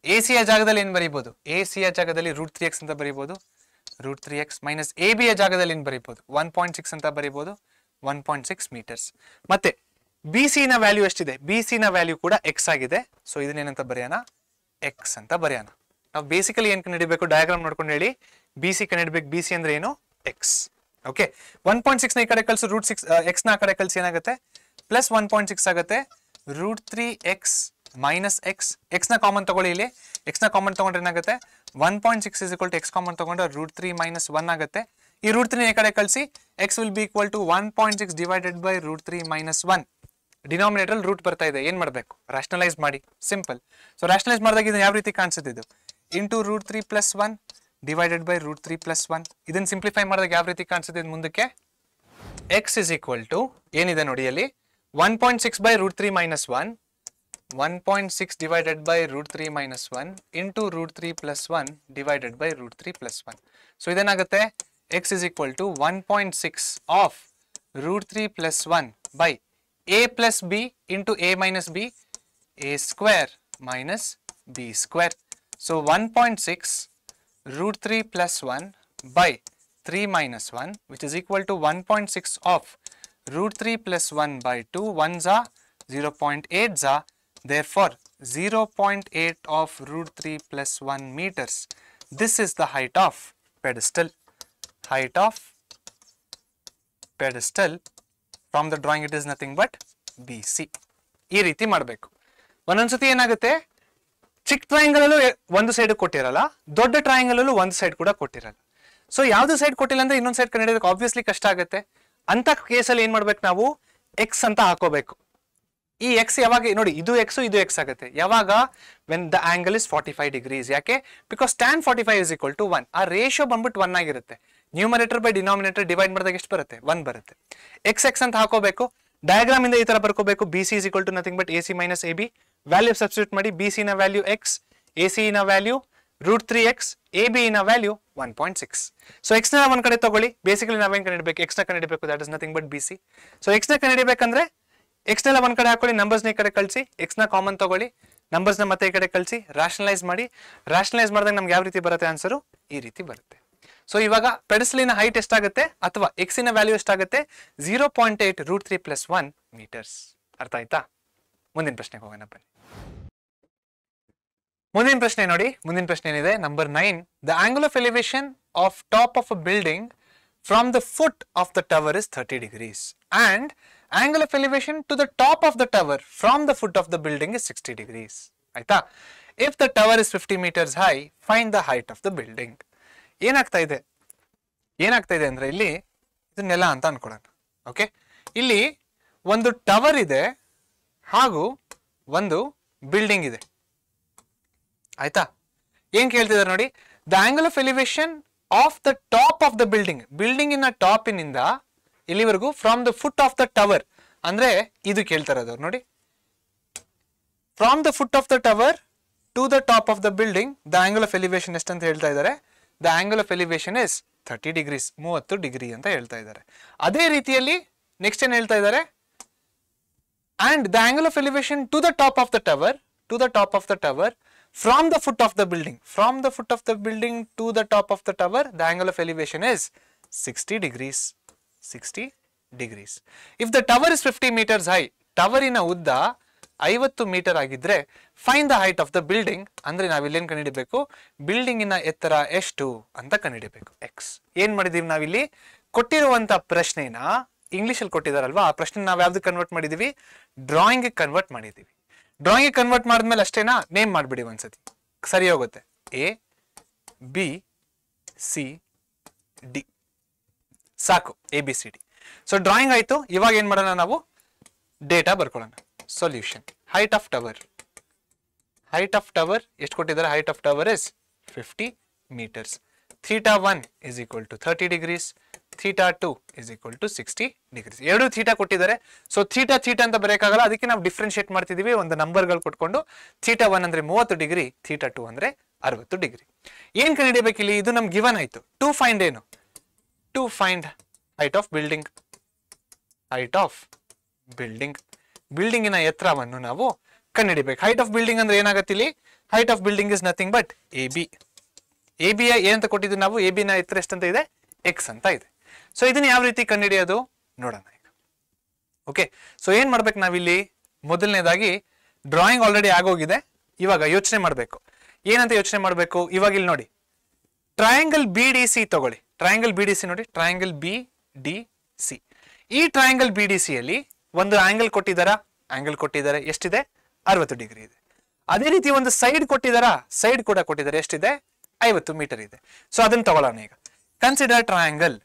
S1: AC ಯ ಜಾಗದಲ್ಲಿ ಏನ್ ಬರೀಬಹುದು? AC ಯ ಜಾಗದಲ್ಲಿ √3x ಅಂತ ಬರೀಬಹುದು. Root 3x minus A B ಯ ಜಾಗದಲ್ಲಿ ಏನು ಬರೀಬಹುದು 1.6 ಅಂತ ಬರೀಬಹುದು 1.6 ಮೀಟರ್ಸ್. ಮತ್ತೆ ಬಿ ಸಿ ನ ವ್ಯಾಲ್ಯೂ ಎಷ್ಟಿದೆ, ಬಿ ಸಿ ನ ವ್ಯಾಲ್ಯೂ ಕೂಡ ಎಕ್ಸ್ ಆಗಿದೆ. ಸೊ ಇದನ್ನೇನಂತ ಬರೆಯೋಣ, ಎಕ್ಸ್ ಅಂತ ಬರೆಯೋಣ. ನಾವು ಬೇಸಿಕಲಿ ಏನ್ ಕಂಡಿಡಬೇಕು, ಡಯಾಗ್ರಾಮ್ ನೋಡ್ಕೊಂಡು ಹೇಳಿ. ಬಿ ಸಿ ಕಂಡಿಡ್ಬೇಕು, ಬಿ ಸಿ ಅಂದ್ರೆ ಏನು, ಎಕ್ಸ್. ಓಕೆ, 1.6 ನ ಈ ಕಡೆ ಕಳಿಸು, ರೂಟ್ 6 ಎಕ್ಸ್ ನ ಆ ಕಡೆ ಕಳಿಸಿ ಏನಾಗುತ್ತೆ, ಪ್ಲಸ್ 1.6 ಆಗುತ್ತೆ. Root 3x minus x, x ನ ಕಾಮನ್ ತಗೊಳ್ಳಿ. ಇಲ್ಲಿ ಎಕ್ಸ್ ನ ಕಾಮನ್ ತಗೊಂಡ್ರೆ ಏನಾಗುತ್ತೆ, 1.6 is equal to x common ತಗೊಂಡ್ರೆ ರೂಟ್ 3 ಮೈನಸ್ 1 ಆಗುತ್ತೆ. ಈ ರೂಟ್ 3 ಈ ಕಡೆ ಕಳಿಸಿ, x will be equal to 1.6 divided by root 3 minus 1. Denominator root ಬರ್ತಾ ಇದೆ, ಏನ್ ಮಾಡಬೇಕು, ರಾಷನಲೈಸ್ ಮಾಡಿ, ಸಿಂಪಲ್. ಸೊ ರಾಷನಲೈಸ್ ಮಾಡಿದಾಗ ಇದನ್ನ ಯಾವ ರೀತಿ ಕಾಣಿಸುತ್ತೆ, ಇದು into root 3 plus 1 divided by root 3 plus 1. ಇದನ್ನ ಸಿಂಪ್ಲಿಫೈ ಮಾಡಿದಾಗ ಯಾವ ರೀತಿ ಕಾಣಿಸುತ್ತೆ ಮುಂದಕ್ಕೆ, ಎಕ್ಸ್ ಇಸ್ ಈಕ್ವಲ್ ಟು ಏನಿದೆ ನೋಡಿ ಅಲ್ಲಿ 1.6 by root 3 minus 1, 1.6 divided by root 3 minus 1 into root 3 plus 1 divided by root 3 plus 1. So ಇದೇನಾಗುತ್ತೆ, x is equal to 1.6 of root 3 plus 1 by a plus b into a minus b, a square minus b square. So 1.6 root 3 plus 1 by 3 minus 1 which is equal to 1.6 of root 3 plus 1 by 2, 1 za 0.8 za. Therefore, 0.8 of root 3 plus 1 meters. This is the height of pedestal. Height of pedestal from the drawing it is nothing but BC. ಈ ರೀತಿ ಮಾಡಬೇಕು. ಒಂದೊಂದ್ಸತಿ ಏನಾಗುತ್ತೆ, ಚಿಕ್ಕ ಟ್ರಯಾಂಗಲ್ ಅಲ್ಲೂ ಒಂದು ಸೈಡ್ ಕೊಟ್ಟಿರಲ್ಲ, ದೊಡ್ಡ ಟ್ರಯಾಂಗಲ್ ಅಲ್ಲೂ ಒಂದು ಸೈಡ್ ಕೂಡ ಕೊಟ್ಟಿರಲ್ಲ. ಸೊ ಯಾವ್ದು ಸೈಡ್ ಕೊಟ್ಟಿಲ್ಲ ಅಂದ್ರೆ ಇನ್ನೊಂದು ಸೈಡ್ ಕಂಡುಹಿಡಿಯೋದಕ್ಕೆ ಆಬ್ವಿಯಸ್ಲಿ ಕಷ್ಟ ಆಗುತ್ತೆ. ಅಂತ ಕೇಸಲ್ಲಿ ಏನ್ ಮಾಡ್ಬೇಕು, ನಾವು ಎಕ್ಸ್ ಅಂತ ಹಾಕೋಬೇಕು. ಈ ಎಕ್ಸ್ ಯಾವಾಗ ನೋಡಿ, ಇದು ಎಕ್ಸ್ ಇದು ಎಕ್ಸ್ ಆಗುತ್ತೆ ಯಾವಾಗ, when the angle is 45 degrees. ಯಾಕೆ, because tan 45 is equal to 1. ಆ ರೇಷಿಯೋ ಬಂದ್ಬಿಟ್ಟು 1 ಆಗಿರುತ್ತೆ. ನ್ಯೂಮರೇಟರ್ ಬೈ ಡಿನಾಮಿನೇಟರ್ ಡಿವೈಡ್ ಮಾಡಿದಾಗ ಎಷ್ಟು ಬರುತ್ತೆ, 1 ಬರುತ್ತೆ. ಎಕ್ಸ್ ಎಕ್ಸ್ ಅಂತ ಹಾಕೋಬೇಕು. ಡಯಾಗ್ರಾಮ್ ಇಂದ ಈ ತರ ಬರ್ಕೋಬೇಕು, B C is equal to nothing but A C minus A B. Value substitute ಮಾಡಿ, ಬಿ ಸಿ ನ ವ್ಯಾಲ್ಯೂ ಎಕ್ಸ್, ಎ ಸಿ ನ value root 3x, A B ನ ವ್ಯಾಲ್ಯೂ 1.6. ಸೊ ಎಕ್ಸ್ ನ ಒಂದ್ ಕಡೆ ತಗೊಳ್ಳಿ. ಬೇಸಿಕಲಿ ನಾವೇನ್ ಕಂಡಿಡ್ಬೇಕು, ಎಕ್ಸ್ ನ ಕಂಡಿಡ್ಬೇಕು, that is nothing but B C. So x ನ ಕಂಡಿಡ್ಬೇಕಂದ್ರೆ ಎಕ್ಸ್ ನೆಲ್ಲ ಒಂದ್ ಕಡೆ ಹಾಕೊಳ್ಳಿ, ನಂಬರ್ಸ್ ನ ಈ ಕಡೆ ಕಳಿಸಿ, ಎಕ್ಸ್ ನ ಕಾಮನ್ ತಗೊಳ್ಳಿ, ನಂಬರ್ಸ್ ನ ಮತ್ತೆ ಈ ಕಡೆ ಕಳಿಸಿ, ರಾಷನಲೈಸ್ ಮಾಡಿ. ರಾಷನಲೈಸ್ ಮಾಡಿದಾಗ ನಮ್ಗೆ ಯಾವ ರೀತಿ ಬರುತ್ತೆ ಆನ್ಸರು, ಈ ರೀತಿ ಬರುತ್ತೆ. ಸೊ ಇವಾಗ ಪೆಡಸ್ಲಿನ ಹೈಟ್ ಎಷ್ಟಾಗುತ್ತೆ ಅಥವಾ ಎಕ್ಸಿನ ವ್ಯಾಲ್ಯೂ ಎಷ್ಟಾಗುತ್ತೆ, 0.8 ರೂಟ್ 3 ಪ್ಲಸ್ 1 ಮೀಟರ್ಸ್. ಅರ್ಥ ಆಯ್ತಾ? ಮುಂದಿನ ಪ್ರಶ್ನೆಗೆ ಹೋಗೋಣ ಬನ್ನಿ. ಮುಂದಿನ ಪ್ರಶ್ನೆ ನೋಡಿ, ಮುಂದಿನ ಪ್ರಶ್ನೆ ಏನಿದೆ, number 9. The angle of elevation of top of a building from the foot of the tower is 30 degrees and angle of elevation to the top of the tower from the foot of the building is 60 degrees. ಆಯ್ತಾ? If the tower is 50 meters high, find the height of the building. ಏನಾಗ್ತಾ ಇದೆ ಅಂದ್ರೆ ಇಲ್ಲಿ ಇದು ನೆಲ ಅಂತ ಅನ್ಕೊಳ್ಳೋಣ. ಓಕೆ, ಇಲ್ಲಿ ಒಂದು ಟವರ್ ಇದೆ ಹಾಗೂ ಒಂದು ಬಿಲ್ಡಿಂಗ್ ಇದೆ. ಆಯ್ತಾ? ಏನ್ ಕೇಳ್ತಿದ್ದಾರೆ ನೋಡಿ, the angle of elevation of the top of the building, ಬಿಲ್ಡಿಂಗಿನ ಟಾಪಿನಿಂದ ಇಲ್ಲಿವರೆಗೂ from the foot of the tower ಅಂದ್ರೆ ಇದು ಕೇಳ್ತಾ ಇರೋದು ನೋಡಿ. From the foot of the tower to the top of the building the angle of elevation ಎಷ್ಟು ಅಂತ ಹೇಳ್ತಾ ಇದ್ದಾರೆ, the angle of elevation is 30 degrees, 30 degree ಅಂತ ಹೇಳ್ತಾ ಇದ್ದಾರೆ. ಅದೇ ರೀತಿಯಲ್ಲಿ ನೆಕ್ಸ್ಟ್ ಏನ್ ಹೇಳ್ತಾ ಇದ್ದಾರೆ, and the angle of elevation to the top of the tower, to the top of the tower from the foot of the building, from the foot of the building to the top of the tower, the angle of elevation is 60 degrees. 60 degrees. If the tower is 50 meters high, tower ina udda 50 metre ಆಗಿದ್ರೆ find the height of the building ಅಂದ್ರೆ ನಾವಿಲ್ಲೇನು ಕಂಡುಹಿಡಬೇಕು, ಬಿಲ್ಡಿಂಗಿನ ಎತ್ತರ ಎಷ್ಟು ಅಂತ ಕಂಡುಹಿಡಬೇಕು. ಎಕ್ಸ್ ಏನ್ ಮಾಡಿದೀವಿ ನಾವಿಲ್ಲಿ, ಕೊಟ್ಟಿರುವಂತ ಪ್ರಶ್ನೆನ ಇಂಗ್ಲಿಷ್ ಅಲ್ಲಿ ಕೊಟ್ಟಿದಾರಲ್ವಾ, ಆ ಪ್ರಶ್ನೆ ನಾವ್ ಯಾವ್ದು ಕನ್ವರ್ಟ್ ಮಾಡಿದೀವಿ, ಡ್ರಾಯಿಂಗ್ ಕನ್ವರ್ಟ್ ಮಾಡಿದೀವಿ. ಡ್ರಾಯಿಂಗ್ ಕನ್ವರ್ಟ್ ಮಾಡಿದ್ಮೇಲೆ ಅಷ್ಟೇನಾ, ನೇಮ್ ಮಾಡ್ಬಿಡಿ ಒಂದ್ಸತಿ, ಸರಿ ಹೋಗುತ್ತೆ. ಎ ಬಿ ಸಿ ಡಿ ಸಾಕು, A B C D. So drawing ಆಯ್ತು. ಇವಾಗ ಏನ್ ಮಾಡೋಣ, ನಾವು ಡೇಟಾ ಬರ್ಕೊಳ್ಳೋಣ. Solution, height of tower, height of tower ಎಷ್ಟು ಕೊಟ್ಟಿದ್ದಾರೆ, height of tower is 50 meters. Theta 1 is equal to 30 degrees. Theta 2 is equal to 60 degrees. ಎರಡು ಥೀಟಾ ಕೊಟ್ಟಿದ್ದಾರೆ. ಸೊ ಥೀಟಾ ಅಂತ ಬರೆಯಕ್ಕಾಗಲ್ಲ, ಅದಕ್ಕೆ ನಾವು ಡಿಫ್ರೆನ್ಶಿಯೇಟ್ ಮಾಡ್ತಿದೀವಿ ಒಂದು ನಂಬರ್ಗಳು ಕೊಟ್ಕೊಂಡು. ಥೀಟಾ 1 ಅಂದ್ರೆ 30 ಡಿಗ್ರಿ, ಥೀಟಾ 2 ಅಂದ್ರೆ 60 ಡಿಗ್ರಿ. ಏನ್ ಕಂಡುಹಿಡಿಯಬೇಕಿಲ್ಲಿ, ಇದು ನಮ್ಗೆ ಗಿವನ್ ಆಯ್ತು. ಟು ಫೈಂಡ್ ಏನು, to find height of building, height of building, ಬಿಲ್ಡಿಂಗಿನ ಎತ್ತರವನ್ನು ನಾವು ಕಂಡುಹಿಡಿಬೇಕು. ಹೈಟ್ ಆಫ್ ಬಿಲ್ಡಿಂಗ್ ಅಂದ್ರೆ ಏನಾಗತ್ತೆ ಇಲ್ಲಿ, height of building is nothing but A B. A B ಏನಂತ ಕೊಟ್ಟಿದ್ದೀವಿ ನಾವು, ಎ ಬಿನ ಎತ್ತರ ಎಷ್ಟಂತ ಇದೆ, ಎಕ್ಸ್ ಅಂತ ಇದೆ. ಸೊ ಇದನ್ನ ಯಾವ ರೀತಿ ಕಂಡುಹಿಡಿಯೋದು ನೋಡೋಣ ಈಗ. ಓಕೆ, ಸೊ ಏನ್ ಮಾಡ್ಬೇಕು ನಾವಿಲ್ಲಿ, ಮೊದಲನೇದಾಗಿ ಡ್ರಾಯಿಂಗ್ ಆಲ್ರೆಡಿ ಆಗೋಗಿದೆ. ಇವಾಗ ಯೋಚನೆ ಮಾಡಬೇಕು, ಏನಂತ ಯೋಚನೆ ಮಾಡಬೇಕು. ಇವಾಗ ಇಲ್ಲಿ ನೋಡಿ, ಟ್ರಯಾಂಗಲ್ ಬಿ ಡಿ ಸಿ ತಗೊಳ್ಳಿ. ಟ್ರಯಾಂಗಲ್ ಬಿ ಡಿ ಸಿ ನೋಡಿ, ಟ್ರಯಾಂಗಲ್ ಬಿ ಡಿ ಸಿ. ಈ ಟ್ರಯಾಂಗಲ್ ಬಿ ಡಿ ಸಿ ಅಲ್ಲಿ ಒಂದು ಆಂಗಲ್ ಕೊಟ್ಟಿದ್ದಾರೆ, ಎಷ್ಟಿದೆ, 60 ಡಿಗ್ರಿ ಇದೆ. ಅದೇ ರೀತಿ ಒಂದು ಸೈಡ್ ಕೊಟ್ಟಿದ್ದಾರಾ, ಸೈಡ್ ಕೂಡ ಕೊಟ್ಟಿದ್ದಾರೆ, ಎಷ್ಟಿದೆ, 50 ಮೀಟರ್ ಇದೆ. ಸೊ ಅದನ್ನ ತಗೊಳ್ಳೋಣ ಈಗ. Consider triangle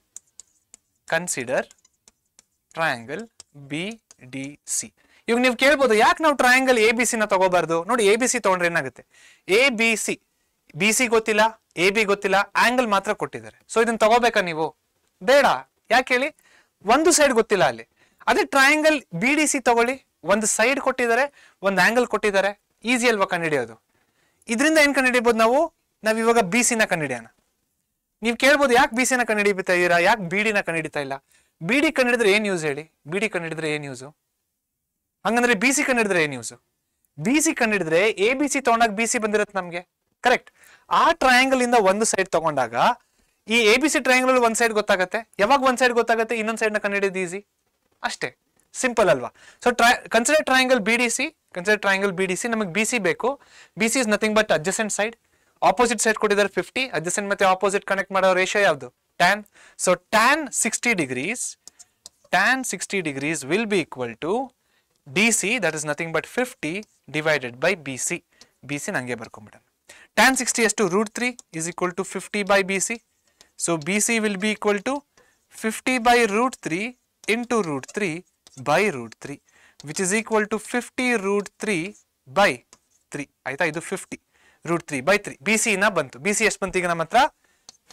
S1: B D C. ಇವಾಗ ನೀವು ಕೇಳ್ಬೋದು, ಯಾಕೆ ನಾವು ಟ್ರಯಾಂಗಲ್ ಎ ಬಿ ಸಿ ನ ತಗೋಬಾರ್ದು. ನೋಡಿ, ಎ ಬಿ ಸಿ ತಗೊಂಡ್ರೆ ಏನಾಗುತ್ತೆ, A B C, B C ಗೊತ್ತಿಲ್ಲ, ಎ ಬಿ ಗೊತ್ತಿಲ್ಲ, ಆಂಗಲ್ ಮಾತ್ರ ಕೊಟ್ಟಿದ್ದಾರೆ. ಸೊ ಇದನ್ನ ತಗೋಬೇಕಾ ನೀವು, ಬೇಡ. ಯಾಕೆ ಹೇಳಿ, ಒಂದು ಸೈಡ್ ಗೊತ್ತಿಲ್ಲ ಅಲ್ಲಿ. ಅದೇ ಟ್ರಯಾಂಗಲ್ ಬಿ ಡಿ ಸಿ ತಗೊಳ್ಳಿ, ಒಂದು ಸೈಡ್ ಕೊಟ್ಟಿದ್ದಾರೆ, ಒಂದು ಆಂಗಲ್ ಕೊಟ್ಟಿದ್ದಾರೆ, ಈಸಿ ಅಲ್ವಾ ಕಂಡುಹಿಡಿಯೋದು. ಇದರಿಂದ ಏನ್ ಕಂಡುಹಿಡಿಯಬಹುದು ನಾವು, ಇವಾಗ ಬಿ ಸಿ ನ ಕಂಡುಹಿಡಿಯೋಣ. ನೀವು ಕೇಳ್ಬೋದು, ಯಾಕೆ ಬಿ ಸಿ ನ ಕಂಡುಹಿಡಿತಾ ಇದ್ದೀರಾ, ಯಾಕೆ ಬಿ ಡಿ ನ ಕಂಡುಹಿಡಿತಾ ಇಲ್ಲ. ಬಿ ಡಿ ಕಂಡುಹಿಡಿದ್ರೆ ಏನ್ ಯೂಸ್ ಹೇಳಿ, ಬಿ ಡಿ ಕಂಡುಹಿಡಿದ್ರೆ ಏನ್ ಯೂಸು, ಹಂಗಂದ್ರೆ ಬಿ ಸಿ ಕಂಡುಹಿಡಿದ್ರೆ ಏನ್ ಯೂಸು. ಬಿ ಸಿ ಕಂಡುಹಿಡಿದ್ರೆ ಎ ಬಿ ಸಿ ತಗೊಂಡಾಗ ಬಿ ಸಿ ಬಂದಿರುತ್ತೆ ನಮ್ಗೆ, ಕರೆಕ್ಟ್. ಆ ಟ್ರಯಾಂಗಲ್ ಇಂದ ಒಂದು ಸೈಡ್ ತಗೊಂಡಾಗ ಈ ಎ ಬಿ ಸಿ ಟ್ರಯಾಂಗಲ್ ಒಂದ್ ಸೈಡ್ ಗೊತ್ತಾಗುತ್ತೆ. ಯಾವಾಗ ಒಂದ್ ಸೈಡ್ ಗೊತ್ತಾಗುತ್ತೆ, ಇನ್ನೊಂದ್ ಸೈಡ್ ನ ಕಂಡುಹಿಡಿಯೋದು ಈಸಿ, ಅಷ್ಟೇ, ಸಿಂಪಲ್ ಅಲ್ವಾ. So consider triangle B D C. ನಮಗೆ ಬಿ ಸಿ ಬೇಕು. B C is nothing but adjacent side. Opposite side ಕೊಟ್ಟಿದ್ದಾರೆ 50, ಅಡ್ಜಸೆಂಟ್ ಮತ್ತೆ ಆಪೋಸಿಟ್ ಕನೆಕ್ಟ್ ಮಾಡೋ ರೇಷಿಯೋ ಯಾವುದು, tan. So tan 60 degrees will be equal to DC, that is nothing but 50 divided by BC. BC ನಂಗೆ ಬರ್ಕೊಂಡ್ಬಿಡೋಣ. tan 60 ಎಷ್ಟು, √3 is equal to 50 by BC. So BC will be equal to 50 by √3 into √3 by √3, which is equal to 50 √3 by 3. ಆಯ್ತಾ, ಇದು 50 √3 by 3. BC ನ ಬಂತು. BC ಎಷ್ಟು ಬಂತು ಈಗ ನಮ್ಮ ಹತ್ರ,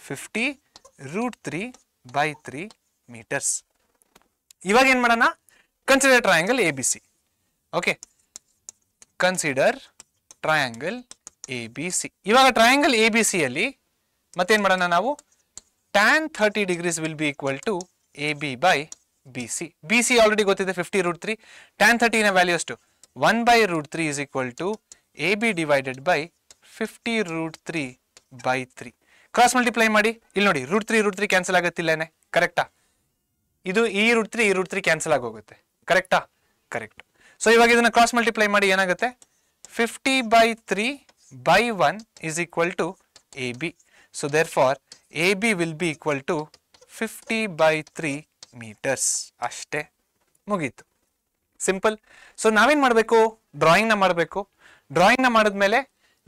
S1: 50 √3 by 3 meters. ಇವಾಗ ಏನ್ ಮಾಡೋಣ, consider triangle A B C. Okay, consider triangle A B C. ಇವಾಗ ಟ್ರಯಾಂಗಲ್ ಎ ಬಿ ಸಿ ಅಲ್ಲಿ ಮತ್ತೇನ್ ಮಾಡೋಣ ನಾವು, tan 30 degrees will be equal to AB by BC. BC already ಗೊತ್ತಿದೆ, 50 √3. tan 30 ನ ವ್ಯಾಲ್ಯೂ ಎಷ್ಟು, 1 by √3 is equal to AB divided by 50 √3 by 3. Cross multiply ಮಾಡಿ. ಇಲ್ಲಿ ನೋಡಿ, √3 ಕ್ಯಾನ್ಸಲ್ ಆಗತ್ತಿಲ್ಲೇನೆ, ಕರೆಕ್ಟಾ. ಇದು ಈ √3 ಕ್ಯಾನ್ಸಲ್ ಆಗೋಗುತ್ತೆ, ಕರೆಕ್ಟಾ, ಕರೆಕ್ಟ್. ಸೊ ಇವಾಗ ಇದನ್ನ ಕ್ರಾಸ್ ಮಲ್ಟಿಪ್ಲೈ ಮಾಡಿ ಏನಾಗುತ್ತೆ, 50 by 3 by 1 is equal to AB. So therefore AB will be equal to 50 by 3 meters. ಅಷ್ಟೇ, ಮುಗೀತು, ಸಿಂಪಲ್. ಸೊ ನಾವೇನ್ ಮಾಡಬೇಕು, ಡ್ರಾಯಿಂಗ್ ನ ಮಾಡಬೇಕು. ಡ್ರಾಯಿಂಗ್ ನ ಮಾಡಿದ್ಮೇಲೆ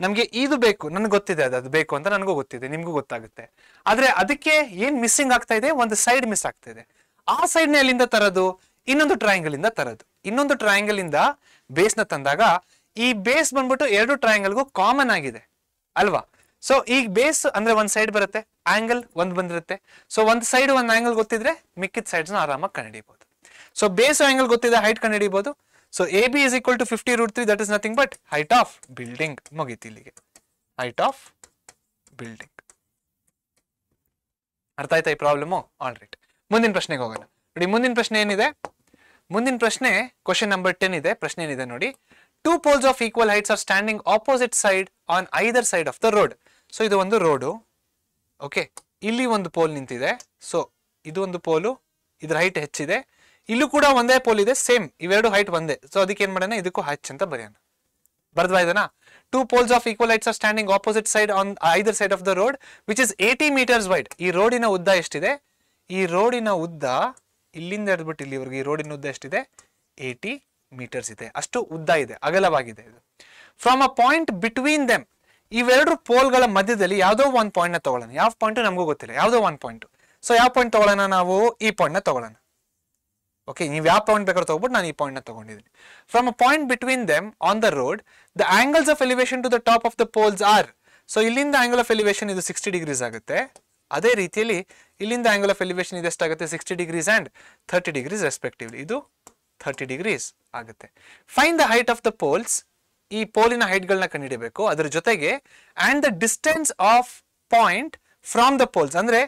S1: ನಮ್ಗೆ ಇದು ಬೇಕು, ನನಗೆ ಗೊತ್ತಿದೆ, ಅದು ಬೇಕು ಅಂತ ನನಗೂ ಗೊತ್ತಿದೆ, ನಿಮ್ಗೂ ಗೊತ್ತಾಗುತ್ತೆ. ಆದ್ರೆ ಅದಕ್ಕೆ ಏನ್ ಮಿಸ್ಸಿಂಗ್ ಆಗ್ತಾ ಇದೆ, ಒಂದು ಸೈಡ್ ಮಿಸ್ ಆಗ್ತಾ ಇದೆ. ಆ ಸೈಡ್ ನ ಎಲ್ಲಿಂದ ತರೋದು, ಇನ್ನೊಂದು ಟ್ರಯಾಂಗಲ್ ಇಂದ ತರೋದು. ಇನ್ನೊಂದು ಟ್ರಯಾಂಗಲ್ ಇಂದ ಬೇಸ್ ನ ತಂದಾಗ ಈ ಬೇಸ್ ಬಂದ್ಬಿಟ್ಟು ಎರಡು ಟ್ರಯಾಂಗಲ್ಗೂ ಕಾಮನ್ ಆಗಿದೆ ಅಲ್ವಾ. ಸೊ ಈಗ ಬೇಸ್ ಅಂದ್ರೆ ಒಂದ್ ಸೈಡ್ ಬರುತ್ತೆ, ಆಂಗಲ್ ಒಂದ್ ಬಂದಿರುತ್ತೆ. ಸೊ ಒಂದ್ ಸೈಡ್ ಒಂದ್ ಆಂಗಲ್ ಗೊತ್ತಿದ್ರೆ ಮಿಕ್ಕಿದ ಸೈಡ್ಸ್ ನ ಆರಾಮಾಗಿ ಕಂಡುಹಿಡಿಯಬಹುದು. ಸೊ ಬೇಸ್ ಆಂಗಲ್ ಗೊತ್ತಿದೆ, ಹೈಟ್ ಕಂಡುಹಿಡಿಯಬಹುದು. So A B is equal to 50 √3, that is nothing but height of building. ಮುಗೀತು ಇಲ್ಲಿಗೆ, ಹೈಟ್ ಆಫ್ ಬಿಲ್ಡಿಂಗ್. ಅರ್ಥ ಆಯ್ತಾ ಈ ಪ್ರಾಬ್ಲಮು? ಆಲ್ ರೈಟ್, ಮುಂದಿನ ಪ್ರಶ್ನೆಗೆ ಹೋಗೋಣ. ನೋಡಿ, ಮುಂದಿನ ಪ್ರಶ್ನೆ ಏನಿದೆ, ಮುಂದಿನ ಪ್ರಶ್ನೆ ಕ್ವಶನ್ ನಂಬರ್ 10 ಇದೆ. ಪ್ರಶ್ನೆ ಏನಿದೆ ನೋಡಿ, 2 poles of equal heights are standing opposite side on either side of the road. So ಇದು ಒಂದು ರೋಡು, ಓಕೆ. ಇಲ್ಲಿ ಒಂದು ಪೋಲ್ ನಿಂತಿದೆ. ಸೊ ಇದು ಒಂದು ಪೋಲು, ಇದ್ರ ಹೈಟ್ ಹೆಚ್ಚಿದೆ. ಇಲ್ಲೂ ಕೂಡ ಒಂದೇ ಪೋಲ್ ಇದೆ, ಸೇಮ್, ಇವೆರಡು ಹೈಟ್ ಒಂದೇ. ಸೊ ಅದಕ್ಕೆ ಏನ್ ಮಾಡೋಣ, ಇದಕ್ಕೂ ಹಚ್ ಅಂತ ಬರೆಯೋಣ. ಬರ್ದ್ವಾ ಇದನ್ನ? 2 poles of equal heights are standing opposite side on either side of the road which is 80 meters wide. ಈ ರೋಡಿನ ಉದ್ದ ಎಷ್ಟಿದೆ, ಈ ರೋಡಿನ ಉದ್ದ ಇಲ್ಲಿಂದ ಹಿಡಿದ್ಬಿಟ್ಟು ಇಲ್ಲಿವರೆಗೂ ಈ ರೋಡಿನ ಉದ್ದ ಎಷ್ಟಿದೆ, 80 ಮೀಟರ್ಸ್ ಇದೆ. ಅಷ್ಟು ಉದ್ದ ಇದೆ, ಅಗಲವಾಗಿದೆ ಇದು. From a point between them, ಇವೆರಡು ಪೋಲ್ಗಳ ಮಧ್ಯದಲ್ಲಿ ಯಾವುದೋ ಒಂದು ಪಾಯಿಂಟ್ ನ ತಗೊಳ್ಳೋಣ. ಯಾವ ಪಾಯಿಂಟ್ ನಮಗೂ ಗೊತ್ತಿಲ್ಲ, ಯಾವುದೋ ಒಂದು ಪಾಯಿಂಟ್. ಸೊ ಯಾವ ಪಾಯಿಂಟ್ ತಗೊಳ್ಳೋಣ ನಾವು, ಈ ಪಾಯಿಂಟ್ ನ ತಗೊಳ್ಳೋಣ. ಓಕೆ, ನೀವು ಯಾವ ಪಾಯಿಂಟ್ ಬೇಕಾದ್ರೂ ತಗೋಬಿಟ್ಟು ನಾನು ಈ ಪಾಯಿಂಟ್ ನ ತಗೊಂಡಿದ್ದೀನಿ. From a point between them on the road the angles of elevation to the top of the poles are. So ಇಲ್ಲಿಂದ ಆಂಗಲ್ ಆಫ್ ಎಲಿವೇಶನ್ ಇದು 60 ಡಿಗ್ರೀಸ್ ಆಗುತ್ತೆ. ಅದೇ ರೀತಿಯಲ್ಲಿ ಇಲ್ಲಿಂದ ಆಂಗಲ್ ಆಫ್ ಎಲಿವೇಶನ್ ಇದು ಎಷ್ಟಾಗುತ್ತೆ, 60 ಡಿಗ್ರೀಸ್ ಅಂಡ್ 30 ಡಿಗ್ರೀಸ್ ರೆಸ್ಪೆಕ್ಟಿವ್ಲಿ. ಇದು 30 ಡಿಗ್ರೀಸ್ ಆಗುತ್ತೆ. Find the height of the poles, ಈ ಪೋಲಿನ ಹೈಟ್ ಗಳನ್ನ ಕಂಡುಹಿಡಿಯಬೇಕು. ಅದರ ಜೊತೆಗೆ and the distance of point from the poles, ಅಂದ್ರೆ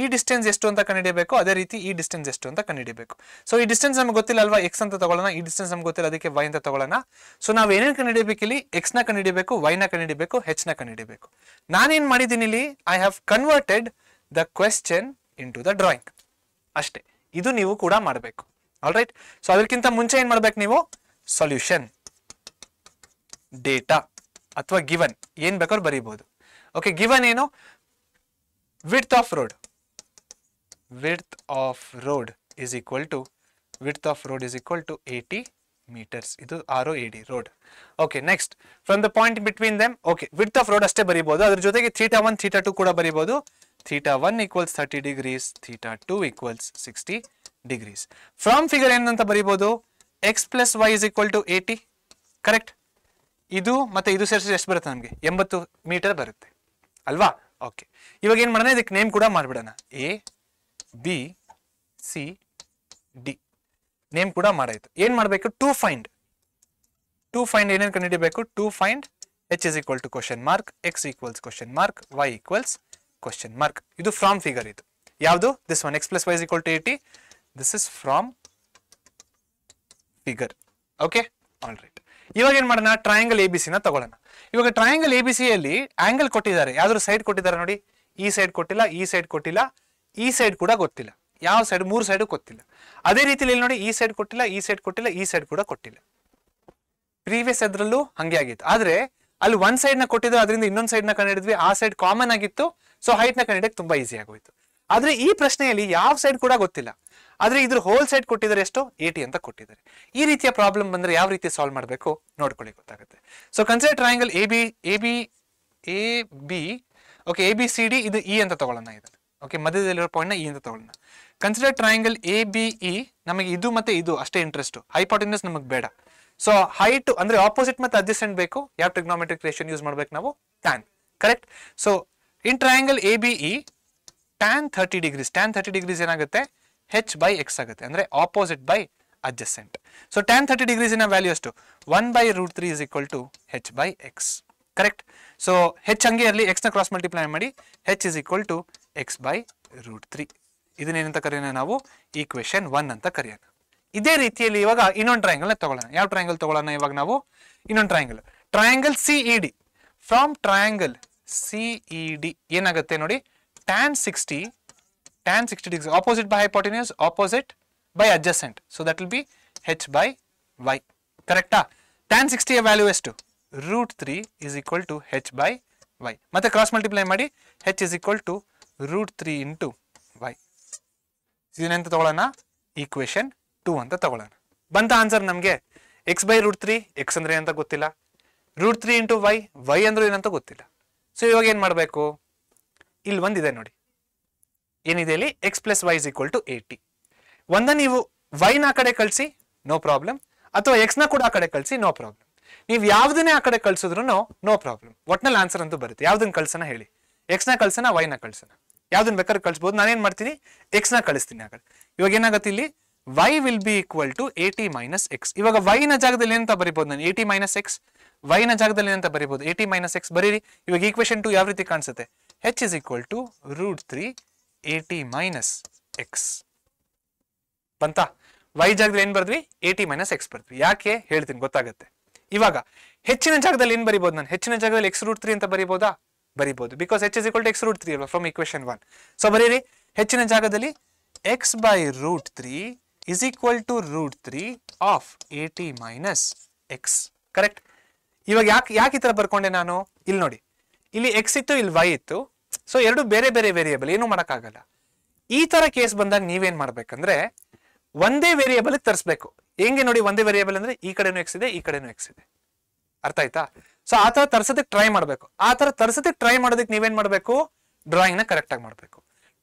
S1: ಈ ಡಿಸ್ಟೆನ್ಸ್ ಎಷ್ಟು ಅಂತ ಕಂಡುಹಿಡಿಯಬೇಕು, ಅದೇ ರೀತಿ ಈ ಡಿಸ್ಟೆನ್ಸ್ ಎಷ್ಟು ಅಂತ ಕಂಡುಹಿಡಿಯಬೇಕು. ಸೊ ಈ ಡಿಸ್ಟೆನ್ಸ್ ನಮ್ಗೆ ಗೊತ್ತಿಲ್ಲ ಅಲ್ವಾ, ಎಕ್ಸ್ ಅಂತ ತಗೊಳ್ಳೋಣ. ಈ ಡಿಸ್ಟೆನ್ಸ್ ನಮ್ಗೆ ಗೊತ್ತಿಲ್ಲ, ಅದಕ್ಕೆ ವೈ ಅಂತ ತಗೊಳ್ಳೋಣ. ಸೊ ನಾವು ಏನೇನು ಕಂಡುಹಿಡಿಯಬೇಕು ಇಲ್ಲಿ, ಎಕ್ಸ್ ನ ಕಂಡುಹಿಡಿಯಬೇಕು, ವೈ ನ ಕಂಡುಹಿಡಿಯಬೇಕು, ಹೆಚ್ ನ ಕಂಡುಹಿಡಿಯಬೇಕು. ನಾನೇನ್ ಮಾಡಿದ್ದೀನಿ ಇಲ್ಲಿ, I have converted the question into the drawing ಅಷ್ಟೇ. ಇದು ನೀವು ಕೂಡ ಮಾಡಬೇಕು. All right. ಸೊ ಅದಕ್ಕಿಂತ ಮುಂಚೆ ಏನ್ ಮಾಡ್ಬೇಕು ನೀವು, ಸೊಲ್ಯೂಷನ್, ಡೇಟಾ ಅಥವಾ ಗಿವನ್ ಏನ್ ಬೇಕಾದ್ರೂ ಬರೀಬಹುದು. ಓಕೆ, ಗಿವನ್ ಏನು, width of road is equal to 80 meters. ಇದು ROAD road. Okay, next from the point between them, okay, width of road ಅಷ್ಟೇ ಬರೀಬಹುದು. ಅದರ ಜೊತೆಗೆ θ1 θ2 ಕೂಡ ಬರೀಬಹುದು. θ1 equals 30 degrees, θ2 equals 60 degrees. From figure ಏನಂತ ಬರೀಬಹುದು, x plus y is equal to 80. Correct. ಇದು ಮತ್ತೆ ಇದು ಸೇರಿಸಿ ಎಷ್ಟು ಬರುತ್ತೆ ನಮಗೆ, 80 ಮೀಟರ್ ಬರುತ್ತೆ ಅಲ್ವಾ. ಓಕೆ, ಇವಾಗ ಏನ್ ಮಾಡೋಣ, ಇದಕ್ಕೆ ನೇಮ್ ಕೂಡ ಮಾಡ್ಬಿಡೋಣ. A B C D name ಕೂಡ ಮಾಡಾಯ್ತು. ಏನ್ ಮಾಡ್ಬೇಕು, ಟು ಫೈಂಡ್ ಏನೇನು ಕಂಡುಹಿಡಿಯಬೇಕು, to find h is equal to question mark, x equals question mark, y equals question mark. ಇದು ಫ್ರಾಮ್ ಫಿಗರ್. ಇದು ಯಾವುದು, this one, x plus y is equal to 80. This is from figure. Okay, all right. ಇವಾಗ ಏನ್ ಮಾಡೋಣ, ಟ್ರಯಾಂಗಲ್ ಎ ಬಿ ಸಿ ನ ತಗೊಳ್ಳೋಣ. ಇವಾಗ ಟ್ರಯಾಂಗಲ್ ಎ ಬಿ ಸಿ ಅಲ್ಲಿ ಆಂಗಲ್ ಕೊಟ್ಟಿದ್ದಾರೆ, ಯಾವ್ದಾದ್ರು ಸೈಡ್ ಕೊಟ್ಟಿದ್ದಾರೆ ನೋಡಿ. ಈ ಸೈಡ್ ಕೊಟ್ಟಿಲ್ಲ, ಈ ಸೈಡ್ ಕೊಟ್ಟಿಲ್ಲ, ಈ ಸೈಡ್ ಕೂಡ ಗೊತ್ತಿಲ್ಲ. ಯಾವ ಸೈಡ್, 3 ಸೈಡ್ ಗೊತ್ತಿಲ್ಲ. ಅದೇ ರೀತಿಯಲ್ಲಿ ಇಲ್ಲಿ ನೋಡಿ, ಈ ಸೈಡ್ ಕೊಟ್ಟಿಲ್ಲ, ಈ ಸೈಡ್ ಕೊಟ್ಟಿಲ್ಲ, ಈ ಸೈಡ್ ಕೂಡ ಕೊಟ್ಟಿಲ್ಲ. ಪ್ರೀವಿಯಸ್ ಅದ್ರಲ್ಲೂ ಹಂಗೆ ಆಗಿತ್ತು. ಆದ್ರೆ ಅಲ್ಲಿ ಒಂದ್ ಸೈಡ್ ನ ಕೊಟ್ಟಿದ್ರು, ಅದರಿಂದ ಇನ್ನೊಂದ್ ಸೈಡ್ ನ ಕಂಡಿಡಿದ್ವಿ. ಆ ಸೈಡ್ ಕಾಮನ್ ಆಗಿತ್ತು, ಸೊ ಹೈಟ್ ನ ಕಂಡಿಡಕ್ಕೆ ತುಂಬಾ ಈಸಿ ಆಗೋಯ್ತು. ಆದ್ರೆ ಈ ಪ್ರಶ್ನೆಯಲ್ಲಿ ಯಾವ ಸೈಡ್ ಕೂಡ ಗೊತ್ತಿಲ್ಲ, ಆದ್ರೆ ಇದ್ರ ಹೋಲ್ ಸೈಡ್ ಕೊಟ್ಟಿದ್ದಾರೆ ಎಷ್ಟು, 80 ಅಂತ ಕೊಟ್ಟಿದ್ದಾರೆ. ಈ ರೀತಿಯ ಪ್ರಾಬ್ಲಮ್ ಬಂದ್ರೆ ಯಾವ ರೀತಿ ಸಾಲ್ವ್ ಮಾಡಬೇಕು ನೋಡ್ಕೊಳ್ಳಿ, ಗೊತ್ತಾಗುತ್ತೆ. So consider triangle A B okay, A B C D, ಇದು ಇ ಅಂತ ತಗೊಳ್ಳೋಣ. ಇದನ್ನು ಓಕೆ, ಮಧ್ಯದಲ್ಲಿರೋ ಪಾಯಿಂಟ್ ನ ಇ ಅಂತ ತಗೊಳ್ಳೋಣ. Consider triangle A B E, ನಮಗೆ ಇದು ಮತ್ತೆ ಇದು ಅಷ್ಟೇ ಇಂಟ್ರೆಸ್ಟ್, ಹೈಪಾಟೆನ್ಯೂಸ್ ನಮಗೆ ಬೇಡ. ಸೊ ಹೈಟ್ ಅಂದ್ರೆ ಆಪೋಸಿಟ್ ಮತ್ತೆ ಅಡ್ಜಸೆಂಟ್ ಬೇಕು. ಯಾವ ಟ್ರಿಗ್ನೋಮೆಟ್ರಿಕ್ ರೇಷಿಯೋ ಯೂಸ್ ಮಾಡ್ಬೇಕು ನಾವು, tan. Correct. So in triangle A B E, tan 30 degrees ಏನಾಗುತ್ತೆ, h by x ಆಗುತ್ತೆ, ಅಂದ್ರೆ opposite by adjacent. So tan 30 degrees ನ ವ್ಯಾಲ್ಯೂ ಎಷ್ಟು, 1/√3 is equal to h by x. Correct. So h ಹಂಗೆ ಇರಲಿ, x ನ ಕ್ರಾಸ್ ಮಲ್ಟಿಪ್ಲೈ ಮಾಡಿ, h is equal to x by √3. ಇದನ್ನೇನಂತ ಕರೆಯೋಣ ನಾವು, ಈಕ್ವೇಶನ್ 1 ಅಂತ ಕರೆಯೋಣ. ಇದೇ ರೀತಿಯಲ್ಲಿ ಇವಾಗ ಇನ್ನೊಂದು ಟ್ರಯಾಂಗಲ್ ನ ತಗೊಳ್ಳೋಣ. ಯಾವ ಟ್ರಯಾಂಗಲ್ ತಗೊಳ್ಳೋಣ ಇವಾಗ ನಾವು, ಇನ್ನೊಂದು triangle CED. From triangle CED ಏನಾಗುತ್ತೆ ನೋಡಿ, tan 60 degrees, opposite by hypotenuse, opposite by adjacent, so that will be h by y. ಕರೆಕ್ಟಾ. tan 60 ವ್ಯಾಲ್ಯೂ ಎಷ್ಟು, √3 is equal to h by y. ಮತ್ತೆ ಕ್ರಾಸ್ ಮಲ್ಟಿಪ್ಲೈ ಮಾಡಿ, h is equal to √3 into y. ಇದನ್ನೆಂತ ತಗೊಳ್ಳೋಣ, ಈಕ್ವೇಶನ್ 2 ಅಂತ ತಗೊಳ್ಳೋಣ. ಬಂತ ಆನ್ಸರ್ ನಮಗೆ, x by √3, x ಅಂದ್ರೆ ಏನಂತ ಗೊತ್ತಿಲ್ಲ, √3 into y, y ಅಂದ್ರೆ ಏನಂತ ಗೊತ್ತಿಲ್ಲ. ಸೊ ಇವಾಗ ಏನ್ ಮಾಡಬೇಕು, ಇಲ್ಲಿ ಒಂದಿದೆ ನೋಡಿ, ಏನಿದೆ ಇಲ್ಲಿ, x plus y is equal to 80. ಒಂದ ನೀವು y ನ ಕಡೆ ಕಳಿಸಿ, ನೋ ಪ್ರಾಬ್ಲಮ್, ಅಥವಾ x ನ ಕೂಡ ಆ ಕಡೆ ಕಳಿಸಿ, ನೋ ಪ್ರಾಬ್ಲಮ್. ನೀವು ಯಾವ್ದನ್ನೇ ಆ ಕಡೆ ಕಳ್ಸಿದ್ರು ನೋ ಪ್ರಾಬ್ಲಮ್, ಒಟ್ನಲ್ಲಿ ಆನ್ಸರ್ ಅಂತೂ ಬರುತ್ತೆ. ಯಾವ್ದನ್ನ ಕಳ್ಸೋಣ ಹೇಳಿ, x ನ ಕಳ್ಸೋಣ, y ನ ಕಳ್ಸೋಣ, ಯಾವ್ದನ್ನ ಬೇಕಾದ್ರೆ ಕಳ್ಸ್ಬೋದು. ನಾನೇನ್ ಮಾಡ್ತೀನಿ, x ನ ಕಳಿಸ್ತೀನಿ ಆ ಕಡೆ. ಇವಾಗ ಏನಾಗುತ್ತೆ ಇಲ್ಲಿ, y will be equal to 80 minus x. ಇವಾಗ y ನ ಜಾಗದಲ್ಲಿ ಏನಂತ ಬರಿಬಹುದು ನಾನು, 80 minus x. y ನ ಜಾಗದಲ್ಲಿ ಏನಂತ ಬರಿಬಹುದು, 80 minus x ಬರೀರಿ. ಇವಾಗ ಈಕ್ವೇಶನ್ 2 ಯಾವ ರೀತಿ ಕಾಣಿಸುತ್ತೆ, h is equal to √3 80 minus x. ಬಂತಾ, y ಜಾಗದಲ್ಲಿ ಏನ್ ಬರ್ದ್ವಿ, 80 minus x ಬರ್ದ್ವಿ. ಯಾಕೆ ಹೇಳ್ತೀನಿ, ಗೊತ್ತಾಗುತ್ತೆ. ಇವಾಗ ಹೆಚ್ಚಿನ ಜಾಗದಲ್ಲಿ ಏನ್ ಬರಿಬಹುದು ನಾನು, ಹೆಚ್ಚಿನ ಜಾಗದಲ್ಲಿ x √3 ಅಂತ ಬರಿಬಹುದಾ, ಬರಿಬಹುದು. Because h is equal to x √3 ಅಲ್ವಾ, ಫ್ರಮ್ ಈಕ್ವೇಶನ್ 1. ಸೊ ಬರೀರಿ, ಹೆಚ್ಚಿನ ಜಾಗದಲ್ಲಿ x by √3 is equal to √3 of 80 minus x. Correct. ಇವಾಗ ಯಾಕೆ ಈ ತರ ಬರ್ಕೊಂಡೆ ನಾನು, ಇಲ್ಲಿ ನೋಡಿ, ಇಲ್ಲಿ x ಇತ್ತು, ಇಲ್ಲಿ y ಇತ್ತು. ಸೊ ಎರಡು ಬೇರೆ ಬೇರೆ ವೇರಿಯೇಬಲ್, ಏನು ಮಾಡಕ್ಕಾಗಲ್ಲ. ಈ ತರ ಕೇಸ್ ಬಂದಾಗ ನೀವೇನ್ ಮಾಡ್ಬೇಕಂದ್ರೆ, ಒಂದೇ ವೇರಿಯೇಬಲ್ ತರಿಸ್ಬೇಕು. ಹೆಂಗೆ ನೋಡಿ, ಒಂದೇ ವೇರಿಯೇಬಲ್ ಅಂದ್ರೆ ಈ ಕಡೆನೂ x ಇದೆ, ಈ ಕಡೆನೂ x ಇದೆ. ಅರ್ಥ ಆಯ್ತಾ. ಸೊ ಆ ತರ ತರ್ಸೋದಕ್ಕೆ ಟ್ರೈ ಮಾಡ್ಬೇಕು. ಆ ತರ ತರ್ಸೋದಕ್ಕೆ ಟ್ರೈ ಮಾಡೋದಕ್ಕೆ ನೀವೇನ್ ಮಾಡ್ಬೇಕು, ಡ್ರಾಯಿಂಗ್ ನ ಕರೆಕ್ಟ್ ಆಗಿ ಮಾಡ್ಬೇಕು.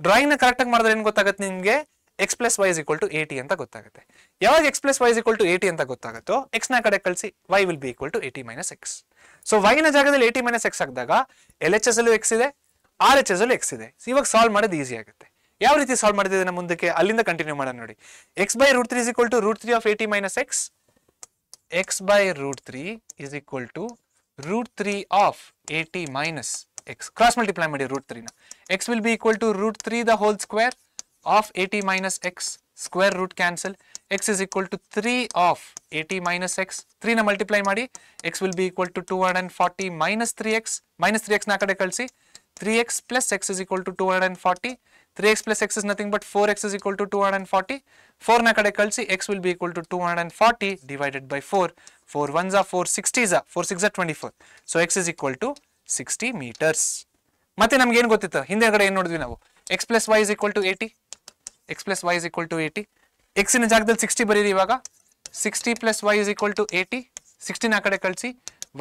S1: ಡ್ರಾಯಿಂಗ್ ನ ಕರೆಕ್ಟ್ ಆಗಿ ಮಾಡಿದ್ರೆ ಏನ್ ಗೊತ್ತಾಗುತ್ತೆ ನಿಮ್ಗೆ, x plus y is equal to 80 ಅಂತ ಗೊತ್ತಾಗುತ್ತೆ. ಯಾವಾಗ x plus y is equal to 80 ಅಂತ ಗೊತ್ತಾಗುತ್ತೋ, x ನ ಕಡೆ ಕಳಿಸಿ, y will be equal to 80 minus x. So y ನ ಜಾಗದಲ್ಲಿ 80 minus x ಹಾಕಿದಾಗ LHS ಅಲ್ಲೂ x ಇದೆ, RHS ಅಲ್ಲೂ x ಇದೆ. ಇವಾಗ ಸಾಲ್ವ್ ಮಾಡೋದು ಈಸಿ ಆಗುತ್ತೆ. ಯಾವ ರೀತಿ ಸಾಲ್ವ್ ಮಾಡಿದ್ರೆ ಮುಂದಕ್ಕೆ ಅಲ್ಲಿಂದ ಕಂಟಿನ್ಯೂ ಮಾಡೋಣ ನೋಡಿ. x by √3 is equal to √3 of 80 minus x. x by √3 is equal to √3 of 80 minus x. Cross multiply ಮಾಡಿ root 3 ನ. x will be equal to root 3 the whole square of 80 minus x. Square root cancel. x is equal to 3 of 80 minus x. 3 ನ multiply ಮಾಡಿ. x will be equal to 240 minus 3x. Minus 3x ನ ಕಡೆ ಕಳಿಸಿ. 3x plus x is equal to 240. 3x plus x is nothing but 4x is equal to 240. 4 ನ ಕಡೆ ಕಳಿಸಿ. x will be equal to 240 divided by 4. 4 1s are 4 60s are 4 6 are 24. So x is equal to 60 meters. ಮತ್ತೆ ನಮ್ಗೆ ಏನು ಗೊತ್ತಿತ್ತು ಹಿಂದೆ ಕಡೆ ಏನು ನೋಡಿದ್ವಿ ನಾವು x plus y is equal to 80. x plus y is equal to 80. x ನ ಜಾಗದಲ್ಲಿ 60 ಬರೀರಿ ಇವಾಗ. 60 plus y is equal to 80. 60 ನ ಕಡೆ ಕಳಿಸಿ.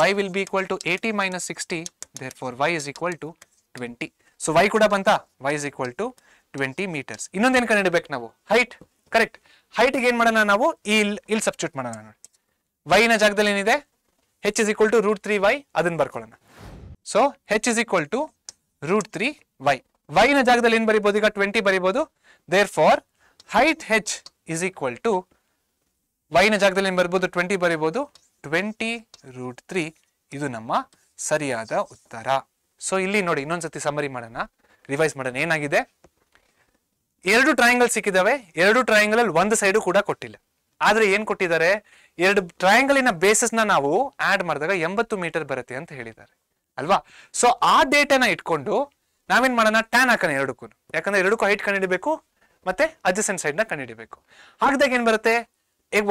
S1: y will be equal to 80 minus 60. Therefore y is equal to 20. So y ಕೂಡ ಬಂತಾ? y is equal to 20 meters. ಇನ್ನೊಂದೇನು ಕಂಡುಹಿಡಬೇಕು ನಾವು? ಹೈಟ್. ಕರೆಕ್ಟ್. ಹೈಟ್ಗೆ ಏನು ಮಾಡೋಣ ನಾವು? ಇಲ್ಲಿ ಸಬ್ಸ್ಟಿಟ್ಯೂಟ್ ಮಾಡೋಣ ನೋಡಿ. y ನ ಜಾಗದಲ್ಲಿ ಏನಿದೆ? h is equal to root 3y. ಅದನ್ನು ಬರ್ಕೊಳ್ಳೋಣ. So h is equal to root 3y. y ನ ಜಾಗದಲ್ಲಿ ಏನು ಬರೀಬಹುದು? ಈಗ 20 ಬರೀಬಹುದು. Therefore height h is equal to y ನ ಜಾಗದಲ್ಲಿ ಏನು ಬರೀಬಹುದು? 20 ಬರೀಬಹುದು. 20 root 3. ಇದು ನಮ್ಮ ಸರಿಯಾದ ಉತ್ತರ. ಸೊ ಇಲ್ಲಿ ನೋಡಿ ಇನ್ನೊಂದ್ಸತಿ ಸಮರಿ ಮಾಡೋಣ, ರಿವೈಸ್ ಮಾಡೋಣ. ಏನಾಗಿದೆ? ಎರಡು ಟ್ರಯಾಂಗಲ್ ಸಿಕ್ಕಿದಾವೆ. ಎರಡು ಟ್ರಯಾಂಗಲ್ ಅಲ್ಲಿ ಒಂದು ಸೈಡು ಕೂಡ ಕೊಟ್ಟಿಲ್ಲ. ಆದ್ರೆ ಏನ್ ಕೊಟ್ಟಿದ್ದಾರೆ? ಎರಡು ಟ್ರಯಾಂಗಲಿನ ಬೇಸಸ್ ನ ನಾವು ಆಡ್ ಮಾಡಿದಾಗ 80 ಮೀಟರ್ ಬರುತ್ತೆ ಅಂತ ಹೇಳಿದ್ದಾರೆ ಅಲ್ವಾ? ಸೊ ಆ ಡೇಟಾನ ಇಟ್ಕೊಂಡು ನಾವೇನ್ ಮಾಡೋಣ? ಟ್ಯಾನ್ ಹಾಕೋಣ ಎರಡಕ್ಕೂ. ಯಾಕಂದ್ರೆ ಎರಡಕ್ಕೂ ಹೈಟ್ ಕಂಡುಹಿಡಬೇಕು ಮತ್ತೆ ಅಡ್ಜಸೆಂಟ್ ಸೈಡ್ ನ ಕಂಡುಹಿಡಬೇಕು. ಹಾಕಿದಾಗ ಏನ್ ಬರುತ್ತೆ? ಈಗ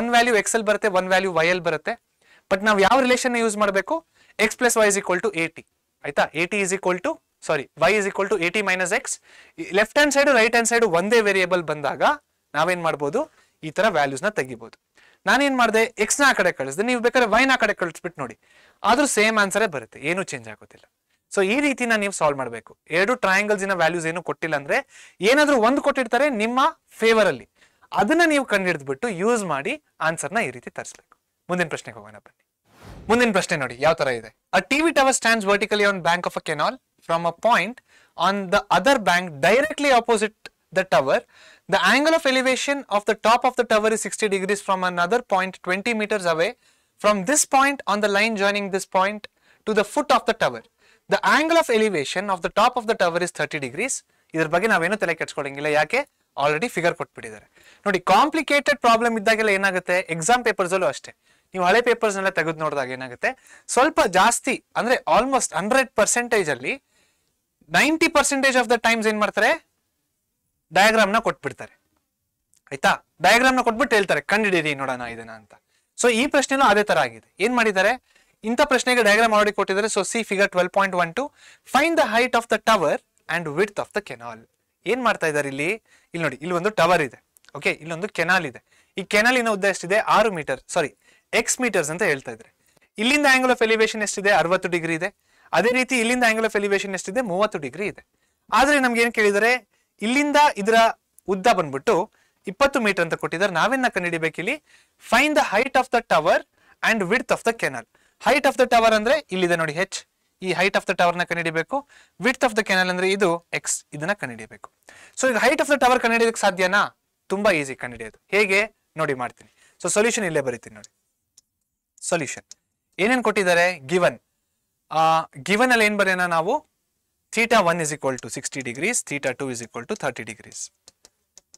S1: ಒನ್ ವ್ಯಾಲ್ಯೂ ಎಕ್ಸ್ ಎಲ್ ಬರುತ್ತೆ, ಒನ್ ವ್ಯಾಲ್ಯೂ ವೈ ಎಲ್ ಬರುತ್ತೆ. ಬಟ್ ನಾವು ಯಾವ ರಿಲೇಷನ್ ಯೂಸ್ ಮಾಡಬೇಕು? X plus y is equal to 80. ಆಯ್ತಾ? 80 is equal to y is equal to 80 minus x. Left hand side right hand side ಒಂದೇ ವೇರಿಯೇಬಲ್ ಬಂದಾಗ ನಾವೇನ್ ಮಾಡ್ಬೋದು? ಈ ತರ ವ್ಯಾಲ್ಯೂಸ್ ನ ತೆಗಿಬಹುದು. ನಾನೇನ್ ಮಾಡಿದೆ? ಎಕ್ಸ್ ನ ಆ ಕಡೆ ಕಳಿಸಿದೆ, ನೀವು ಬೇಕಾದ್ರೆ ವೈ ನ ಆ ಕಡೆ ಕಳಿಸ್ಬಿಟ್ಟು ನೋಡಿ, ಆದ್ರೂ ಸೇಮ್ ಆನ್ಸರೇ ಬರುತ್ತೆ, ಏನು ಚೇಂಜ್ ಆಗೋದಿಲ್ಲ. ಸೊ ಈ ರೀತಿನ ನೀವು ಸಾಲ್ವ್ ಮಾಡಬೇಕು. ಎರಡು ಟ್ರಯಾಂಗಲ್ಸ್ ಇನ ವ್ಯಾಲ್ಯೂಸ್ ಏನು ಕೊಟ್ಟಿಲ್ಲ ಅಂದ್ರೆ ಏನಾದ್ರೂ ಒಂದು ಕೊಟ್ಟಿರ್ತಾರೆ ನಿಮ್ಮ ಫೇವರ್ ಅಲ್ಲಿ, ಅದನ್ನ ನೀವು ಕಂಡುಹಿಡಿದ್ಬಿಟ್ಟು ಯೂಸ್ ಮಾಡಿ ಆನ್ಸರ್ ನ ಈ ರೀತಿ ತರಿಸಬೇಕು. ಮುಂದಿನ ಪ್ರಶ್ನೆಗೆ ಹೋಗೋಣ ಬನ್ನಿ. ಮುಂದಿನ ಪ್ರಶ್ನೆ ನೋಡಿ ಯಾವ ತರ ಇದೆ. A TV tower stands vertically on bank of a canal from a point on the other bank directly opposite the tower. The angle of elevation of the top of the tower is 60 degrees from another point 20 meters away. From this point on the line joining this point to the foot of the tower, the angle of elevation of the top of the tower is 30 degrees. ಇದರ ಬಗ್ಗೆ ನಾವೇನು ತಲೆ ಕೆಡಿಸ್ಕೊಳ್ಳಂಗಿಲ್ಲ, ಯಾಕೆ ಆಲ್ರೆಡಿ ಫಿಗರ್ ಕೊಟ್ಬಿಟ್ಟಿದ್ದಾರೆ ನೋಡಿ. ಕಾಂಪ್ಲಿಕೇಟೆಡ್ ಪ್ರಾಬ್ಲಮ್ ಇದ್ದಾಗೆಲ್ಲ ಏನಾಗುತ್ತೆ? ಎಕ್ಸಾಮ್ ಪೇಪರ್ಸ್ ಅಲ್ಲೂ ಅಷ್ಟೇ, ನೀವು ಹಳೆ ಪೇಪರ್ಸ್ ನೆಲ್ಲ ತೆಗೆದು ನೋಡಿದಾಗ ಏನಾಗುತ್ತೆ? ಸ್ವಲ್ಪ ಜಾಸ್ತಿ ಅಂದ್ರೆ ಆಲ್ಮೋಸ್ಟ್ 100% ಅಲ್ಲಿ 90% ಆಫ್ ದ ಟೈಮ್ಸ್ ಏನ್ ಮಾಡ್ತಾರೆ? ಡಯಾಗ್ರಾಮ್ ನ ಕೊಟ್ಬಿಡ್ತಾರೆ. ಆಯ್ತಾ? ಡಯಾಗ್ರಾಮ್ ನ ಕೊಟ್ಬಿಟ್ಟು ಹೇಳ್ತಾರೆ ಕಂಡಿಡೀರಿ ನೋಡೋಣ ಇದನ್ನ ಅಂತ. ಸೊ ಈ ಪ್ರಶ್ನೆನೂ ಅದೇ ತರ ಆಗಿದೆ. ಏನ್ ಮಾಡಿದ್ದಾರೆ? ಇಂಥ ಪ್ರಶ್ನೆಗೆ ಡಯಾಗ್ರಾಮ್ ಆಲ್ರೆಡಿ ಕೊಟ್ಟಿದ್ದಾರೆ. So C figure 12.12 find the height of the tower and width of the canal. ಏನ್ ಮಾಡ್ತಾ ಇದ್ದಾರೆ ಇಲ್ಲಿ? ಇಲ್ಲಿ ನೋಡಿ, ಇಲ್ಲಿ ಒಂದು ಟವರ್ ಇದೆ, ಓಕೆ, ಇಲ್ಲೊಂದು ಕೆನಾಲ್ ಇದೆ. ಈ ಕೆನಾಲಿನ ಉದ್ದ ಎಷ್ಟಿದೆ? 6 ಮೀಟರ್, ಸಾರಿ ಎಕ್ಸ್ ಮೀಟರ್ಸ್ ಅಂತ ಹೇಳ್ತಾ ಇದ್ರೆ. ಇಲ್ಲಿಂದ ಆಂಗಲ್ ಆಫ್ ಎಲಿವೇಶನ್ ಎಷ್ಟಿದೆ? 60 ಡಿಗ್ರಿ ಇದೆ. ಅದೇ ರೀತಿ ಇಲ್ಲಿಂದ ಆಂಗಲ್ ಆಫ್ ಎಲಿವೇಶನ್ ಎಷ್ಟಿದೆ? 30 ಡಿಗ್ರಿ ಇದೆ. ಆದ್ರೆ ನಮ್ಗೆ ಏನ್ ಕೇಳಿದರೆ? ಇಲ್ಲಿಂದ ಇದರ ಉದ್ದ ಬಂದ್ಬಿಟ್ಟು 20 ಮೀಟರ್ ಅಂತ ಕೊಟ್ಟಿದ್ದಾರೆ. ನಾವೇನ ಕಂಡುಹಿಡಿಬೇಕು ಇಲ್ಲಿ? Find the height of the tower and width of the canal. Height of the tower ಅಂದ್ರೆ ಇಲ್ಲಿದೆ ನೋಡಿ h, ಈ ಹೈಟ್ ಆಫ್ ದ ಟವರ್ ನ ಕಂಡುಹಿಡಿಬೇಕು. ವಿಡ್ತ್ ಆಫ್ ದ ಕೆನಾಲ್ ಅಂದ್ರೆ ಇದು x, ಇದನ್ನ ಕಂಡುಹಿಡಿಬೇಕು. ಸೊ ಈಗ ಹೈಟ್ ಆಫ್ ದ ಟವರ್ ಕಂಡುಹಿಡಿಯೋದಕ್ಕೆ ಸಾಧ್ಯನಾ? ತುಂಬಾ ಈಸಿ ಕಂಡುಹಿಡಿಯೋದು. ಹೇಗೆ ನೋಡಿ ಮಾಡ್ತೀನಿ. ಸೊ ಸೊಲ್ಯೂಷನ್ ಇಲ್ಲೇ ಬರೀತೀನಿ ನೋಡಿ. ಸೊಲ್ಯೂಷನ್ ಏನೇನ್ ಕೊಟ್ಟಿದ್ದಾರೆ? ಗಿವನ್ ಅಲ್ಲಿ ಏನ್ ಬರೆಯೋಣ ನಾವು? θ1 is equal to 60 degrees, θ2 is equal to 30 degrees.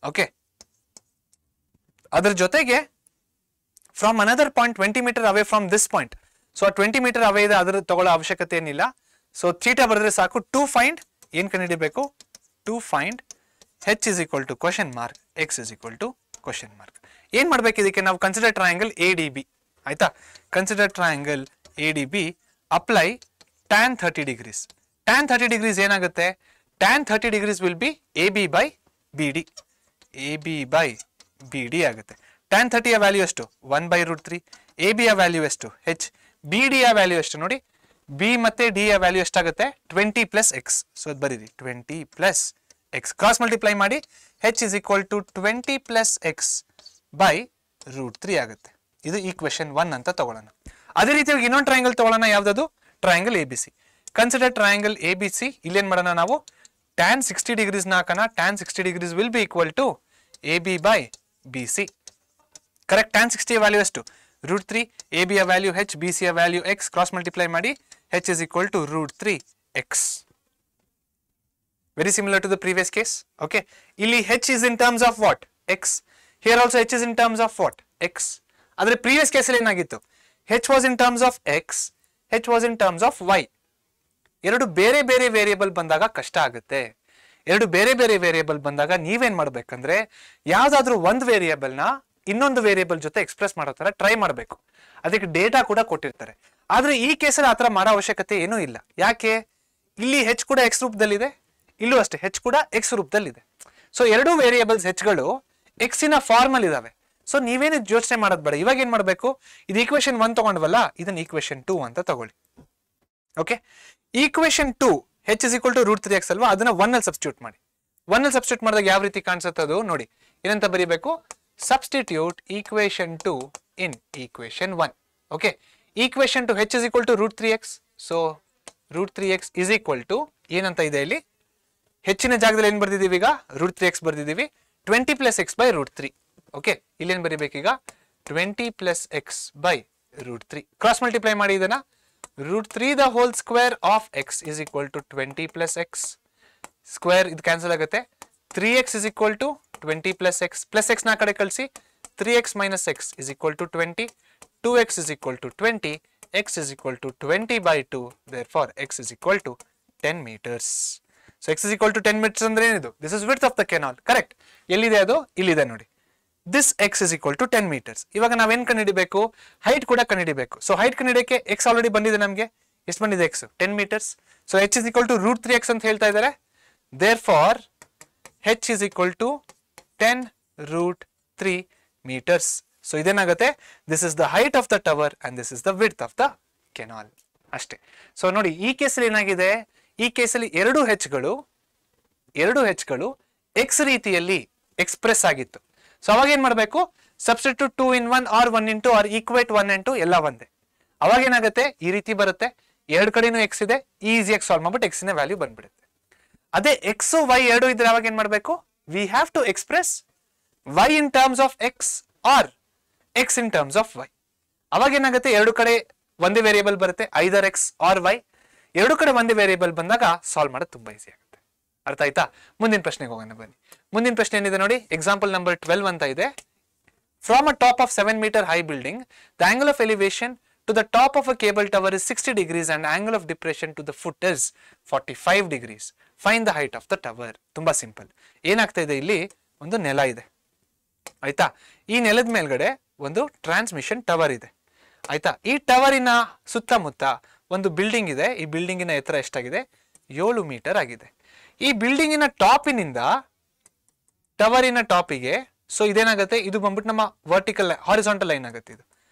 S1: Okay, ಅದ್ರ ಜೊತೆಗೆ from another point 20 meter away from this point. So 20 meter away ಇದೆ, ಅದ್ರ ತಗೊಳ್ಳೋ ಅವಶ್ಯಕತೆ ಏನಿಲ್ಲ. ಸೊ ಥೀಟಾ ಬರೆದ್ರೆ ಸಾಕು. ಟು ಫೈಂಡ್ ಏನ್ ಕಂಡುಹಿಡಿಬೇಕು? To find h is equal to question mark, x is equal to question mark. ಏನ್ ಮಾಡ್ಬೇಕು ಇದಕ್ಕೆ ನಾವು? Consider triangle ADB. ಆಯ್ತಾ? Consider triangle ADB, apply tan 30 degrees. tan 30 degrees ಏನಾಗುತ್ತೆ? tan 30 degrees will be AB by BD. AB by BD ಆಗುತ್ತೆ. tan 30 ಯ ವ್ಯಾಲ್ಯೂ ಎಷ್ಟು? 1 by root 3. AB ಯ ವ್ಯಾಲ್ಯೂ ಎಷ್ಟು? h. BD ಯ ವ್ಯಾಲ್ಯೂ ಎಷ್ಟು ನೋಡಿ? B ಮತ್ತೆ D ಯ ವ್ಯಾಲ್ಯೂ ಎಷ್ಟಾಗುತ್ತೆ? 20 plus x. ಸೊ ಅದು ಬರೀರಿ 20 plus x. ಕ್ರಾಸ್ ಮಲ್ಟಿಪ್ಲೈ ಮಾಡಿ h is equal to 20 plus x by root 3 ಆಗುತ್ತೆ. ಇದು ಈಕ್ವೇಶನ್ 1 ಅಂತ ತಗೊಳ್ಳೋಣ. ಅದೇ ರೀತಿಯಾಗಿ ಇನ್ನೊಂದು ಟ್ರಯಾಂಗಲ್ ತಗೊಳ್ಳೋಣ. ಯಾವ್ದದು? Triangle ABC. Consider triangle ABC. ಇಲ್ಲೇನ್ ಮಾಡೋಣ ನಾವು? tan 60 degrees ನ ಹಾಕೋಣ. tan 60 degrees will be equal to AB by BC. Correct? tan 60 ಯ ವ್ಯಾಲ್ಯೂ ಎಷ್ಟು? root 3. AB ಯ ವ್ಯಾಲ್ಯೂ h, BC ಯ ವ್ಯಾಲ್ಯೂ x. ಕ್ರಾಸ್ ಮಲ್ಟಿಪ್ಲೈ ಮಾಡಿ h is equal to root 3 x. Very similar to the previous case. Okay, ಇಲ್ಲಿ h is in terms of what? X. Here also h is in terms of what? X. ಆದರೆ previous case ಅಲ್ಲಿ ಏನಾಗಿತ್ತು? h was in terms of x, h was in terms of y. ಎರಡು ಬೇರೆ ಬೇರೆ ವೇರಿಯೇಬಲ್ ಬಂದಾಗ ಕಷ್ಟ ಆಗುತ್ತೆ. ಎರಡು ಬೇರೆ ಬೇರೆ ವೇರಿಯೇಬಲ್ ಬಂದಾಗ ನೀವೇನ್ ಮಾಡ್ಬೇಕಂದ್ರೆ ಯಾವ್ದಾದ್ರು ಒಂದು ವೇರಿಯೇಬಲ್ ನ ಇನ್ನೊಂದು ವೇರಿಯೇಬಲ್ ಜೊತೆ ಎಕ್ಸ್ಪ್ರೆಸ್ ಮಾಡೋ ತರ ಟ್ರೈ ಮಾಡಬೇಕು. ಅದಕ್ಕೆ ಡೇಟಾ ಕೂಡ ಕೊಟ್ಟಿರ್ತಾರೆ. ಆದ್ರೆ ಈ ಕೇಸಲ್ಲಿ ಆತರ ಮಾಡೋ ಅವಶ್ಯಕತೆ ಏನೂ ಇಲ್ಲ. ಯಾಕೆ? ಇಲ್ಲಿ h ಕೂಡ x ರೂಪದಲ್ಲಿದೆ, ಇಲ್ಲೂ ಅಷ್ಟೇ h ಕೂಡ x ರೂಪದಲ್ಲಿದೆ. ಸೊ ಎರಡು ವೇರಿಯೇಬಲ್ಸ್ ಹೆಚ್ಗಳು ಎಕ್ಸಿನ ಫಾರ್ಮಲ್ ಇದಾವೆ. ಸೊ ನೀವೇನು ಯೋಚನೆ ಮಾಡೋದು ಬೇಡ. ಇವಾಗ ಏನ್ ಮಾಡ್ಬೇಕು, ಇದು ಈಕ್ವೇಶನ್ 1 ತಗೊಂಡ್ವಲ್ಲ, ಇದನ್ನ ಈಕ್ವೇಶನ್ 2 ಅಂತ ತಗೊಳ್ಳಿ. Okay, equation 2 h is equal to √3x ಅಲ್ವಾ, ಅದನ್ನ 1 ಅಲ್ಲಿ ಸಬ್ಸ್ಟಿಟ್ಯೂಟ್ ಮಾಡಿ. 1 ಅಲ್ಲಿ ಸಬ್ಸ್ಟಿಟ್ಯೂಟ್ ಮಾಡಿದಾಗ ಯಾವ ರೀತಿ ಕಾಣಿಸುತ್ತೆ ಅದು ನೋಡಿ. ಏನಂತ ಬರೀಬೇಕು? Substitute equation 2 in equation 1. Okay, equation 2 h is equal to √3x. So √3x is equal to ಏನಂತ ಇದೆ ಇಲ್ಲಿ, ಹೆಚ್ಚಿನ ಜಾಗದಲ್ಲಿ ಏನ್ ಬರ್ದಿದೀವಿ ಈಗ? √3x ಬರ್ದಿದೀವಿ. 20 + x by √3. ಓಕೆ, ಇಲ್ಲೇನ್ ಬರೀಬೇಕೀಗ? 20 + x by √3. ಕ್ರಾಸ್ ಮಲ್ಟಿಪ್ಲೈ ಮಾಡಿ ಇದನ್ನ. √3 the whole square of x is equal to 20 + x. Square ಇದು ಕ್ಯಾನ್ಸಲ್ ಆಗುತ್ತೆ. 3x is equal to 20 + x. Plus x ನ ಕಡೆ ಕಳಿಸಿ. 3x - x is equal to 20. 2x is equal to 20. x is equal to 20 by 2. Therefore, x is equal to 10 meters. So, x is equal to 10 meters ಅಂದ್ರೆ ಏನಿದು? This is width of the canal. Correct. ಎಲ್ಲಿದೆ ಅದು? ಇಲ್ಲಿದೆ ನೋಡಿ. This x is equal to 10 meters. ಇವಾಗ ನಾವೇನ್ ಕಂಡುಹಿಡಿಬೇಕು? ಹೈಟ್ ಕೂಡ ಕಂಡುಹಿಡಿಬೇಕು. ಸೊ ಹೈಟ್ ಕಂಡುಹಿಡಿಯಕ್ಕೆ x ಆಲ್ರೆಡಿ ಬಂದಿದೆ ನಮಗೆ. ಎಷ್ಟು ಬಂದಿದೆ x? 10 meters. So h is equal to √3x ಅಂತ ಹೇಳ್ತಾ ಇದ್ದಾರೆ. Therefore, h is equal to 10√3 meters. So ಇದೇನಾಗುತ್ತೆ? This is the height of the tower and this is the width of the canal. ಅಷ್ಟೇ. ಸೊ ನೋಡಿ, ಈ ಕೇಸಲ್ಲಿ ಏನಾಗಿದೆ? ಈ ಕೇಸಲ್ಲಿ ಎರಡು ಹೆಚ್ಗಳು x ರೀತಿಯಲ್ಲಿ ಎಕ್ಸ್ಪ್ರೆಸ್ ಆಗಿತ್ತು. ಸೊ ಅವಾಗ ಏನ್ ಮಾಡಬೇಕು? Substitute 2 in 1 or 1 into or equate 1 and 2 ಎಲ್ಲ ಒಂದೇ. ಅವಾಗ ಏನಾಗುತ್ತೆ? ಈ ರೀತಿ ಬರುತ್ತೆ. ಎರಡು ಕಡೆನೂ x ಇದೆ, ಈಸಿಯಾಗಿ ಸಾಲ್ವ್ ಮಾಡ್ಬಿಟ್ಟು x ನ ವ್ಯಾಲ್ಯೂ ಬಂದ್ಬಿಡುತ್ತೆ. ಅದೇ x y ಎರಡು ಇದ್ರೆ ಅವಾಗ ಏನ್ ಮಾಡಬೇಕು? We have to express y in terms of x or x in terms of y. ಅವಾಗ ಏನಾಗುತ್ತೆ? ಎರಡು ಕಡೆ ಒಂದೇ ವೇರಿಯೇಬಲ್ ಬರುತ್ತೆ, ಐದರ್ x or y. ಎರಡು ಕಡೆ ಒಂದೇ ವೇರಿಯೇಬಲ್ ಬಂದಾಗ ಸಾಲ್ವ್ ಮಾಡೋದು ತುಂಬಾ ಈಸಿ ಆಗುತ್ತೆ. ಅರ್ಥ ಆಯ್ತಾ? ಮುಂದಿನ ಪ್ರಶ್ನೆಗೆ ಹೋಗೋಣ ಬನ್ನಿ. ಮುಂದಿನ ಪ್ರಶ್ನೆ ಏನಿದೆ ನೋಡಿ, ಎಕ್ಸಾಂಪಲ್ ನಂಬರ್ 12 ಅಂತ ಇದೆ. From a top of 7 meter high building, the angle of elevation to the top of a cable tower is 60 degrees and angle of depression to the foot is 45 degrees. Find the height of the tower. ತುಂಬಾ ಸಿಂಪಲ್. ಏನಾಗ್ತಾ ಇದೆ? ಇಲ್ಲಿ ಒಂದು ನೆಲ ಇದೆ, ಆಯ್ತಾ? ಈ ನೆಲದ ಮೇಲ್ಗಡೆ ಒಂದು ಟ್ರಾನ್ಸ್ಮಿಷನ್ ಟವರ್ ಇದೆ, ಆಯ್ತಾ? ಈ ಟವರಿನ ಸುತ್ತಮುತ್ತ ಒಂದು ಬಿಲ್ಡಿಂಗ್ ಇದೆ. ಈ ಬಿಲ್ಡಿಂಗಿನ ಎತ್ತರ ಎಷ್ಟಾಗಿದೆ? 7 meter ಆಗಿದೆ. ಈ ಬಿಲ್ಡಿಂಗಿನ ಟಾಪಿನಿಂದ ಟವರಿನ ಟಾಪಿಗೆ, ಸೊ ಇದೇನಾಗುತ್ತೆ? ಇದು ಬಂದ್ಬಿಟ್ಟು ನಮ್ಮ ವರ್ಟಿಕಲ್ ಹಾರಿಸಾಂಟಲ್ ಲೈನ್ ಆಗುತ್ತೆ. ಇದು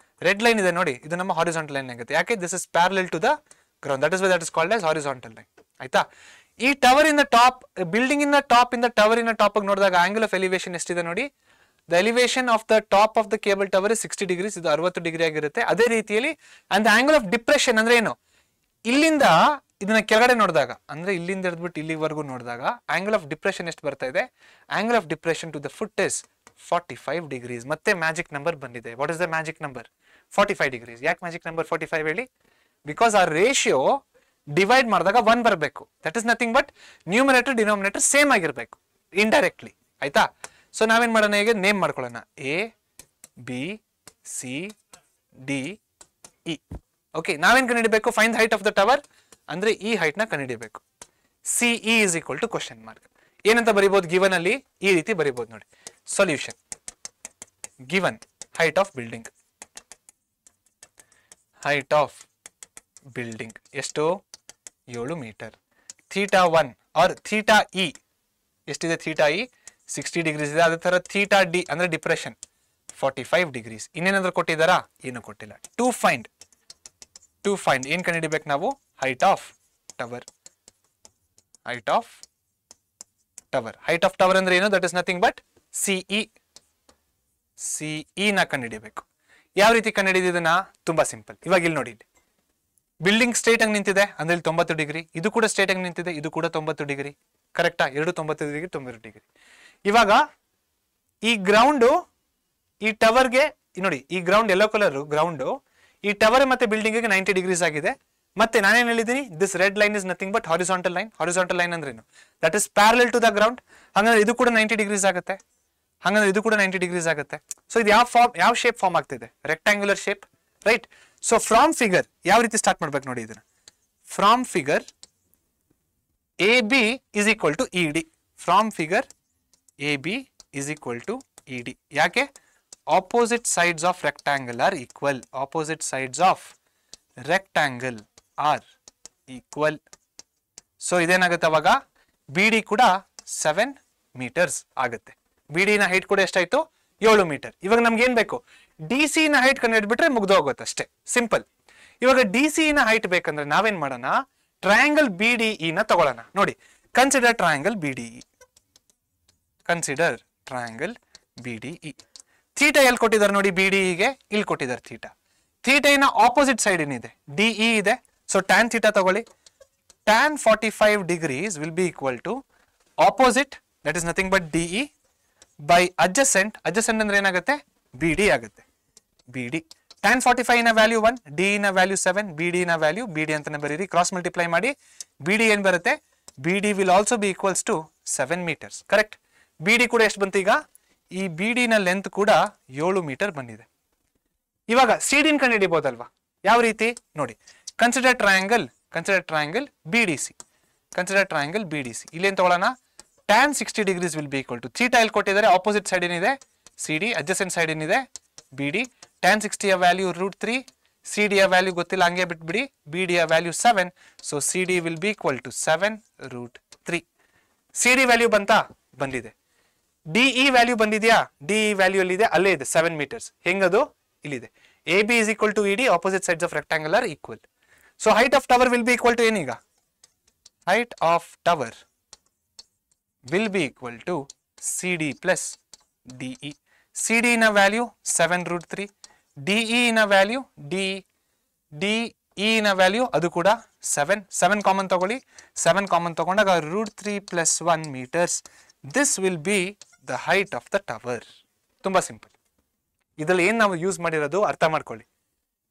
S1: ರೆಡ್ ಲೈನ್ ಇದೆ ನೋಡಿ, ಇದು ನಮ್ಮ ಹಾರಿಸಾಂಟಲ್ ಲೈನ್ ಆಗುತ್ತೆ. ಯಾಕೆ? This is parallel to the ground. That is why that is called as horizontal line. ಆಯ್ತಾ? ಈ ಟವರಿನ ಟಾಪ್, ಬಿಲ್ಡಿಂಗಿನ ಟಾಪ್ ಇಂದ ಟವರಿನ ಟಾಪ್ ನೋಡಿದಾಗ ಆಂಗಲ್ ಆಫ್ ಎಲಿವೇಶನ್ ಎಷ್ಟಿದೆ ನೋಡಿ. The elevation of the top of the cable tower is 60 degrees. ಇದು 60 degree ಆಗಿರುತ್ತೆ. ಅದೇ ರೀತಿಯಲ್ಲಿ and the angle of depression ಅಂದ್ರೆ ಏನು? ಇಲ್ಲಿಂದ ಇದನ್ನ ಕೆಳಗಡೆ ನೋಡಿದಾಗ, ಅಂದ್ರೆ ಇಲ್ಲಿಂದ ಹಿಡಿದ್ಬಿಟ್ಟು ಇಲ್ಲಿವರೆಗೂ ನೋಡಿದಾಗ ಆಂಗಲ್ ಆಫ್ ಡಿಪ್ರೆಷನ್ ಎಷ್ಟು ಬರ್ತಾ ಇದೆ? Angle of depression to the foot is 45 degrees. ಮತ್ತೆ ಮ್ಯಾಜಿಕ್ ನಂಬರ್ ಬಂದಿದೆ. What is the magic number? 45 degrees. ಯಾಕೆ ಮ್ಯಾಜಿಕ್ ನಂಬರ್ 45 ಹೇಳಿ? ಬಿಕಾಸ್ ಆ ರೇಷಿಯೋ ಡಿವೈಡ್ ಮಾಡಿದಾಗ 1 ಬರಬೇಕು. That is nothing but numerator denominator same ಆಗಿರ್ಬೇಕು ಇಂಡೈರೆಕ್ಟ್ಲಿ. ಆಯ್ತಾ? ಸೊ ನಾವೇನ್ ಮಾಡೋಣ? ಈಗ ನೇಮ್ ಮಾಡ್ಕೊಳ್ಳೋಣ. A B C D E. Okay, ನಾವೇನ್ ಕಂಡುಹಿಡಬೇಕು? Find height of the tower ಅಂದ್ರೆ ಈ ಹೈಟ್ ನ ಕಂಡುಹಿಡಬೇಕು. CE is equal to question mark. ಏನಂತ ಬರೀಬಹುದು? ಗಿವನ್ ಅಲ್ಲಿ ಈ ರೀತಿ ಬರೀಬಹುದು ನೋಡಿ. Solution given height of building. Height of building ಎಷ್ಟು? 7 meter. θ1 ಆರ್ θe ಎಷ್ಟಿದೆ? θe 60 degrees ಇದೆ. ಅದೇ ತರ θd ಅಂದ್ರೆ ಡಿಪ್ರೆಷನ್ 45 degrees. ಇನ್ನೇನಾದ್ರೂ ಕೊಟ್ಟಿದ್ದಾರಾ? ಏನು ಕೊಟ್ಟಿಲ್ಲ. ಟು ಫೈಂಡ್ ಏನ್ ಕಂಡುಹಿಡಿಬೇಕು ನಾವು? Height of tower. Height of tower ಅಂದ್ರೆ ಏನು? That is nothing but CE ನ ಕಂಡುಹಿಡಿಬೇಕು. ಯಾವ ರೀತಿ ಕಂಡುಹಿಡಿದಿದ್ದನ್ನ? ತುಂಬಾ ಸಿಂಪಲ್. ಇವಾಗ ಇಲ್ಲಿ ನೋಡಿ, ಬಿಲ್ಡಿಂಗ್ ಸ್ಟ್ರೇಟ್ ಆಗಿ ನಿಂತಿದೆ ಅಂದ್ರೆ ಇಲ್ಲಿ 90 degree. ಇದು ಕೂಡ ಸ್ಟ್ರೇಟ್ ಆಗಿ ನಿಂತಿದೆ, ಇದು ಕೂಡ 90 degree. ಕರೆಕ್ಟಾ? ಎರಡು 90 degree, 90 degree. ಇವಾಗ ಈ ಗ್ರೌಂಡು ಈ ಟವರ್ಗೆ ನೋಡಿ, ಈ ಗ್ರೌಂಡ್ ಯೆಲ್ಲೋ ಕಲರ್ ಗ್ರೌಂಡು ಈ ಟವರ್ ಮತ್ತೆ ಬಿಲ್ಡಿಂಗ್ ಗೆ 90 degrees ಆಗಿದೆ. ಮತ್ತೆ ನಾನೇನು ಹೇಳಿದ್ದೀನಿ, this red line is nothing but horizontal line. Horizontal line ಅಂದ್ರೆ ಏನು? That is parallel to the ground. ಹಾಗಾದ್ರೆ ಇದು ಕೂಡ 90 ಡಿಗ್ರೀಸ್ ಆಗುತ್ತೆ. ಹಾಗಾದ್ರೆ ಇದು ಕೂಡ 90 ಡಿಗ್ರೀಸ್ ಆಗುತ್ತೆ. ಸೊ ಇದು ಯಾವ ಶೇಪ್ ಫಾರ್ಮ್ ಆಗ್ತಿದೆ? Rectangular shape, right? So from figure ಯಾವ ರೀತಿ ಸ್ಟಾರ್ಟ್ ಮಾಡ್ಬೇಕು ನೋಡಿ ಇದನ್ನ. From figure AB is equal to ED. From figure AB is equal to ED. ಯಾಕೆ? Opposite sides of rectangle are equal. Opposite sides of rectangle are equal. So ಇದೇನಾಗುತ್ತೆ ಅವಾಗ? BD ಕೂಡ 7 ಮೀಟರ್ಸ್ ಆಗುತ್ತೆ. BD ನ ಹೈಟ್ ಕೂಡ ಎಷ್ಟಾಯ್ತು? 7 ಮೀಟರ್. ಇವಾಗ ನಮ್ಗೆ ಏನ್ ಬೇಕು? DC ನ ಹೈಟ್ ಕಂಡುಹಿಡ್ಬಿಟ್ರೆ ಮುಗ್ದೋಗುತ್ತೆ ಅಷ್ಟೇ, ಸಿಂಪಲ್. ಇವಾಗ DC ನ ಹೈಟ್ ಬೇಕಂದ್ರೆ ನಾವೇನ್ ಮಾಡೋಣ? ಟ್ರಯಾಂಗಲ್ BDE ನ ತಗೊಳ್ಳೋಣ. ನೋಡಿ, consider triangle BDE. Consider triangle BDE. Theta ಎಲ್ಲಿ ಕೊಟ್ಟಿದ್ದಾರೆ ನೋಡಿ? BDE ಗೆ ಇಲ್ಲಿ ಕೊಟ್ಟಿದ್ದಾರೆ ಥೀಟಾ. ಥೀಟಾ ಇನ ಆಪೋಸಿಟ್ ಸೈಡ್ ಏನಿದೆ? DE ಇದೆ. ಸೊ ಟ್ಯಾನ್ ಥೀಟಾ ತಗೊಳ್ಳಿ. tan 45 degrees will be equal to opposite, that is nothing but DE, by adjacent. adjacent ಅಂದ್ರೆ ಏನಾಗುತ್ತೆ? BD ಆಗುತ್ತೆ. BD. tan 45 ನ ವ್ಯಾಲ್ಯೂ 1, DE ನ ವ್ಯಾಲ್ಯೂ 7, BD ನ ವ್ಯಾಲ್ಯೂ BD ಅಂತಾನೆ ಬರೀರಿ. ಕ್ರಾಸ್ ಮಲ್ಟಿಪ್ಲೈ ಮಾಡಿ. BD ಏನ್ ಬರುತ್ತೆ? BD will also be equals to 7 meters. Correct? BD ಕೂಡ ಎಷ್ಟು ಬಂತು ಈಗ? ಈ BD ನ ಲೆಂತ್ ಕೂಡ 7 ಮೀಟರ್ ಬಂದಿದೆ. ಇವಾಗ CD ನ ಕಂಡು ಹಿಡಿಬಹುದಲ್ವಾ? ಯಾವ ರೀತಿ ನೋಡಿ? Consider triangle BDC. Consider triangle BDC. ಇಲ್ಲಿ ಏನು ತಗೊಳ್ಳೋಣ? tan 60 degrees will be equal to theta ಎಲ್ಲಿ ಕೊಟ್ಟಿದ್ದಾರೆ? ಆಪೋಸಿಟ್ ಸೈಡ್ ಏನಿದೆ? CD. adjacent ಸೈಡ್ ಏನಿದೆ? BD. tan 60 ಯ ವ್ಯಾಲ್ಯೂ √3, CD ಯ ವ್ಯಾಲ್ಯೂ ಗೊತ್ತಿಲ್ಲ, ಹಂಗೆ ಬಿಟ್ಬಿಡಿ. BD ಯ value 7, so CD will be equal to 7√3. CD value ಬಂತಾ? ಬಂದಿದೆ. DE ವ್ಯಾಲ್ಯೂ ಬಂದಿದೆಯಾ? DE ವ್ಯಾಲ್ಯೂ ಎಲ್ಲಿದೆ? ಅಲ್ಲೇ ಇದೆ, 7 ಮೀಟರ್ಸ್. ಹೆಂಗದು? ಇಲ್ಲಿದೆ. AB is equal to ED, opposite sides of rectangle are equal. So height of tower will be equal to ಏನೀಗ? Height of tower will be equal to CD plus DE. CD ನ ವ್ಯಾಲ್ಯೂ 7√3, DE ನ ವ್ಯಾಲ್ಯೂ DE ನ ವ್ಯಾಲ್ಯೂ ಅದು ಕೂಡ 7 ಕಾಮನ್ ತಗೊಳ್ಳಿ. 7 ಕಾಮನ್ ತಗೊಂಡಾಗ √3 plus 1 meters. This will be the height of the tower. ತುಂಬಾ ಸಿಂಪಲ್. ಇದ್ರಲ್ಲಿ ಏನ್ ನಾವು ಯೂಸ್ ಮಾಡಿರೋದು ಅರ್ಥ ಮಾಡ್ಕೊಳ್ಳಿ.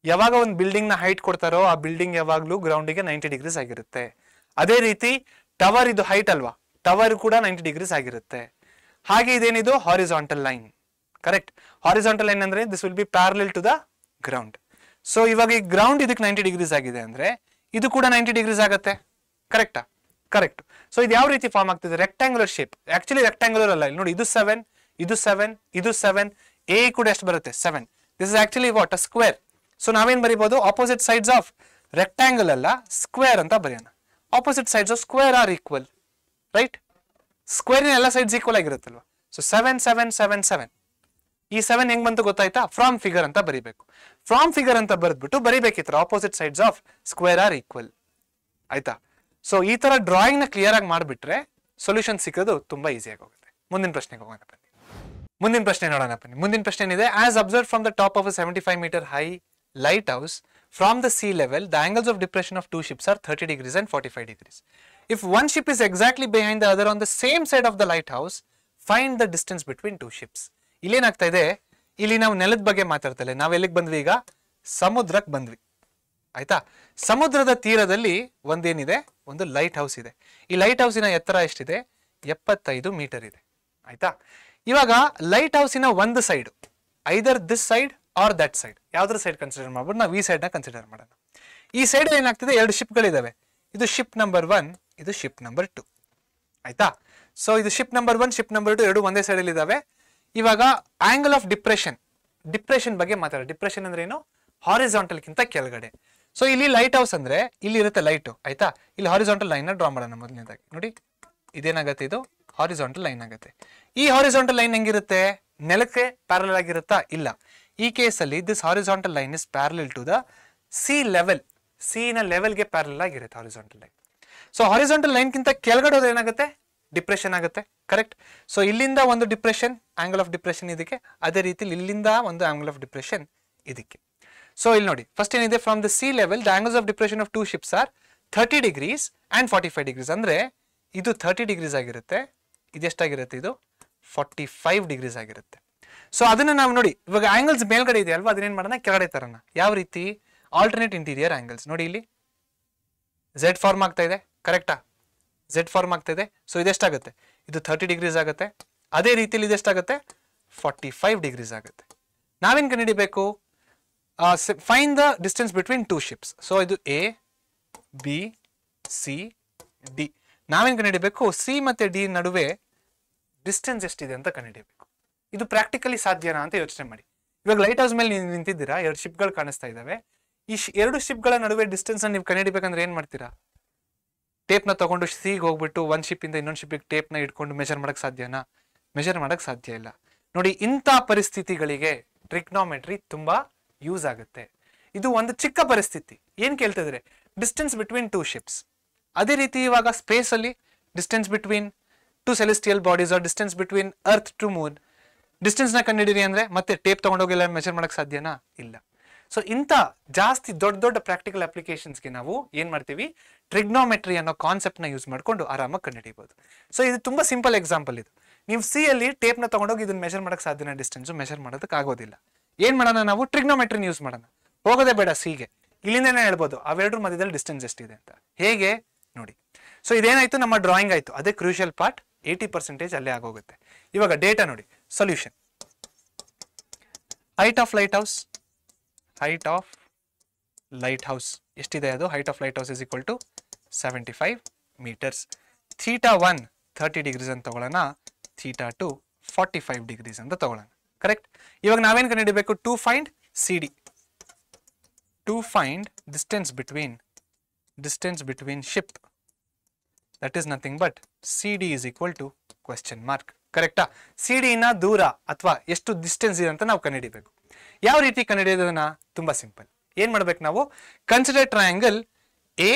S1: ಯಾವಾಗ ಒಂದು ಬಿಲ್ಡಿಂಗ್ ನ ಹೈಟ್ ಕೊಡ್ತಾರೋ ಆ ಬಿಲ್ಡಿಂಗ್ ಯಾವಾಗ್ಲೂ ಗ್ರೌಂಡಿಗೆ 90 ಡಿಗ್ರೀಸ್ ಆಗಿರುತ್ತೆ. ಅದೇ ರೀತಿ ಟವರ್ ಇದು ಹೈಟ್ ಅಲ್ವಾ? ಟವರ್ ಕೂಡ 90 ಡಿಗ್ರೀಸ್ ಆಗಿರುತ್ತೆ. ಹಾಗೆ ಇದೇನಿದು? Horizontal line. Correct? Horizontal line ಅಂದ್ರೆ this will be parallel to the ground. So ಇವಾಗ ಈ ಗ್ರೌಂಡ್ ಇದಕ್ಕೆ 90 ಡಿಗ್ರೀಸ್ ಆಗಿದೆ ಅಂದ್ರೆ ಇದು ಕೂಡ 90 ಡಿಗ್ರೀಸ್ ಆಗುತ್ತೆ. ಕರೆಕ್ಟಾ? ಕರೆಕ್ಟ್. ಸೊ ಇದು ಯಾವ ರೀತಿ ಫಾರ್ಮ್ ಆಗ್ತಿದೆ? Rectangular shape. ಆಕ್ಚುಲಿ ರೆಕ್ಟಾಂಗ್ಯುಲರ್ ಅಲ್ಲ. ಇಲ್ಲಿ ನೋಡಿ, ಇದು 7, ಇದು 7, ಇದು 7. A ಕೂಡ ಎಷ್ಟು ಬರುತ್ತೆ? 7. This is actually what? A square. So ನಾವೇನ್ ಬರೀಬಹುದು? ಆಪೋಸಿಟ್ ಸೈಡ್ಸ್ ಆಫ್ ರೆಕ್ಟಾಂಗಲ್ ಅಲ್ಲ, ಸ್ಕ್ವೇರ್ ಅಂತ ಬರೆಯೋಣ. Opposite sides of square are equal, right? ಸ್ಕ್ವೇರಿನ ಎಲ್ಲ ಸೈಡ್ಸ್ ಈಕ್ವಲ್ ಆಗಿರುತ್ತಲ್ವಾ? ಸೊ 7, 7, 7, 7. ಈ 7 ಹೆಂಗ್ ಬಂತು ಗೊತ್ತಾಯ್ತಾ? ಫ್ರಾಮ್ ಫಿಗರ್ ಅಂತ ಬರಿಬೇಕು. ಫ್ರಾಮ್ ಫಿಗರ್ ಅಂತ ಬರೆದ್ಬಿಟ್ಟು ಬರಿಬೇಕಿತ್ತು opposite sides of square are equal. ಆಯ್ತಾ? ಸೊ ಈ ತರ ಡ್ರಾಯಿಂಗ್ ನ ಕ್ಲಿಯರ್ ಆಗಿ ಮಾಡಿಬಿಟ್ರೆ ಸೊಲ್ಯೂಷನ್ ಸಿಗೋದು ತುಂಬಾ ಈಸಿಯಾಗಿ ಹೋಗುತ್ತೆ. ಮುಂದಿನ ಪ್ರಶ್ನೆಗೆ ಹೋಗೋಣ ಬನ್ನಿ. ಮುಂದಿನ ಪ್ರಶ್ನೆ ನೋಡೋಣ ಬನ್ನಿ. ಮುಂದಿನ ಪ್ರಶ್ನೆ ಏನಿದೆ? As observe from the top of 75 meter high lighthouse from the sea level, the angles of depression of two ships are 30 degrees and 45 degrees. If one ship is exactly behind the other on the same side of the lighthouse, find the distance between two ships. ಇಲ್ಲೇನಾಗ್ತಾ ಇದೆ? ಇಲ್ಲಿ ನಾವು ನೆಲದ ಬಗ್ಗೆ ಮಾತಾಡ್ತಲ್ಲ. ನಾವು ಎಲ್ಲಿಗೆ ಬಂದ್ವಿ ಈಗ? ಸಮುದ್ರಕ್ಕೆ ಬಂದ್ವಿ. ಆಯ್ತಾ? ಸಮುದ್ರದ ತೀರದಲ್ಲಿ ಒಂದೇನಿದೆ? ಒಂದು ಲೈಟ್ ಹೌಸ್ ಇದೆ. ಈ ಲೈಟ್ ಹೌಸಿನ ಎತ್ತರ ಎಷ್ಟಿದೆ? 75 ಮೀಟರ್ ಇದೆ. ಆಯ್ತಾ? ಇವಾಗ ಲೈಟ್ ಹೌಸಿನ ಒಂದು side, either this side or that side, ಯಾವ್ದ್ರ ಸೈಡ್ ಕನ್ಸಿಡರ್ ಮಾಡ್ಬೋದು? ನಾವು ಈ ಸೈಡ್ ನ ಕನ್ಸಿಡರ್ ಮಾಡೋಣ. ಈ ಸೈಡ್ ಏನಾಗ್ತಿದೆ? 2 ಶಿಪ್ಗಳಿದಾವೆ. ಇದು ಶಿಪ್ ನಂಬರ್ 1, ಇದು ಶಿಪ್ ನಂಬರ್ 2. ಆಯ್ತಾ? ಸೊ ಇದು ಶಿಪ್ ನಂಬರ್ 1, ಶಿಪ್ ನಂಬರ್ 2 ಎರಡು ಒಂದೇ ಸೈಡ್ ಅಲ್ಲಿ ಇದಾವೆ. ಇವಾಗ ಆಂಗಲ್ ಆಫ್ ಡಿಪ್ರೆಷನ್ ಬಗ್ಗೆ ಮಾತಾಡೋಣ. ಡಿಪ್ರೆಷನ್ ಅಂದ್ರೆ ಏನು? ಹಾರಿಸಾಂಟಲ್ ಗಿಂತ ಕೆಳಗಡೆ. ಸೊ ಇಲ್ಲಿ ಲೈಟ್ ಹೌಸ್ ಅಂದ್ರೆ ಇಲ್ಲಿ ಇರುತ್ತೆ ಲೈಟ್. ಆಯ್ತಾ? ಇಲ್ಲಿ ಹಾರಿಸಾಂಟಲ್ ಲೈನ್ ನ ಡ್ರಾ ಮಾಡೋಣ. ಮೊದಲನೇದಾಗಿ ನೋಡಿ, ಇದೇನಾಗತ್ತೆ? ಇದು ಹಾರಿಸಾಂಟಲ್ ಲೈನ್ ಆಗುತ್ತೆ. ಈ ಹಾರಿಸಾಂಟಲ್ ಲೈನ್ ಹೆಂಗಿರುತ್ತೆ? ನೆಲಕ್ಕೆ ಪ್ಯಾರಲಲ್ ಆಗಿರುತ್ತಾ? ಇಲ್ಲ. ಈ ಕೇಸಲ್ಲಿ this horizontal line is parallel to the sea level. Sea ನ ಲೆವೆಲ್ಗೆ ಪ್ಯಾರಲಲ್ ಆಗಿರುತ್ತೆ horizontal line. So horizontal line ಗಿಂತ ಕೆಳಗಡೆ ಹೋದ್ರೆ ಏನಾಗುತ್ತೆ? ಡಿಪ್ರೆಷನ್ ಆಗುತ್ತೆ. ಕರೆಕ್ಟ್? ಸೊ ಇಲ್ಲಿಂದ ಒಂದು ಡಿಪ್ರೆಷನ್, ಆಂಗಲ್ ಆಫ್ ಡಿಪ್ರೆಷನ್ ಇದಕ್ಕೆ. ಅದೇ ರೀತಿ ಇಲ್ಲಿಂದ ಒಂದು ಆಂಗಲ್ ಆಫ್ ಡಿಪ್ರೆಷನ್ ಇದಕ್ಕೆ. ಸೊ ಇಲ್ಲಿ ನೋಡಿ, ಫಸ್ಟ್ ಏನಿದೆ? From the sea level the angles of depression of two ships are 30 degrees and 45 degrees. ಅಂದ್ರೆ ಇದು 30 degrees ಆಗಿರುತ್ತೆ, ಇದೆಷ್ಟಾಗಿರುತ್ತೆ? ಇದು 45 degrees ಆಗಿರುತ್ತೆ. ಸೊ ಅದನ್ನ ನಾವು ನೋಡಿ, ಇವಾಗ ಆಂಗಲ್ಸ್ ಮೇಲ್ಗಡೆ ಇದೆ ಅಲ್ವಾ? ಅದನ್ನೇನ್ ಮಾಡೋಣ? ಕೆಳಗಡೆ ತರೋಣ. ಯಾವ ರೀತಿ? Alternate interior angles. ನೋಡಿ ಇಲ್ಲಿ ಝೆಡ್ ಫಾರ್ಮ್ ಆಗ್ತಾ ಇದೆ, ಕರೆಕ್ಟಾ? ಝೆಡ್ ಫಾರ್ಮ್ ಆಗ್ತಾ ಇದೆ. ಸೊ ಇದೆಷ್ಟಾಗುತ್ತೆ? ಇದು 30 ಡಿಗ್ರೀಸ್ ಆಗುತ್ತೆ. ಅದೇ ರೀತಿಯಲ್ಲಿ ಇದೆಷ್ಟಾಗುತ್ತೆ? 45 ಡಿಗ್ರೀಸ್ ಆಗುತ್ತೆ. ನಾವೇನು ಕಂಡುಹಿಡಿಬೇಕು? Fine the distance between two ships. So ಇದು ಎ ಬಿ ಸಿ ಡಿ. ನಾವೇನು ಕಂಡುಹಿಡಿಬೇಕು? ಸಿ ಮತ್ತೆ ಡಿ ನಡುವೆ ಡಿಸ್ಟೆನ್ಸ್ ಎಷ್ಟಿದೆ ಅಂತ ಕಂಡುಹಿಡಿಯಬೇಕು. ಇದು ಪ್ರಾಕ್ಟಿಕಲಿ ಸಾಧ್ಯನಾ ಅಂತ ಯೋಚನೆ ಮಾಡಿ. ಇವಾಗ ಲೈಟ್ ಹೌಸ್ ಮೇಲೆ ನೀವು ನಿಂತಿದ್ದೀರಾ, 2 ಶಿಪ್ಗಳು ಕಾಣಿಸ್ತಾ ಇದ್ದಾವೆ. ಈ 2 ಶಿಪ್ಗಳ ನಡುವೆ ಡಿಸ್ಟೆನ್ಸ್ ನೀವು ಕಂಡುಹಿಡಿಬೇಕಂದ್ರೆ ಏನ್ ಮಾಡ್ತೀರಾ? ಟೇಪ್ನ ತಗೊಂಡು ಸಿಗೆ ಹೋಗ್ಬಿಟ್ಟು ಒಂದು ಶಿಪ್ ಇಂದ ಇನ್ನೊಂದು ಶಿಪ್ಪಿಗೆ ಟೇಪ್ನ ಇಟ್ಕೊಂಡು ಮೆಜರ್ ಮಾಡಕ್ ಸಾಧ್ಯನಾ? ಮೆಜರ್ ಮಾಡಕ್ ಸಾಧ್ಯ ಇಲ್ಲ. ನೋಡಿ, ಇಂಥ ಪರಿಸ್ಥಿತಿಗಳಿಗೆ ಟ್ರಿಗ್ನೋಮೆಟ್ರಿ ತುಂಬಾ ಯೂಸ್ ಆಗುತ್ತೆ. ಇದು ಒಂದು ಚಿಕ್ಕ ಪರಿಸ್ಥಿತಿ. ಏನ್ ಕೇಳ್ತಿದ್ರೆ? Distance between two ships. ಅದೇ ರೀತಿ ಇವಾಗ ಸ್ಪೇಸ್ ಅಲ್ಲಿ distance between two celestial bodies or distance between earth to moon, distance ನ ಕಂಡುಹಿಡಿರಿ ಅಂದ್ರೆ ಮತ್ತೆ ಟೇಪ್ ತಗೊಂಡೋಗಿಲ್ಲ ಮೆಜರ್ ಮಾಡಕ್ ಸಾಧ್ಯನಾ? ಇಲ್ಲ. ಸೊ ಇಂಥ ಜಾಸ್ತಿ ದೊಡ್ಡ ದೊಡ್ಡ ಪ್ರಾಕ್ಟಿಕಲ್ ಅಪ್ಲಿಕೇಶನ್ಸ್ಗೆ ನಾವು ಏನ್ ಮಾಡ್ತೀವಿ? ಟ್ರಿಗ್ನೋಮೆಟ್ರಿ ಅನ್ನೋ ಕಾನ್ಸೆಪ್ಟ್ ನ ಯೂಸ್ ಮಾಡ್ಕೊಂಡು ಆರಾಮಾಗಿ ಕಂಡುಹಿಡಿಯಬಹುದು. ಸೊ ಇದು ತುಂಬಾ ಸಿಂಪಲ್ ಎಕ್ಸಾಂಪಲ್. ಇದು ನೀವು ಸಿ ಅಲ್ಲಿ ಟೇಪ್ ನ ತಗೊಂಡೋಗಿ ಇದನ್ನ ಮೆಜರ್ ಮಾಡಕ್ ಸಾಧ್ಯನಾ? ಡಿಸ್ಟೆನ್ಸ್ ಮೆಜರ್ ಮಾಡೋದಕ್ಕೆ ಆಗೋದಿಲ್ಲ. ಏನ್ ಮಾಡೋಣ? ನಾವು ಟ್ರಿಗ್ನೋಮೆಟ್ರಿನ ಯೂಸ್ ಮಾಡೋಣ. ಹೋಗೋದೇ ಬೇಡ ಸಿಗೆ, ಇಲ್ಲಿಂದನೇ ಹೇಳ್ಬೋದು ಅವೆರಡರ ಮಧ್ಯದಲ್ಲಿ ಡಿಸ್ಟೆನ್ಸ್ ಎಷ್ಟಿದೆ ಅಂತ. ಹೇಗೆ ನೋಡಿ. ಸೊ ಇದೇನಾಯ್ತು? ನಮ್ಮ ಡ್ರಾಯಿಂಗ್ ಆಯ್ತು. ಅದೇ ಕ್ರೂಷಿಯಲ್ ಪಾರ್ಟ್. 80% ಅಲ್ಲೇ ಆಗೋಗುತ್ತೆ. ಇವಾಗ ಡೇಟಾ ನೋಡಿ. Solution. Height of light house, height of light house ಎಷ್ಟಿದೆ? ಅದು height of light house is equal to 75 metres. Theta 1 30 degrees ಅಂತ ತಗೊಳ್ಳೋಣ, ಥೀಟಾ 2 45 ಡಿಗ್ರೀಸ್ ಅಂತ ತಗೊಳ್ಳೋಣ. ಕರೆಕ್ಟ್. ಇವಾಗ ನಾವೇನ್ ಕಂಡುಹಿಡಿಬೇಕು? To find C D. To find distance between ship, that is nothing but C D is equal to question mark. ಕರೆಕ್ಟಾ? ಸಿ ಡಿ ನ ದೂರ ಅಥವಾ ಎಷ್ಟು ಡಿಸ್ಟೆನ್ಸ್ ಇದೆ ಅಂತ ನಾವು ಕಂಡುಹಿಡಿಬೇಕು. ಯಾವ ರೀತಿ ಕಂಡುಹಿಡಿಯೋದನ್ನ? ತುಂಬಾ ಸಿಂಪಲ್. ಏನ್ ಮಾಡ್ಬೇಕು ನಾವು? Consider triangle A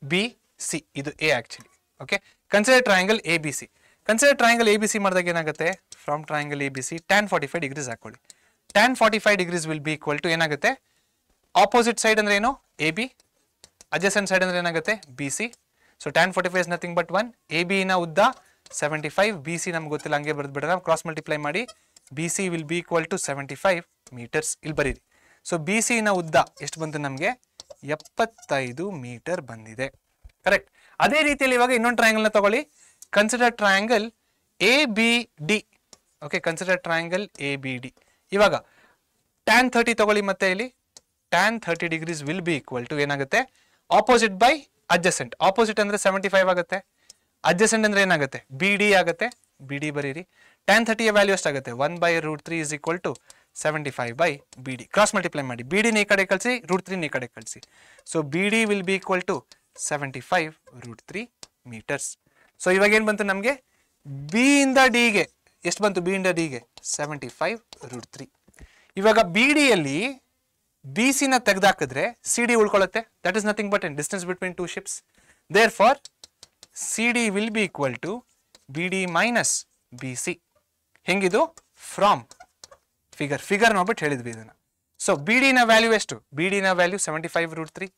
S1: B C. ಇದು A actually. Okay, consider triangle A B C. Consider triangle A B C ಮಾಡಿದಾಗ ಏನಾಗುತ್ತೆ? From triangle A B C tan 45 degrees ಹಾಕೊಳ್ಳಿ. tan 45 degrees will be equal to ಏನಾಗುತ್ತೆ? ಆಪೋಸಿಟ್ ಸೈಡ್ ಅಂದ್ರೆ ಏನು? A B. ಅಡ್ಜಸೆಂಟ್ ಸೈಡ್ ಅಂದ್ರೆ ಏನಾಗುತ್ತೆ? B C. So tan 45 is nothing but 1. A B ನ ಉದ್ದ 75, ಬಿ ಸಿ ನಮ್ಗೆ ಗೊತ್ತಿಲ್ಲ, ಹಂಗೆ ಬರೆದ್ಬಿಡೋಣ. ಕ್ರಾಸ್ ಮಲ್ಟಿಪ್ಲೈ ಮಾಡಿ. B C will be equal to 75 metres. ಇಲ್ಲಿ ಬರೀರಿ. ಸೊ ಬಿ ಸಿ ನ ಉದ್ದ ಎಷ್ಟು ಬಂತು ನಮಗೆ? 75 ಮೀಟರ್ ಬಂದಿದೆ. ಕರೆಕ್ಟ್. ಅದೇ ರೀತಿಯಲ್ಲಿ ಇವಾಗ ಇನ್ನೊಂದು ಟ್ರಯಾಂಗಲ್ ನ ತಗೊಳ್ಳಿ. Consider triangle A B D. Okay, consider triangle A B D. ಇವಾಗ tan 30 ತಗೊಳ್ಳಿ. ಮತ್ತೆ ಇಲ್ಲಿ tan 30 degrees will be equal to ಏನಾಗುತ್ತೆ? Opposite by adjacent. ಆಪೋಸಿಟ್ ಅಂದ್ರೆ 75 ಆಗುತ್ತೆ. ಅಡ್ಜಸೆಂಟ್ ಅಂದ್ರೆ ಏನಾಗುತ್ತೆ? ಬಿ ಡಿ ಆಗುತ್ತೆ. ಬಿ ಡಿ ಬರೀರಿ. tan 30 ವ್ಯಾಲ್ಯೂ ಎಷ್ಟಾಗುತ್ತೆ? 1/√3 is equal to 75 by B D. Cross multiply ಮಾಡಿ. ಬಿ ಡಿ ನ ಈ ಕಡೆ ಕಳಿಸಿ, √3 ನ ಈ ಕಡೆ ಕಳಿಸಿ. So B D will be equal to 75√3 metres. So ಇವಾಗ ಏನ್ ಬಂತು ನಮಗೆ? ಬಿ ಇಂದ ಡಿಗೆ ಎಷ್ಟು ಬಂತು? ಬಿ ಇಂದ ಡಿಗೆ 75√3. ಇವಾಗ ಬಿ ಡಿಯಲ್ಲಿ ಬಿ ಸಿ ನ ತೆಗೆದಾಕಿದ್ರೆ ಸಿ ಡಿ ಉಳ್ಕೊಳ್ಳುತ್ತೆ. That is nothing but distance between two ships. Therefore C D will be equal to B D minus B C. ಹೆಂಗಿದು? ಫ್ರಾಮ್ ಫಿಗರ್ ನೋಡ್ಬಿಟ್ಟು ಹೇಳಿದ್ವಿ ಇದನ್ನ. ಸೊ ಬಿ ಡಿ ನ ವ್ಯಾಲ್ಯೂ ಎಷ್ಟು? ಬಿ ಡಿ ನ ವ್ಯಾಲ್ಯೂ 75√3.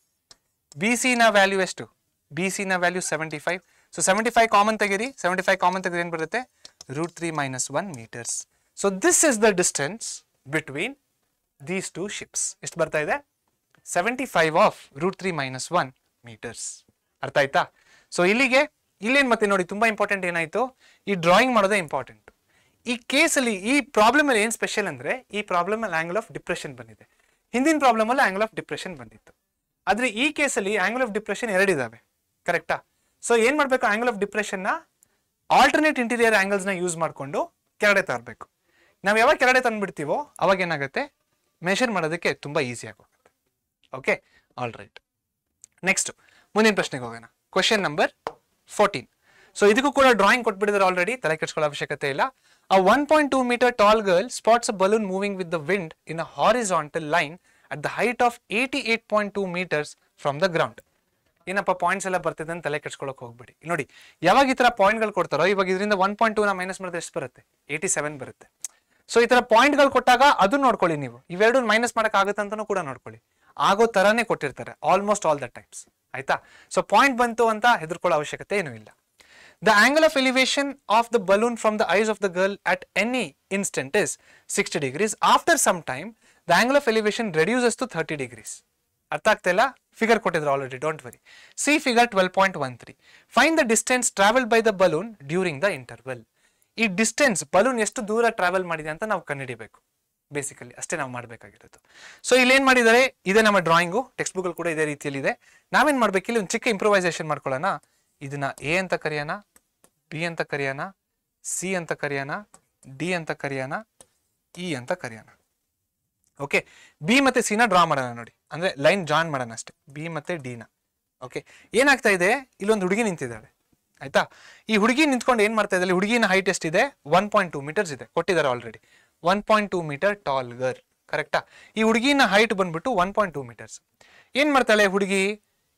S1: ಬಿ ಸಿ ನ ವ್ಯಾಲ್ಯೂ ಎಷ್ಟು? ಬಿ ಸಿ ನ ವ್ಯಾಲ್ಯೂ 75. ಸೊ 75 ಕಾಮನ್ ತೆಗೀರಿ. 75 ಕಾಮನ್ ತೆಗೆದ್ರೆ ಏನ್ ಬರುತ್ತೆ? √3 - 1 meters. So this is the distance between these two ships. ಎಷ್ಟು ಬರ್ತಾ ಇದೆ? 75 ಆಫ್ √3 - 1 ಮೀಟರ್ಸ್. ಅರ್ಥ ಆಯ್ತಾ? ಸೊ ಇಲ್ಲೇನ್ ಮತ್ತೆ ನೋಡಿ, ತುಂಬಾ ಇಂಪಾರ್ಟೆಂಟ್ ಏನಾಯ್ತು? ಈ ಡ್ರಾಯಿಂಗ್ ಮಾಡೋದೇ ಇಂಪಾರ್ಟೆಂಟ್. ಈ ಕೇಸಲ್ಲಿ ಈ ಪ್ರಾಬ್ಲಮ್ ಅಲ್ಲಿ ಏನ್ ಸ್ಪೆಷಲ್ ಅಂದ್ರೆ, ಈ ಪ್ರಾಬ್ಲಮ್ ಅಲ್ಲಿ ಆಂಗಲ್ ಆಫ್ ಡಿಪ್ರೆಷನ್ ಬಂದಿದೆ. ಹಿಂದಿನ ಪ್ರಾಬ್ಲಮ್ ಅಲ್ಲಿ ಆಂಗಲ್ ಆಫ್ ಡಿಪ್ರೆಷನ್ ಬಂದಿತ್ತು. ಆದ್ರೆ ಈ ಕೇಸಲ್ಲಿ ಆಂಗಲ್ ಆಫ್ ಡಿಪ್ರೆಷನ್ 2 ಇದಾವೆ. ಕರೆಕ್ಟಾ? ಸೊ ಏನ್ ಮಾಡ್ಬೇಕು? ಆಂಗಲ್ ಆಫ್ ಡಿಪ್ರೆಷನ್ ನ ಆಲ್ಟರ್ನೇಟ್ ಇಂಟೀರಿಯರ್ ಆಂಗಲ್ಸ್ ನ ಯೂಸ್ ಮಾಡ್ಕೊಂಡು ಕೆಳಗಡೆ ತರಬೇಕು. ನಾವು ಯಾವಾಗ ಕೆಳಗಡೆ ತಂದ್ಬಿಡ್ತೀವೋ ಅವಾಗ ಏನಾಗುತ್ತೆ? ಮೆಷರ್ ಮಾಡೋದಕ್ಕೆ ತುಂಬಾ ಈಸಿ ಆಗೋಗುತ್ತೆ. Okay, all right. ನೆಕ್ಸ್ಟ್ ಮುಂದಿನ ಪ್ರಶ್ನೆಗೆ ಹೋಗೋಣ. Question number 14. ಸೊ ಇದಕ್ಕೂ ಕೂಡ ಡ್ರಾಯಿಂಗ್ ಕೊಟ್ಬಿಟ್ಟಿದ್ದಾರೆ ಆಲ್ರೆಡಿ, ತಲೆ ಕೆಡಿಸ್ಕೊಳ್ಳೋ ಅವಶ್ಯಕತೆ ಇಲ್ಲ. A 1.2 meter tall girl spots a balloon moving with the wind in a horizontal line at the height of 88.2 meters from the ground. ಏನಪ್ಪ ಪಾಯಿಂಟ್ಸ್ ಎಲ್ಲ ಬರ್ತಿದೆ ಅಂತ ತಲೆ ಕೆಡ್ಸ್ಕೊಳಕ್ ಹೋಗ್ಬೇಡಿ. ನೋಡಿ, ಯಾವಾಗ ಈ ತರ ಪಾಯಿಂಟ್ ಗಳು ಕೊಡ್ತಾರೋ, ಇವಾಗ ಇದರಿಂದ 1.2 ನ ಮೈನಸ್ ಮಾಡಿದ್ರೆ ಎಷ್ಟು ಬರುತ್ತೆ? 87 ಬರುತ್ತೆ. ಸೊ ಈ ತರ ಪಾಯಿಂಟ್ ಗಳು ಕೊಟ್ಟಾಗ ಅದು ನೋಡ್ಕೊಳ್ಳಿ ನೀವು. ಇವೆರಡು ಮೈನಸ್ ಮಾಡಕ್ ಆಗುತ್ತೆ ಅಂತಾನು ಕೂಡ ನೋಡ್ಕೊಳ್ಳಿ. ಆಗೋ ತರಾನೇ ಕೊಟ್ಟಿರ್ತಾರೆ ಆಲ್ಮೋಸ್ಟ್ ಆಲ್ ದ ಟೈಮ್ಸ್. ಆಯ್ತಾ? ಸೊ ಪಾಯಿಂಟ್ ಬಂತು ಅಂತ ಹೆದರ್ಕೊಳ್ಳೋ ಅವಶ್ಯಕತೆ ಏನೂ ಇಲ್ಲ. The angle of elevation of the balloon from the eyes of the girl at any instant is 60 degrees. After some time, the angle of elevation reduces to 30 degrees. ಅರ್ಥ ಆಗ್ತಾ ಇಲ್ಲ? ಫಿಗರ್ ಕೊಟ್ಟಿದ್ರು already, don't worry. C figure 12.13. Find the distance travel by the balloon during the interval. ಈ ಡಿಸ್ಟೆನ್ಸ್ ಬಲೂನ್ ಎಷ್ಟು ದೂರ ಟ್ರಾವೆಲ್ ಮಾಡಿದೆ ಅಂತ ನಾವು ಕಂಡುಹಿಡಿಬೇಕು. ಬೇಸಿಕಲಿ ಅಷ್ಟೇ ನಾವು ಮಾಡಬೇಕಾಗಿರೋದು. ಸೊ ಇಲ್ಲಿ ಏನ್ ಮಾಡಿದ್ದಾರೆ, ಇದೆ ನಮ್ಮ ಡ್ರಾಯಿಂಗು, ಟೆಕ್ಸ್ಟ್ ಬುಕ್ ಕೂಡ ಇದೇ ರೀತಿಯಲ್ಲಿ ಇದೆ. ನಾವೇನ್ ಮಾಡ್ಬೇಕು, ಇಲ್ಲಿ ಒಂದು ಚಿಕ್ಕ ಇಂಪ್ರೂವೈಸೇಷನ್ ಮಾಡ್ಕೊಳ್ಳೋಣ. ಇದನ್ನ ಎ ಅಂತ ಕರೆಯೋಣ, ಬಿ ಅಂತ ಕರೆಯೋಣ, ಸಿ ಅಂತ ಕರೆಯೋಣ, ಡಿ ಅಂತ ಕರೆಯೋಣ, ಇ ಅಂತ ಕರೆಯೋಣ. ಓಕೆ, ಬಿ ಮತ್ತೆ ಸಿ ನ ಡ್ರಾ ಮಾಡೋಣ ನೋಡಿ, ಅಂದ್ರೆ ಲೈನ್ ಜಾಯಿನ್ ಮಾಡೋಣ ಅಷ್ಟೇ, ಬಿ ಮತ್ತೆ ಡಿ ನ. ಓಕೆ, ಏನಾಗ್ತಾ ಇದೆ, ಇಲ್ಲೊಂದು ಹುಡುಗಿ ನಿಂತಿದ್ದಾಳೆ ಆಯ್ತಾ. ಈ ಹುಡುಗಿ ನಿಂತ್ಕೊಂಡು ಏನ್ ಮಾಡ್ತಾ ಇದ್ದಾರೆ, ಹುಡುಗಿನ ಹೈಟ್ ಎಷ್ಟಿದೆ, 1.2 ಮೀಟರ್ಸ್ ಇದೆ, ಕೊಟ್ಟಿದ್ದಾರೆ ಆಲ್ರೆಡಿ. 1.2 ಮೀಟರ್ ಟಾಲ್ ಗರ್, ಕರೆಕ್ಟಾ. ಈ ಹುಡುಗಿನ ಹೈಟ್ ಬಂದ್ಬಿಟ್ಟು 1.2 ಮೀಟರ್ಸ್. ಏನ್ ಮಾಡ್ತಾಳೆ ಹುಡುಗಿ,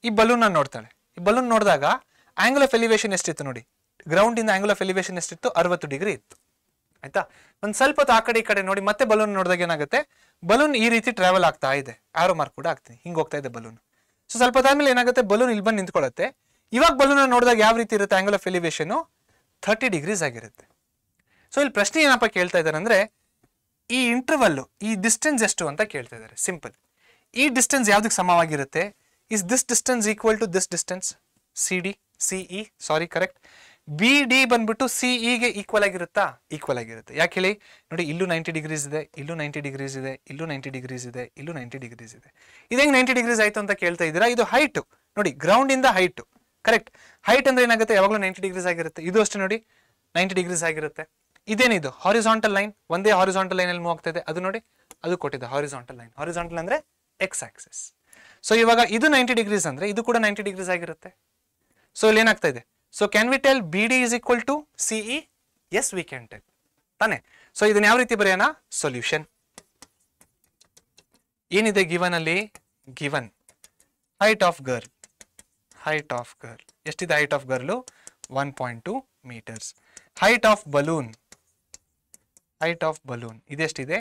S1: ಈ ಬಲೂನ್ ನೋಡ್ತಾಳೆ. ಈ ಬಲೂನ್ ನೋಡಿದಾಗ ಆಂಗಲ್ ಆಫ್ ಎಲಿವೇಶನ್ ಎಷ್ಟಿತ್ತು ನೋಡಿ, ಗ್ರೌಂಡ್ ಇಂದ ಆಂಗಲ್ ಆಫ್ ಎಲಿವೇಶನ್ ಎಷ್ಟಿತ್ತು, 60 ಡಿಗ್ರಿ ಇತ್ತು ಆಯ್ತಾ. ಒಂದ್ ಸ್ವಲ್ಪ ಹೊತ್ತು ಆ ಕಡೆ ಈ ಕಡೆ ನೋಡಿ, ಮತ್ತೆ ಬಲೂನ್ ನೋಡಿದಾಗ ಏನಾಗುತ್ತೆ, ಬಲೂನ್ ಈ ರೀತಿ ಟ್ರಾವೆಲ್ ಆಗ್ತಾ ಇದೆ, ಆರೋ ಮಾರ್ಕ್ ಕೂಡ ಆಗ್ತೀನಿ, ಹಿಂಗ್ ಹೋಗ್ತಾ ಇದೆ ಬಲೂನ್. ಸೊ ಸ್ವಲ್ಪ ಹೊತ್ತಾದ್ಮೇಲೆ ಏನಾಗುತ್ತೆ, ಬಲೂನ್ ಇಲ್ಲಿ ಬಂದು ನಿಂತ್ಕೊಳ್ಳುತ್ತೆ. ಇವಾಗ ಬಲೂನ್ ನೋಡಿದಾಗ ಯಾವ ರೀತಿ ಇರುತ್ತೆ, ಆಂಗಲ್ ಆಫ್ ಎಲಿವೇಶನ್ 30 ಡಿಗ್ರೀಸ್ ಆಗಿರುತ್ತೆ. ಸೊ ಇಲ್ಲಿ ಪ್ರಶ್ನೆ ಏನಪ್ಪ ಕೇಳ್ತಾ ಇದ್ದಾರೆ ಅಂದ್ರೆ, ಈ ಇಂಟರ್ವಲ್, ಈ ಡಿಸ್ಟೆನ್ಸ್ ಎಷ್ಟು ಅಂತ ಕೇಳ್ತಾ ಇದ್ದಾರೆ. ಸಿಂಪಲ್, ಈ ಡಿಸ್ಟೆನ್ಸ್ ಯಾವ್ದಕ್ಕೆ ಸಮವಾಗಿರುತ್ತೆ, is this distance equal to this distance, C E sorry correct. B D ಬಂದ್ಬಿಟ್ಟು ಸಿಇಗೆ ಈಕ್ವಲ್ ಆಗಿರುತ್ತಾ, ಈಕ್ವಲ್ ಆಗಿರುತ್ತೆ. ಯಾಕೆ ಹೇಳಿ ನೋಡಿ, ಇಲ್ಲೂ 90 ಡಿಗ್ರೀಸ್ ಇದೆ, ಇಲ್ಲೂ 90 ಡಿಗ್ರೀಸ್ ಇದೆ, ಇಲ್ಲೂ 90 ಡಿಗ್ರೀಸ್ ಇದೆ, ಇಲ್ಲೂ 90 ಡಿಗ್ರೀಸ್ ಇದೆ. ಇದಂಗೆ 90 ಡಿಗ್ರೀಸ್ ಆಯ್ತು ಅಂತ ಕೇಳ್ತಾ ಇದ್ದೀರಾ. ಇದು ಹೈಟ್ ನೋಡಿ, ಗ್ರೌಂಡ್ ಇಂದ ಹೈಟ್, ಕರೆಕ್ಟ್. ಹೈಟ್ ಅಂದ್ರೆ ಏನಾಗುತ್ತೆ, ಯಾವಾಗಲೂ 90 ಡಿಗ್ರೀಸ್ ಆಗಿರುತ್ತೆ. ಇದು ಅಷ್ಟೇ ನೋಡಿ, 90 ಡಿಗ್ರೀಸ್ ಆಗಿರುತ್ತೆ. ಇದೇನಿದು, ಹಾರಿಸಾಂಟಲ್ ಲೈನ್, ಒಂದೇ ಹಾರಿಸಾಂಟಲ್ ಲೈನ್ ಅಲ್ಲಿ ಮೂವ್ ಆಗ್ತಾ ಇದೆ. ಅದು ನೋಡಿ, ಅದು ಕೊಟ್ಟಿದೆ ಹಾರಿಸಾಂಟಲ್ ಲೈನ್. ಹಾರಿಸಾಂಟಲ್ ಅಂದ್ರೆ ಎಕ್ಸ್ ಆಕ್ಸಿಸ್. ಸೊ ಇವಾಗ ಇದು 90 ಡಿಗ್ರೀಸ್ ಅಂದ್ರೆ ಇದು ಕೂಡ 90 ಡಿಗ್ರೀಸ್ ಆಗಿರುತ್ತೆ. ಸೊ ಇಲ್ಲಿ ಏನಾಗ್ತಾ ಇದೆ, so can we tell B D is equal to C E? Yes we can tell ತಾನೆ. ಸೊ ಇದನ್ನ ಯಾವ ರೀತಿ ಬರೆಯೋಣ, ಸೊಲ್ಯೂಷನ್ ಏನಿದೆ ಗಿವನ್ ಅಲ್ಲಿ, given height of girl, height of girl ಎಷ್ಟಿದೆ, height of girl 1.2 metres. Height of balloon, height of balloon ಇದೆಷ್ಟಿದೆ,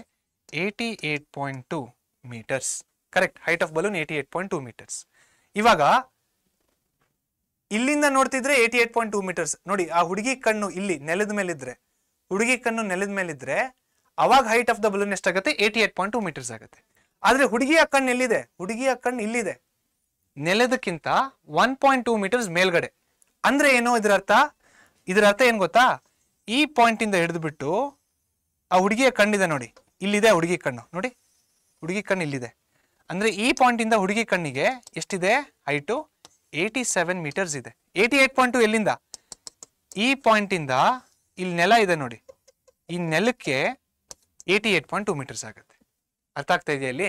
S1: 88.2 metres, correct. Height of balloon 88.2 metres. ಇವಾಗ ಇಲ್ಲಿಂದ ನೋಡ್ತಿದ್ರೆ 88.2 ಮೀಟರ್ಸ್ ನೋಡಿ. ಆ ಹುಡುಗಿ ಕಣ್ಣು ಇಲ್ಲಿ ನೆಲದ ಮೇಲಿದ್ರೆ, ಹುಡುಗಿ ಕಣ್ಣು ನೆಲದ ಮೇಲಿದ್ರೆ ಅವಾಗ ಹೈಟ್ ಆಫ್ ದ ಬಲೂನ್ ಎಷ್ಟಾಗುತ್ತೆ, 88.2 ಮೀಟರ್ಸ್ ಆಗುತ್ತೆ. ಆದ್ರೆ ಹುಡುಗಿಯ ಕಣ್ಣು ಎಲ್ಲಿದೆ, ಹುಡುಗಿಯ ಕಣ್ಣು ಇಲ್ಲಿದೆ, ನೆಲದಕ್ಕಿಂತ 1.2 ಮೀಟರ್ಸ್ ಮೇಲ್ಗಡೆ. ಅಂದ್ರೆ ಏನು ಇದರ ಅರ್ಥ, ಇದರ ಅರ್ಥ ಏನ್ ಗೊತ್ತಾ, ಈ ಪಾಯಿಂಟ್ ಇಂದ ಹಿಡಿದ್ಬಿಟ್ಟು ಆ ಹುಡುಗಿಯ ಕಣ್ಣಿದೆ ನೋಡಿ, ಇಲ್ಲಿದೆ ಹುಡುಗಿ ಕಣ್ಣು ನೋಡಿ, ಹುಡುಗಿ ಕಣ್ಣು ಇಲ್ಲಿದೆ. ಅಂದ್ರೆ ಈ ಪಾಯಿಂಟ್ ಇಂದ ಹುಡುಗಿ ಕಣ್ಣಿಗೆ ಎಷ್ಟಿದೆ ಹೈಟು, 87 ಮೀಟರ್ಸ್ ಇದೆ. 88.2 ಎಲ್ಲಿಂದ, ಈ ಪಾಯಿಂಟ್ ಇಂದ ಇಲ್ಲಿ ನೆಲ ಇದೆ ನೋಡಿ, ಈ ನೆಲಕ್ಕೆ 88.2 ಮೀಟರ್ಸ್ ಆಗುತ್ತೆ. ಅರ್ಥ ಆಗ್ತಾ ಇದೆಯಾ ಇಲ್ಲಿ?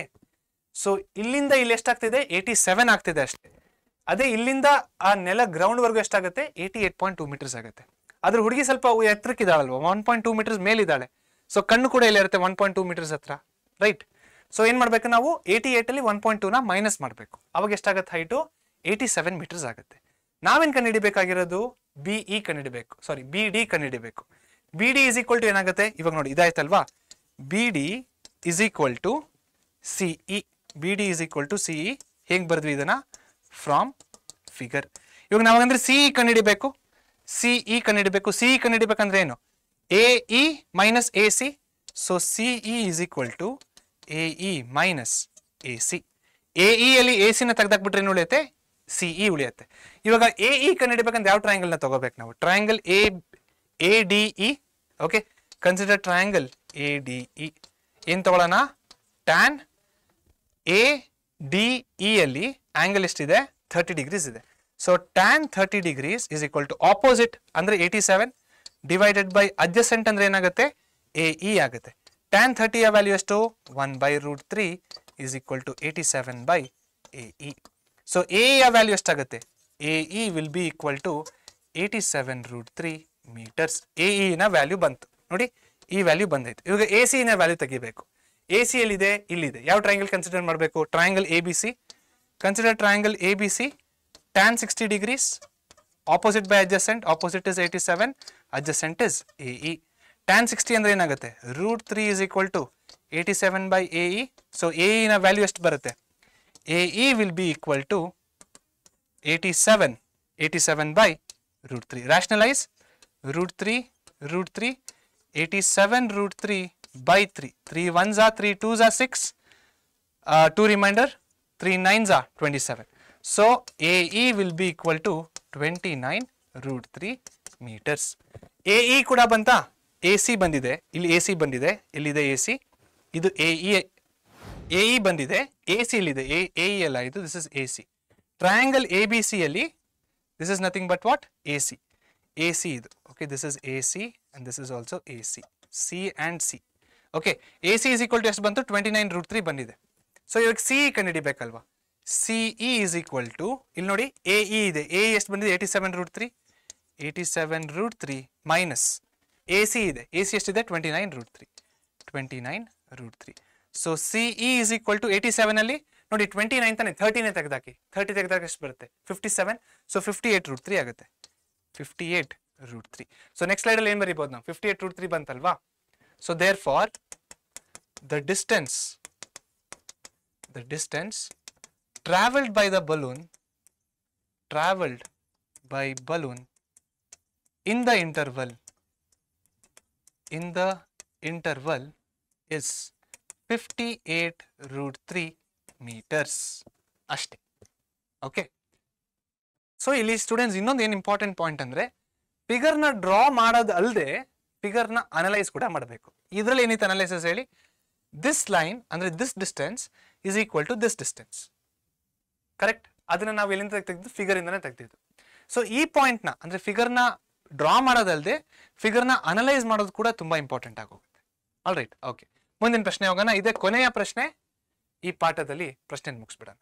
S1: ಸೊ ಇಲ್ಲಿಂದ ಇಲ್ಲಿ ಎಷ್ಟಾಗ್ತಿದೆ, 87 ಆಗ್ತಿದೆ ಅಷ್ಟೇ. ಅದೇ ಇಲ್ಲಿಂದ ಆ ನೆಲ ಗ್ರೌಂಡ್ ವರ್ಗು ಎಷ್ಟಾಗುತ್ತೆ, 88.2 ಮೀಟರ್ಸ್ ಆಗುತ್ತೆ. ಆದ್ರೆ ಹುಡುಗಿ ಸ್ವಲ್ಪ ಎತ್ತರಕ್ಕಿದ್ದಾಳಲ್ವ, 1.2 ಮೀಟರ್ಸ್ ಮೇಲಿದ್ದಾಳೆ. ಸೊ ಕಣ್ಣು ಕೂಡ ಇಲ್ಲಿ ಇರುತ್ತೆ 1.2 ಮೀಟರ್ಸ್ ಹತ್ರ, ರೈಟ್. ಸೊ ಏನ್ ಮಾಡ್ಬೇಕು ನಾವು, 88 ಅಲ್ಲಿ 1.2 ನ ಮೈನಸ್ ಮಾಡ್ಬೇಕು. ಅವಾಗ ಎಷ್ಟಾಗತ್ತೆ ಹೈಟು, 87 ಮೀಟರ್ಸ್ ಆಗುತ್ತೆ. ನಾವೇನ್ ಕಂಡುಹಿಡಿಬೇಕಾಗಿರೋದು, ಬಿಇ ಕಂಡುಹಿಡಿಬೇಕು, ಸಾರಿ ಬಿ ಡಿ ಕಂಡುಹಿಡಿಬೇಕು. B D is equal to ಏನಾಗುತ್ತೆ, ಇವಾಗ ನೋಡಿ ಇದಾಯ್ತಲ್ವಾ, B D is equal to C E. B D is equal to C E ಹೇಗೆ ಬರೆದ್ವಿ ಇದನ್ನ, ಫ್ರಾಮ್ ಫಿಗರ್. ಇವಾಗ ನಾವಾಗಂದ್ರೆ ಸಿಇ ಕಂಡುಹಿಡಿಬೇಕು, ಸಿಇ ಕಂಡುಹಿಡಿಬೇಕು. ಸಿಇ ಕಂಡುಹಿಡಿಬೇಕಂದ್ರೆ ಏನು, A E minus A C. So C E is equal to A E minus A C. A E ಅಲ್ಲಿ ಎ ಸಿ ನ ತೆಗೆದಾಕ್ಬಿಟ್ರೆ ಏನು ಉಳಿಯುತ್ತೆ, ಸಿಇ ಉಳಿಯುತ್ತೆ. ಇವಾಗ ಎ ಇ ಕಂಡುಹಿಡಿಬೇಕಂದ್ರೆ ಯಾವ ಟ್ರಯಾಂಗಲ್ ನ ತಗೋಬೇಕು ನಾವು, triangle A D E. Okay, consider triangle A D E. ಏನ್ ತಗೊಳ್ಳೋಣ, ಟ್ಯಾನ್ ಎ ಡಿ ಇ ಅಲ್ಲಿ ಆಂಗಲ್ ಎಷ್ಟಿದೆ, 30 ಡಿಗ್ರೀಸ್ ಇದೆ. So tan 30 degrees is equal to opposite ಅಂದ್ರೆ 87 ಡಿವೈಡೆಡ್ ಬೈ ಅಡ್ಜಸೆಂಟ್ ಅಂದ್ರೆ ಏನಾಗುತ್ತೆ, ಎ ಇ ಆಗುತ್ತೆ. ಟ್ಯಾನ್ 30 ಯ ವ್ಯಾಲ್ಯೂ ಎಷ್ಟು, 1/√3 is equal to 87 by A E. So A ಯ ವ್ಯಾಲ್ಯೂ ಎಷ್ಟಾಗುತ್ತೆ, A E will be equal to 87√3 metres. A E ನ ವ್ಯಾಲ್ಯೂ ಬಂತು ನೋಡಿ, ಈ ವ್ಯಾಲ್ಯೂ ಬಂದೈತೆ. ಇವಾಗ ಎ ಸಿ ನ ವ್ಯಾಲ್ಯೂ ತೆಗಿಬೇಕು. ಎ ಸಿ ಎಲ್ಲಿದೆ, ಇಲ್ಲಿದೆ. ಯಾವ ಟ್ರಯಾಂಗಲ್ ಕನ್ಸಿಡರ್ ಮಾಡಬೇಕು, triangle A B C. Consider triangle A B C. Tan 60 degrees, opposite by adjacent. Opposite is 87, adjacent is A E. Tan 60 ಅಂದ್ರೆ ಏನಾಗುತ್ತೆ, √3 is equal to 87 by A E. So A E ನ ವ್ಯಾಲ್ಯೂ ಎಷ್ಟು ಬರುತ್ತೆ, A E will be equal to 87 by √3. Rationalise, √3 87 √3 by 3. 3 1s are 3 2s are 6. 2 remainder 3 9s are 27. So AE will be equal to 29 root 3 meters. AE ಕೂಡ ಬಂತಾ? AC ಬಂದಿದೆ, ಇಲ್ಲಿ AC ಬಂದಿದೆ, ಇಲ್ಲಿದೆ AC, ಇದು AE ಬಂದಿದೆ, AC ಇಲ್ಲಿದೆ, AE ಅಲ್ಲ ಇದು, this is AC. Triangle ABC ಅಲ್ಲಿ this is nothing but what? AC. AC ಇದು. Okay, this is AC and this is also AC. C and C. Okay, AC is equal to ಎಷ್ಟು ಬಂತು? 29 root 3 ಬಂದಿದೆ. ಸೊ ಇವಾಗ CE ಕಂಡುಹಿಡಿಬೇಕಲ್ವಾ? CE is equal to, ಇಲ್ಲಿ ನೋಡಿ AE ಇದೆ, AE ಎಷ್ಟು ಬಂದಿದೆ? 87 root 3. 87 root 3 minus AC ಇದೆ, AC ಎಷ್ಟಿದೆ? 29 root 3. 29 root 3. So CE is equal to 87 ಅಲ್ಲಿ ನೋಡಿ 29 ತಾನೆ, 30ನೇ ತೆಗೆದಾಕಿ, 30 ತೆಗೆದಾಗ ಎಷ್ಟು ಬರುತ್ತೆ? 57. ಸೊ 58 root 3 ಆಗುತ್ತೆ. 58 root 3. ಸೊ ನೆಕ್ಸ್ಟ್ ಸ್ಲೈಡ್ ಅಲ್ಲಿ ಏನು ಬರೀಬಹುದು ನಾವು? 58 root 3 ಬಂತಲ್ವಾ? So therefore the distance traveled by balloon in the interval is 58 root 3 meters ಅಷ್ಟೇ. ಓಕೆ, ಸೊ ಇಲ್ಲಿ ಸ್ಟೂಡೆಂಟ್ಸ್ ಇನ್ನೊಂದು ಏನು ಇಂಪಾರ್ಟೆಂಟ್ ಪಾಯಿಂಟ್ ಅಂದ್ರೆ ಫಿಗರ್ನ ಡ್ರಾ ಮಾಡೋದು ಅಲ್ಲದೆ ಫಿಗರ್ನ ಅನಲೈಸ್ ಕೂಡ ಮಾಡಬೇಕು. ಇದರಲ್ಲಿ ಏನಿತ್ತು ಅನಲೈಸಸ್ ಹೇಳಿ? ದಿಸ್ ಲೈನ್ ಅಂದ್ರೆ this distance is equal to this distance, correct? ಅದನ್ನ ನಾವು ಎಲ್ಲಿಂದ ತೆಗೆದಿದ್ದು? ಫಿಗರ್ ಇಂದಾನೆ ತೆಗೆದಿದ್ದು. ಸೊ ಈ ಪಾಯಿಂಟ್ ನ ಅಂದ್ರೆ ಫಿಗರ್ನ ಡ್ರಾ ಮಾಡೋದಲ್ಲದೆ ಫಿಗರ್ನ ಅನಲೈಸ್ ಮಾಡೋದು ಕೂಡ ತುಂಬಾ ಇಂಪಾರ್ಟೆಂಟ್ ಆಗೋಗುತ್ತೆ. ಆಲ್ ರೈಟ್, ಓಕೆ, ಮುಂದಿನ ಪ್ರಶ್ನೆ ಹೋಗೋಣ. ಇದೇ ಕೊನೆಯ ಪ್ರಶ್ನೆ ಈ ಪಾಠದಲ್ಲಿ. ಪ್ರಶ್ನೆ ಮುಗಿಸ್ಬಿಡೋಣ.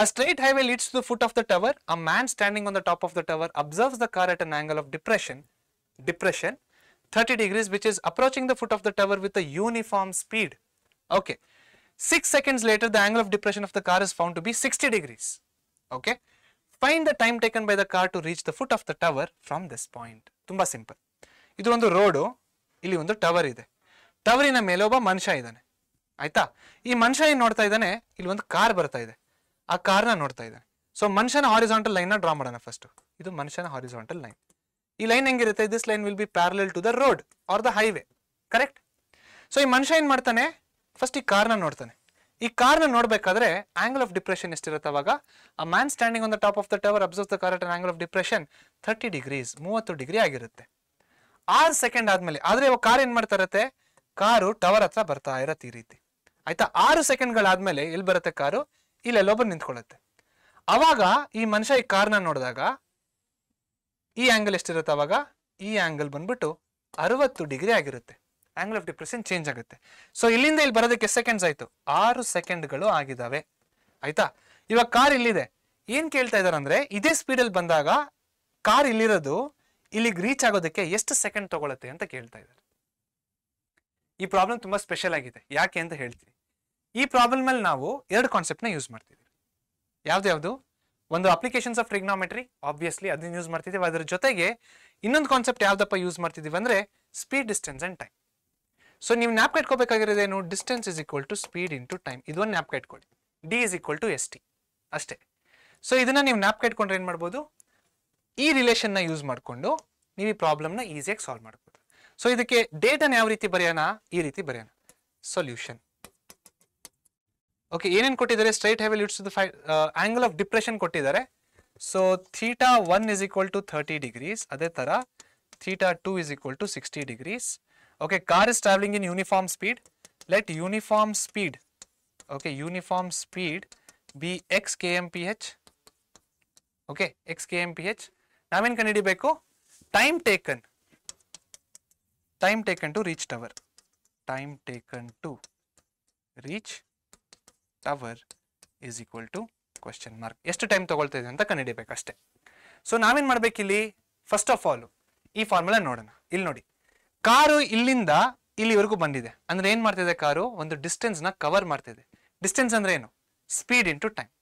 S1: A straight highway leads to the foot of the tower. A man standing on the top of the tower observes the car at an angle of depression 30 degrees, which is approaching the foot of the tower with a uniform speed. Okay. 6 seconds later, the angle of depression of the car is found to be 60 degrees. Okay. Find the time taken by the car to reach the foot of the tower from this point. ತುಂಬಾ ಸಿಂಪಲ್. ಇದು ಒಂದು ರೋಡು, ಇಲ್ಲಿ ಒಂದು ಟವರ್ ಇದೆ. ಟವರಿನ ಮೇಲೆ ಒಬ್ಬ ಮನುಷ್ಯ ಇದ್ದಾನೆ, ಆಯ್ತಾ? ಈ ಮನುಷ್ಯ ಏನ್ ನೋಡ್ತಾ ಇದ್ದಾನೆ? ಇಲ್ಲಿ ಒಂದು ಕಾರ್ ಬರ್ತಾ ಇದೆ, ಆ ಕಾರ್ನ ನೋಡ್ತಾ ಇದ್ದಾನೆ. ಸೊ ಮನುಷ್ಯನ ಹಾರಿಜಾಂಟಲ್ ಲೈನ್ ನ ಡ್ರಾ ಮಾಡೋಣ ಫಸ್ಟ್. ಇದು ಮನುಷ್ಯನ ಹಾರಿಜಾಂಟಲ್ ಲೈನ್. ಈ ಲೈನ್ ಹೆಂಗಿರುತ್ತೆ? This line will be parallel to the road or the highway, correct? So ಈ ಮನುಷ್ಯ ಏನ್ ಮಾಡ್ತಾನೆ? ಫಸ್ಟ್ ಈ ಕಾರ್ನ ನೋಡ್ತಾನೆ. ಈ ಕಾರ್ನ ನೋಡ್ಬೇಕಾದ್ರೆ ಆಂಗಲ್ ಆಫ್ ಡಿಪ್ರೆಷನ್ ಎಷ್ಟಿರುತ್ತೆ ಅವಾಗ? A man standing on the top of the tower observes the car at an angle of depression 30 degrees, 30 degree ಆಗಿರುತ್ತೆ. 6 ಸೆಕೆಂಡ್ ಆದ್ಮೇಲೆ, ಆದ್ರೆ ಇವಾಗ ಕಾರ್ ಏನ್ ಮಾಡ್ತಾ ಇರತ್ತೆ? ಕಾರು ಟವರ್ ಹತ್ರ ಬರ್ತಾ ಇರತ್ತೆ ಈ ರೀತಿ, ಆಯ್ತಾ? 6 ಸೆಕೆಂಡ್ಗಳಾದ್ಮೇಲೆ ಎಲ್ಲಿ ಬರುತ್ತೆ ಕಾರು? ಇಲ್ಲೆಲ್ಲೋ ಬಂದು ನಿಂತ್ಕೊಳ್ಳುತ್ತೆ. ಅವಾಗ ಈ ಮನುಷ್ಯ ಈ ಕಾರ್ನ ನೋಡಿದಾಗ ಈ ಆಂಗಲ್ ಎಷ್ಟಿರುತ್ತೆ? ಅವಾಗ ಈ ಆಂಗಲ್ ಬಂದ್ಬಿಟ್ಟು 60 ಡಿಗ್ರಿ ಆಗಿರುತ್ತೆ. ಆಂಗಲ್ ಆಫ್ ಡಿಪ್ರೆಷನ್ ಚೇಂಜ್ ಆಗುತ್ತೆ. ಸೊ ಇಲ್ಲಿಂದ ಇಲ್ಲಿ ಬರೋದಕ್ಕೆ ಎಷ್ಟು ಸೆಕೆಂಡ್ಸ್ ಆಯ್ತು? 6 ಸೆಕೆಂಡ್ಗಳು ಆಗಿದಾವೆ, ಆಯ್ತಾ? ಇವಾಗ ಕಾರ್ ಇಲ್ಲಿದೆ. ಏನ್ ಕೇಳ್ತಾ ಇದಾರೆ ಅಂದ್ರೆ, ಇದೇ ಸ್ಪೀಡಲ್ಲಿ ಬಂದಾಗ ಕಾರ್ ಇಲ್ಲಿರೋದು ಇಲ್ಲಿಗೆ ರೀಚ್ ಆಗೋದಕ್ಕೆ ಎಷ್ಟು ಸೆಕೆಂಡ್ ತಗೊಳುತ್ತೆ ಅಂತ ಕೇಳ್ತಾ ಇದ್ದಾರೆ. ಈ ಪ್ರಾಬ್ಲಮ್ ತುಂಬಾ ಸ್ಪೆಷಲ್ ಆಗಿದೆ. ಯಾಕೆ ಅಂತ ಹೇಳ್ತೀನಿ. ಈ ಪ್ರಾಬ್ಲಮ್ ಅಲ್ಲಿ ನಾವು 2 ಕಾನ್ಸೆಪ್ಟ್ ನ ಯೂಸ್ ಮಾಡ್ತಿದ್ದೀವಿ. ಯಾವ್ದು? ಒಂದು ಅಪ್ಲಿಕೇಶನ್ಸ್ ಆಫ್ ಟ್ರಿಗ್ನೋಮೆಟ್ರಿ, ಆಬ್ವಿಯಸ್ಲಿ ಅದನ್ನ ಯೂಸ್ ಮಾಡ್ತಿದ್ದೀವಿ. ಅದರ ಜೊತೆಗೆ ಇನ್ನೊಂದು ಕಾನ್ಸೆಪ್ಟ್ ಯಾವ್ದಪ್ಪ ಯೂಸ್ ಮಾಡ್ತಿದ್ದೀವಿ ಅಂದ್ರೆ speed, distance and time. So ನೀವು ಜ್ಞಾಪಕ ಇಟ್ಕೋಬೇಕಾಗಿರೋದೇನು? Distance is equal to speed into time. ಇದೊಂದು ಜ್ಞಾಪಕ ಇಟ್ಕೊಳ್ಳಿ. D is equal to ST ಅಷ್ಟೇ. ಸೊ ಇದನ್ನ ನೀವು ಜ್ಞಾಪಕ ಇಟ್ಕೊಂಡ್ರೆ ಏನ್ ಮಾಡ್ಬೋದು? ಈ ರಿಲೇಷನ್ ನ ಯೂಸ್ ಮಾಡ್ಕೊಂಡು ನೀವು ಈ ಪ್ರಾಬ್ಲಮ್ ನ ಈಸಿಯಾಗಿ ಸಾಲ್ವ್ ಮಾಡ್ಬೋದು. ಸೊ ಇದಕ್ಕೆ ಡೇಟಾ ಯಾವ ರೀತಿ ಬರೆಯೋಣ? ಈ ರೀತಿ ಬರೆಯೋಣ. ಸೊಲ್ಯೂಷನ್. ಓಕೆ, ಏನೇನು ಕೊಟ್ಟಿದ್ದಾರೆ? Straight highway leads to the angle of depression ಕೊಟ್ಟಿದ್ದಾರೆ. So θ1 is equal to 30 degrees. ಅದೇ ತರ θ2 is equal to 60 degrees. Okay, car is traveling in uniform speed. Let uniform speed, okay, uniform speed be x kmph. Okay, x kmph. ನಾವೇನ್ ಕಂಡುಹಿಡಿಬೇಕು? Time taken to reach tower. Time taken to reach tower is equal to question mark. ಎಷ್ಟು ಟೈಮ್ ತಗೊಳ್ತಾ ಇದೆ ಅಂತ ಕಂಡುಹಿಡಿಬೇಕು ಅಷ್ಟೇ. ಸೊ ನಾವೇನ್ ಮಾಡ್ಬೇಕಿಲ್ಲಿ? ಫಸ್ಟ್ ಆಫ್ ಆಲ್ ಈ ಫಾರ್ಮುಲಾ ನೋಡೋಣ. ಇಲ್ಲಿ ನೋಡಿ, ಕಾರು ಇಲ್ಲಿಂದ ಇಲ್ಲಿವರೆಗೂ ಬಂದಿದೆ ಅಂದ್ರೆ ಏನ್ ಮಾಡ್ತಿದೆ? ಕಾರು ಒಂದು ಡಿಸ್ಟೆನ್ಸ್ ನ ಕವರ್ ಮಾಡ್ತಿದೆ. ಡಿಸ್ಟೆನ್ಸ್ ಅಂದ್ರೆ ಏನು? Speed into time.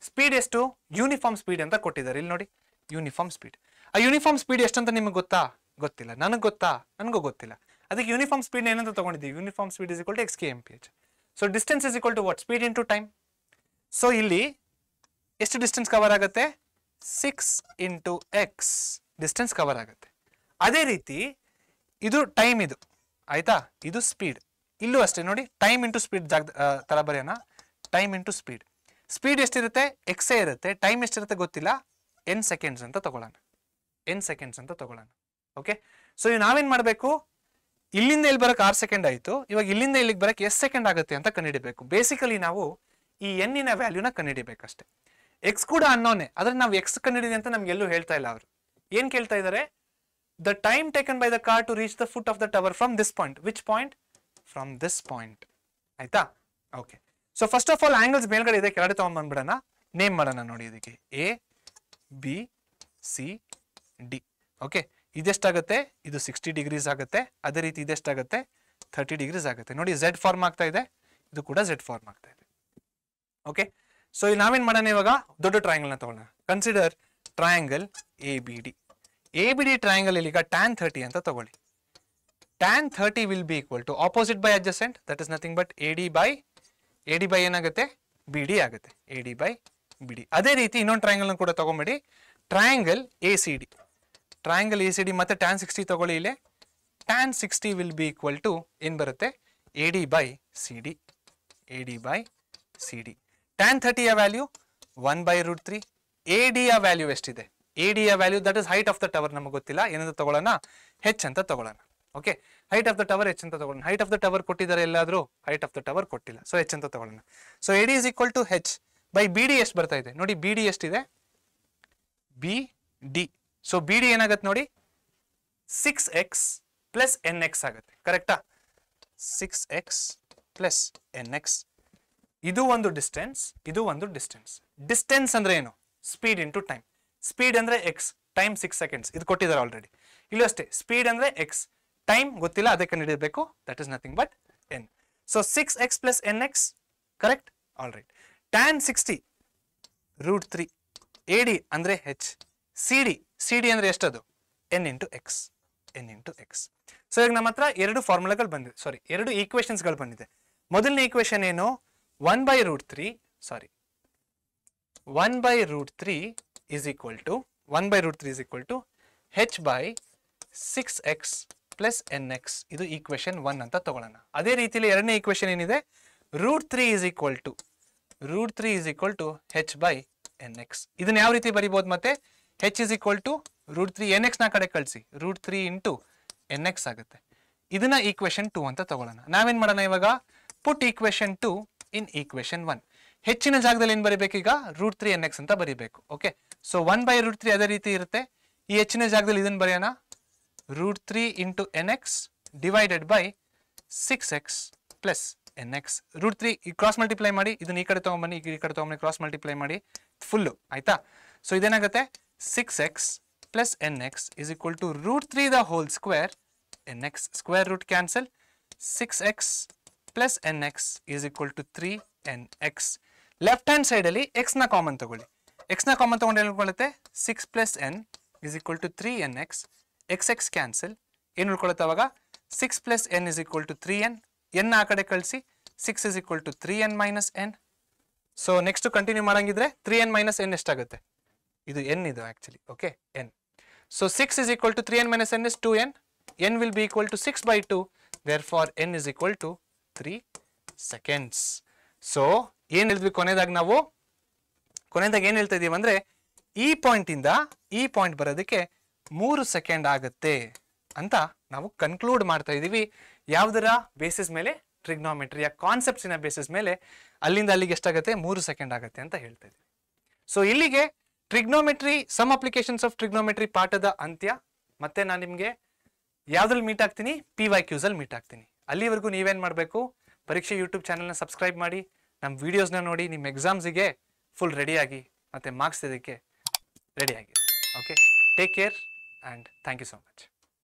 S1: ಸ್ಪೀಡ್ ಎಷ್ಟು? ಯೂನಿಫಾರ್ಮ್ ಸ್ಪೀಡ್ ಅಂತ ಕೊಟ್ಟಿದ್ದಾರೆ. ಇಲ್ಲಿ ನೋಡಿ, ಯೂನಿಫಾರ್ಮ್ ಸ್ಪೀಡ್. ಆ ಯೂನಿಫಾರ್ಮ್ ಸ್ಪೀಡ್ ಎಷ್ಟಂತ ನಿಮಗೆ ಗೊತ್ತಾ? ಗೊತ್ತಿಲ್ಲ. ನನಗೆ ಗೊತ್ತಾ? ನನಗೂ ಗೊತ್ತಿಲ್ಲ. ಅದಕ್ಕೆ ಯೂನಿಫಾರ್ಮ್ ಸ್ಪೀಡ್ ಏನಂತ ತಗೊಂಡಿದ್ದೀವಿ? Uniform speed is equal to x kmph. So distance is equal to what? Speed into time. So ಇಲ್ಲಿ ಎಷ್ಟು ಡಿಸ್ಟೆನ್ಸ್ ಕವರ್ ಆಗುತ್ತೆ? 6 ಇಂಟು x ಡಿಸ್ಟೆನ್ಸ್ ಕವರ್ ಆಗುತ್ತೆ. ಅದೇ ರೀತಿ ಇದು ಟೈಮ್, ಇದು ಆಯ್ತಾ? ಇದು ಸ್ಪೀಡ್. ಇಲ್ಲೂ ಅಷ್ಟೇ ನೋಡಿ, ಟೈಮ್ ಇಂಟು ಸ್ಪೀಡ್ ತರ ಬರೆಯೋಣ. Time into speed. ಸ್ಪೀಡ್ ಎಷ್ಟಿರುತ್ತೆ, ಎಕ್ಸೇ ಇರುತ್ತೆ. ಟೈಮ್ ಎಷ್ಟಿರುತ್ತೆ ಗೊತ್ತಿಲ್ಲ, ಎನ್ ಸೆಕೆಂಡ್ಸ್ ಅಂತ ತಗೊಳ್ಳೋಣ. ಓಕೆ, ಸೊ ನಾವೇನ್ ಮಾಡಬೇಕು, ಇಲ್ಲಿಂದ ಇಲ್ಲಿ ಬರಕ್ಕೆ 6 ಸೆಕೆಂಡ್ ಆಯಿತು. ಇವಾಗ ಇಲ್ಲಿಂದ ಇಲ್ಲಿಗೆ ಬರಕ್ಕೆ ಎಷ್ಟು ಸೆಕೆಂಡ್ ಆಗುತ್ತೆ ಅಂತ ಕಂಡುಹಿಡಿಬೇಕು. ಬೇಸಿಕಲಿ ನಾವು ಈ ಎನ್ನಿನ ವ್ಯಾಲ್ಯೂನ ಕಂಡುಹಿಡಿಬೇಕಷ್ಟೇ. ಎಕ್ಸ್ ಕೂಡ ಅನ್ನೋನೆ, ಆದ್ರೆ ನಾವು ಎಕ್ಸ್ ಕಂಡುಹಿಡಿದೆ ಅಂತ ನಮ್ಗೆ ಎಲ್ಲೂ ಹೇಳ್ತಾ ಇಲ್ಲ. ಅವರು ಏನ್ ಕೇಳ್ತಾ ಇದ್ದಾರೆ, the time taken by the car to reach the foot of the tower from this point. Which point? From this point. ಆಯ್ತಾ? Okay, so first of all angles ಮೇಲ್ಗಡೆ ಇದೆ, ಕೆಳಗಡೆ ತಗೊಂಡ್ಬಂದ್ಬಿಡೋಣ. ನೇಮ್ ಮಾಡೋಣ ನೋಡಿ ಇದಕ್ಕೆ, A B C D. Okay, ಇದೆಷ್ಟಾಗುತ್ತೆ, ಇದು 60 ಡಿಗ್ರೀಸ್ ಆಗುತ್ತೆ. ಅದೇ ರೀತಿ ಇದೆಷ್ಟಾಗುತ್ತೆ, 30 ಡಿಗ್ರೀಸ್ ಆಗುತ್ತೆ. ನೋಡಿ ಝೆಡ್ ಫಾರ್ಮ್ ಆಗ್ತಾ ಇದೆ, ಇದು ಕೂಡ ಝೆಡ್ ಫಾರ್ಮ್ ಆಗ್ತಾ ಇದೆ. ಓಕೆ, ಸೊ ನಾವೇನ್ ಮಾಡೋಣ, ಇವಾಗ ದೊಡ್ಡ ಟ್ರಯಾಂಗಲ್ ನ ತಗೊಳ್ಳೋಣ. Consider triangle A B D. A B D triangle ಇಲ್ಲಿ ಈಗ tan 30 ಅಂತ ತಗೊಳ್ಳಿ. tan 30 will be equal to opposite by adjacent, that is nothing but A D by ಏನಾಗುತ್ತೆ, ಬಿ ಡಿ ಆಗುತ್ತೆ. A D by B D. ಅದೇ ರೀತಿ ಇನ್ನೊಂದು ಟ್ರಯಾಂಗಲ್ ಕೂಡ ತಗೊಂಬಿಡಿ, triangle A C D. Triangle A C D ಮತ್ತೆ tan 60 ತಗೊಳ್ಳಿ. ಇಲ್ಲಿ tan 60 will be equal to ಏನ್ ಬರುತ್ತೆ, A D by C D. tan 30 ಯ ವ್ಯಾಲ್ಯೂ 1/√3. ಎ ಡಿ ಯ ವ್ಯಾಲ್ಯೂ ಎಷ್ಟಿದೆ, ಎ ಡಿ ಯ value that is height of the tower. ನಮಗೆ ಗೊತ್ತಿಲ್ಲ, ಏನಂತ ತಗೊಳ್ಳೋಣ, ಹೆಚ್ ಅಂತ ತಗೊಳ್ಳೋಣ. Okay, height of the tower H ಅಂತ ತಗೊಳ್ಳೋಣ. ಹೈಟ್ ಆಫ್ ದ ಟವರ್ ಕೊಟ್ಟಿದ್ದಾರೆ ಎಲ್ಲಾದ್ರೂ, ಹೈಟ್ ಆಫ್ ದ ಟವರ್ ಕೊಟ್ಟಿಲ್ಲ, ಸೊ ಹೆಚ್ ಅಂತ ತಗೊಳ್ಳೋಣ. So A D is equal to H by B D. ಎಷ್ಟು ಬರ್ತಾ ಇದೆ ನೋಡಿ, ಬಿ ಡಿ ಎಷ್ಟಿದೆ, B D. So B D ಏನಾಗುತ್ತೆ ನೋಡಿ, 6x ಪ್ಲಸ್ ಎನ್ ಎಕ್ಸ್ ಆಗುತ್ತೆ. ಕರೆಕ್ಟಾ? 6x plus N X. ಇದು ಒಂದು ಡಿಸ್ಟೆನ್ಸ್, ಇದು ಒಂದು ಡಿಸ್ಟೆನ್ಸ್. ಡಿಸ್ಟೆನ್ಸ್ ಅಂದ್ರೆ ಏನು, ಸ್ಪೀಡ್ ಇಂಟು ಟೈಮ್. ಸ್ಪೀಡ್ ಅಂದ್ರೆ ಎಕ್ಸ್, ಟೈಮ್ 6 ಸೆಕೆಂಡ್ಸ್. ಇದು ಕೊಟ್ಟಿದ್ದಾರೆ ಆಲ್ರೆಡಿ. ಇಲ್ಲೂ ಅಷ್ಟೇ, ಸ್ಪೀಡ್ ಅಂದ್ರೆ ಎಕ್ಸ್, ಟೈಮ್ ಗೊತ್ತಿಲ್ಲ, ಅದಕ್ಕೆ ಹಿಡಿಯಬೇಕು. That is nothing but N. So 6x plus N X. Correct? All right. tan 60 √3. A D ಅಂದ್ರೆ ಹೆಚ್. ಸಿ ಡಿ ಅಂದ್ರೆ ಎಷ್ಟದು, ಎನ್ ಇಂಟು ಎಕ್ಸ್. ಸೊ ಈಗ ನಮ್ಮ ಹತ್ರ ಎರಡು ಫಾರ್ಮುಲಾಗಳು ಬಂದಿದೆ, ಸಾರಿ ಎರಡು ಈಕ್ವೇಶನ್ಸ್ಗಳು ಬಂದಿದೆ. ಮೊದಲನೇ ಈಕ್ವೇಶನ್ ಏನು, 1/√3 is equal to h by 6x plus nx. ಇದು ಈಕ್ವೇಶನ್ 1 ಅಂತ ತಗೊಳ್ಳೋಣ. ಅದೇ ರೀತಿಯಲ್ಲಿ ಎರಡನೇ ಈಕ್ವೇಶನ್ ಏನಿದೆ, √3 is equal to h by nx. ಇದನ್ನ ಯಾವ ರೀತಿ ಬರಿಬಹುದು, ಮತ್ತೆ h is equal to √3 nx ನ ಕಡೆ ಕಳಿಸಿ, √3 into nx ಆಗುತ್ತೆ. ಇದನ್ನ ಈಕ್ವೇಶನ್ 2 ಅಂತ ತಗೊಳ್ಳೋಣ. ನಾವೇನ್ ಮಾಡೋಣ ಇವಾಗ, ಪುಟ್ ಈಕ್ವೇಶನ್ 2 ಇನ್ ಈಕ್ವೇಶನ್ 1. ಹೆಚ್ಚಿನ ಜಾಗದಲ್ಲಿ ಏನ್ ಬರೀಬೇಕು ಈಗ, √3 nx ಅಂತ ಬರೀಬೇಕು. ಓಕೆ, ಸೊ 1/√3 ಅದೇ ರೀತಿ ಇರುತ್ತೆ. ಈ ಹೆಚ್ಚಿನ ಜಾಗದಲ್ಲಿ ಇದನ್ನ ಬರೆಯೋಣ, √3 into nx divided by 6x plus nx. √3 cross multiply ಮಾಡಿ, ಇದನ್ನ ಈ ಕಡೆ ತಗೊಂಬನ್ನಿ, ಈ ಕಡೆ ತಗೊಂಬನ್ನಿ, ಕ್ರಾಸ್ ಮಲ್ಟಿಪ್ಲೈ ಮಾಡಿ ಫುಲ್ಲು. ಆಯ್ತಾ? ಸೊ ಇದೇನಾಗುತ್ತೆ, 6x plus nx is equal to √3 the whole square. nx square root cancel. 6x plus nx is equal to 3nx. Left hand side ಅಲ್ಲಿ x ನ ಕಾಮನ್ ತಗೊಳ್ಳಿ. x ನ ಕಾಮನ್ ತಗೊಂಡು ಏನು ಉಳ್ಕೊಳ್ಳುತ್ತೆ, 6 plus n is equal to 3nx. x cancel, ಏನು ಉಳ್ಕೊಳ್ಳುತ್ತೆ ಅವಾಗ, 6 plus n is equal to 3n. n ಆ ಕಡೆ ಕಳಿಸಿ, 6 is equal to 3n minus n. So next continue ಮಾಡಂಗಿದ್ರೆ 3n minus n ಎಷ್ಟಾಗುತ್ತೆ, ಇದು n ಇದು actually. Okay, n. So 6 is equal to 3n minus n is 2n. n will be equal to 6/2. therefore n is equal to 3 seconds. So ಏನ್ ಹೇಳಿದ್ವಿ ಕೊನೆಯದಾಗಿ, ನಾವು ಕೊನೆಯದಾಗಿ ಏನ್ ಹೇಳ್ತಾ ಇದೀವಿ ಅಂದ್ರೆ, ಈ ಪಾಯಿಂಟ್ ಇಂದ ಈ ಪಾಯಿಂಟ್ ಬರೋದಕ್ಕೆ 3 ಸೆಕೆಂಡ್ ಆಗುತ್ತೆ ಅಂತ ನಾವು ಕನ್ಕ್ಲೂಡ್ ಮಾಡ್ತಾ ಇದೀವಿ. ಯಾವುದರ ಬೇಸಿಸ್ ಮೇಲೆ, ಟ್ರಿಗ್ನೋಮೆಟ್ರಿಯ ಕಾನ್ಸೆಪ್ಟ್ಸಿನ ಬೇಸಿಸ್ ಮೇಲೆ. ಅಲ್ಲಿಂದ ಅಲ್ಲಿಗೆ ಎಷ್ಟಾಗುತ್ತೆ, 3 ಸೆಕೆಂಡ್ ಆಗುತ್ತೆ ಅಂತ ಹೇಳ್ತಾ ಇದೀವಿ. ಸೊ ಇಲ್ಲಿಗೆ trigonometry, some applications of trigonometry ಪಾಠದ ಅಂತ್ಯ. ಮತ್ತೆ ನಾನು ನಿಮಗೆ ಯಾವ್ದ್ರಲ್ಲಿ ಮೀಟ್ ಆಗ್ತೀನಿ, PYQs ಅಲ್ಲಿ ಮೀಟ್ ಆಗ್ತೀನಿ. ಅಲ್ಲಿವರೆಗೂ ನೀವೇನ್ ಮಾಡಬೇಕು, ಪರೀಕ್ಷೆ ಯೂಟ್ಯೂಬ್ ಚಾನಲ್ನ ಸಬ್ಸ್ಕ್ರೈಬ್ ಮಾಡಿ, ನಮ್ಮ ವಿಡಿಯೋಸ್ನ ನೋಡಿ, ನಿಮ್ಮ ಎಕ್ಸಾಮ್ಸಿಗೆ ಫುಲ್ ರೆಡಿಯಾಗಿ ಮತ್ತೆ ಮಾರ್ಕ್ಸ್ ಇದಕ್ಕೆ ರೆಡಿಯಾಗಿ. Okay, take care and thank you so much.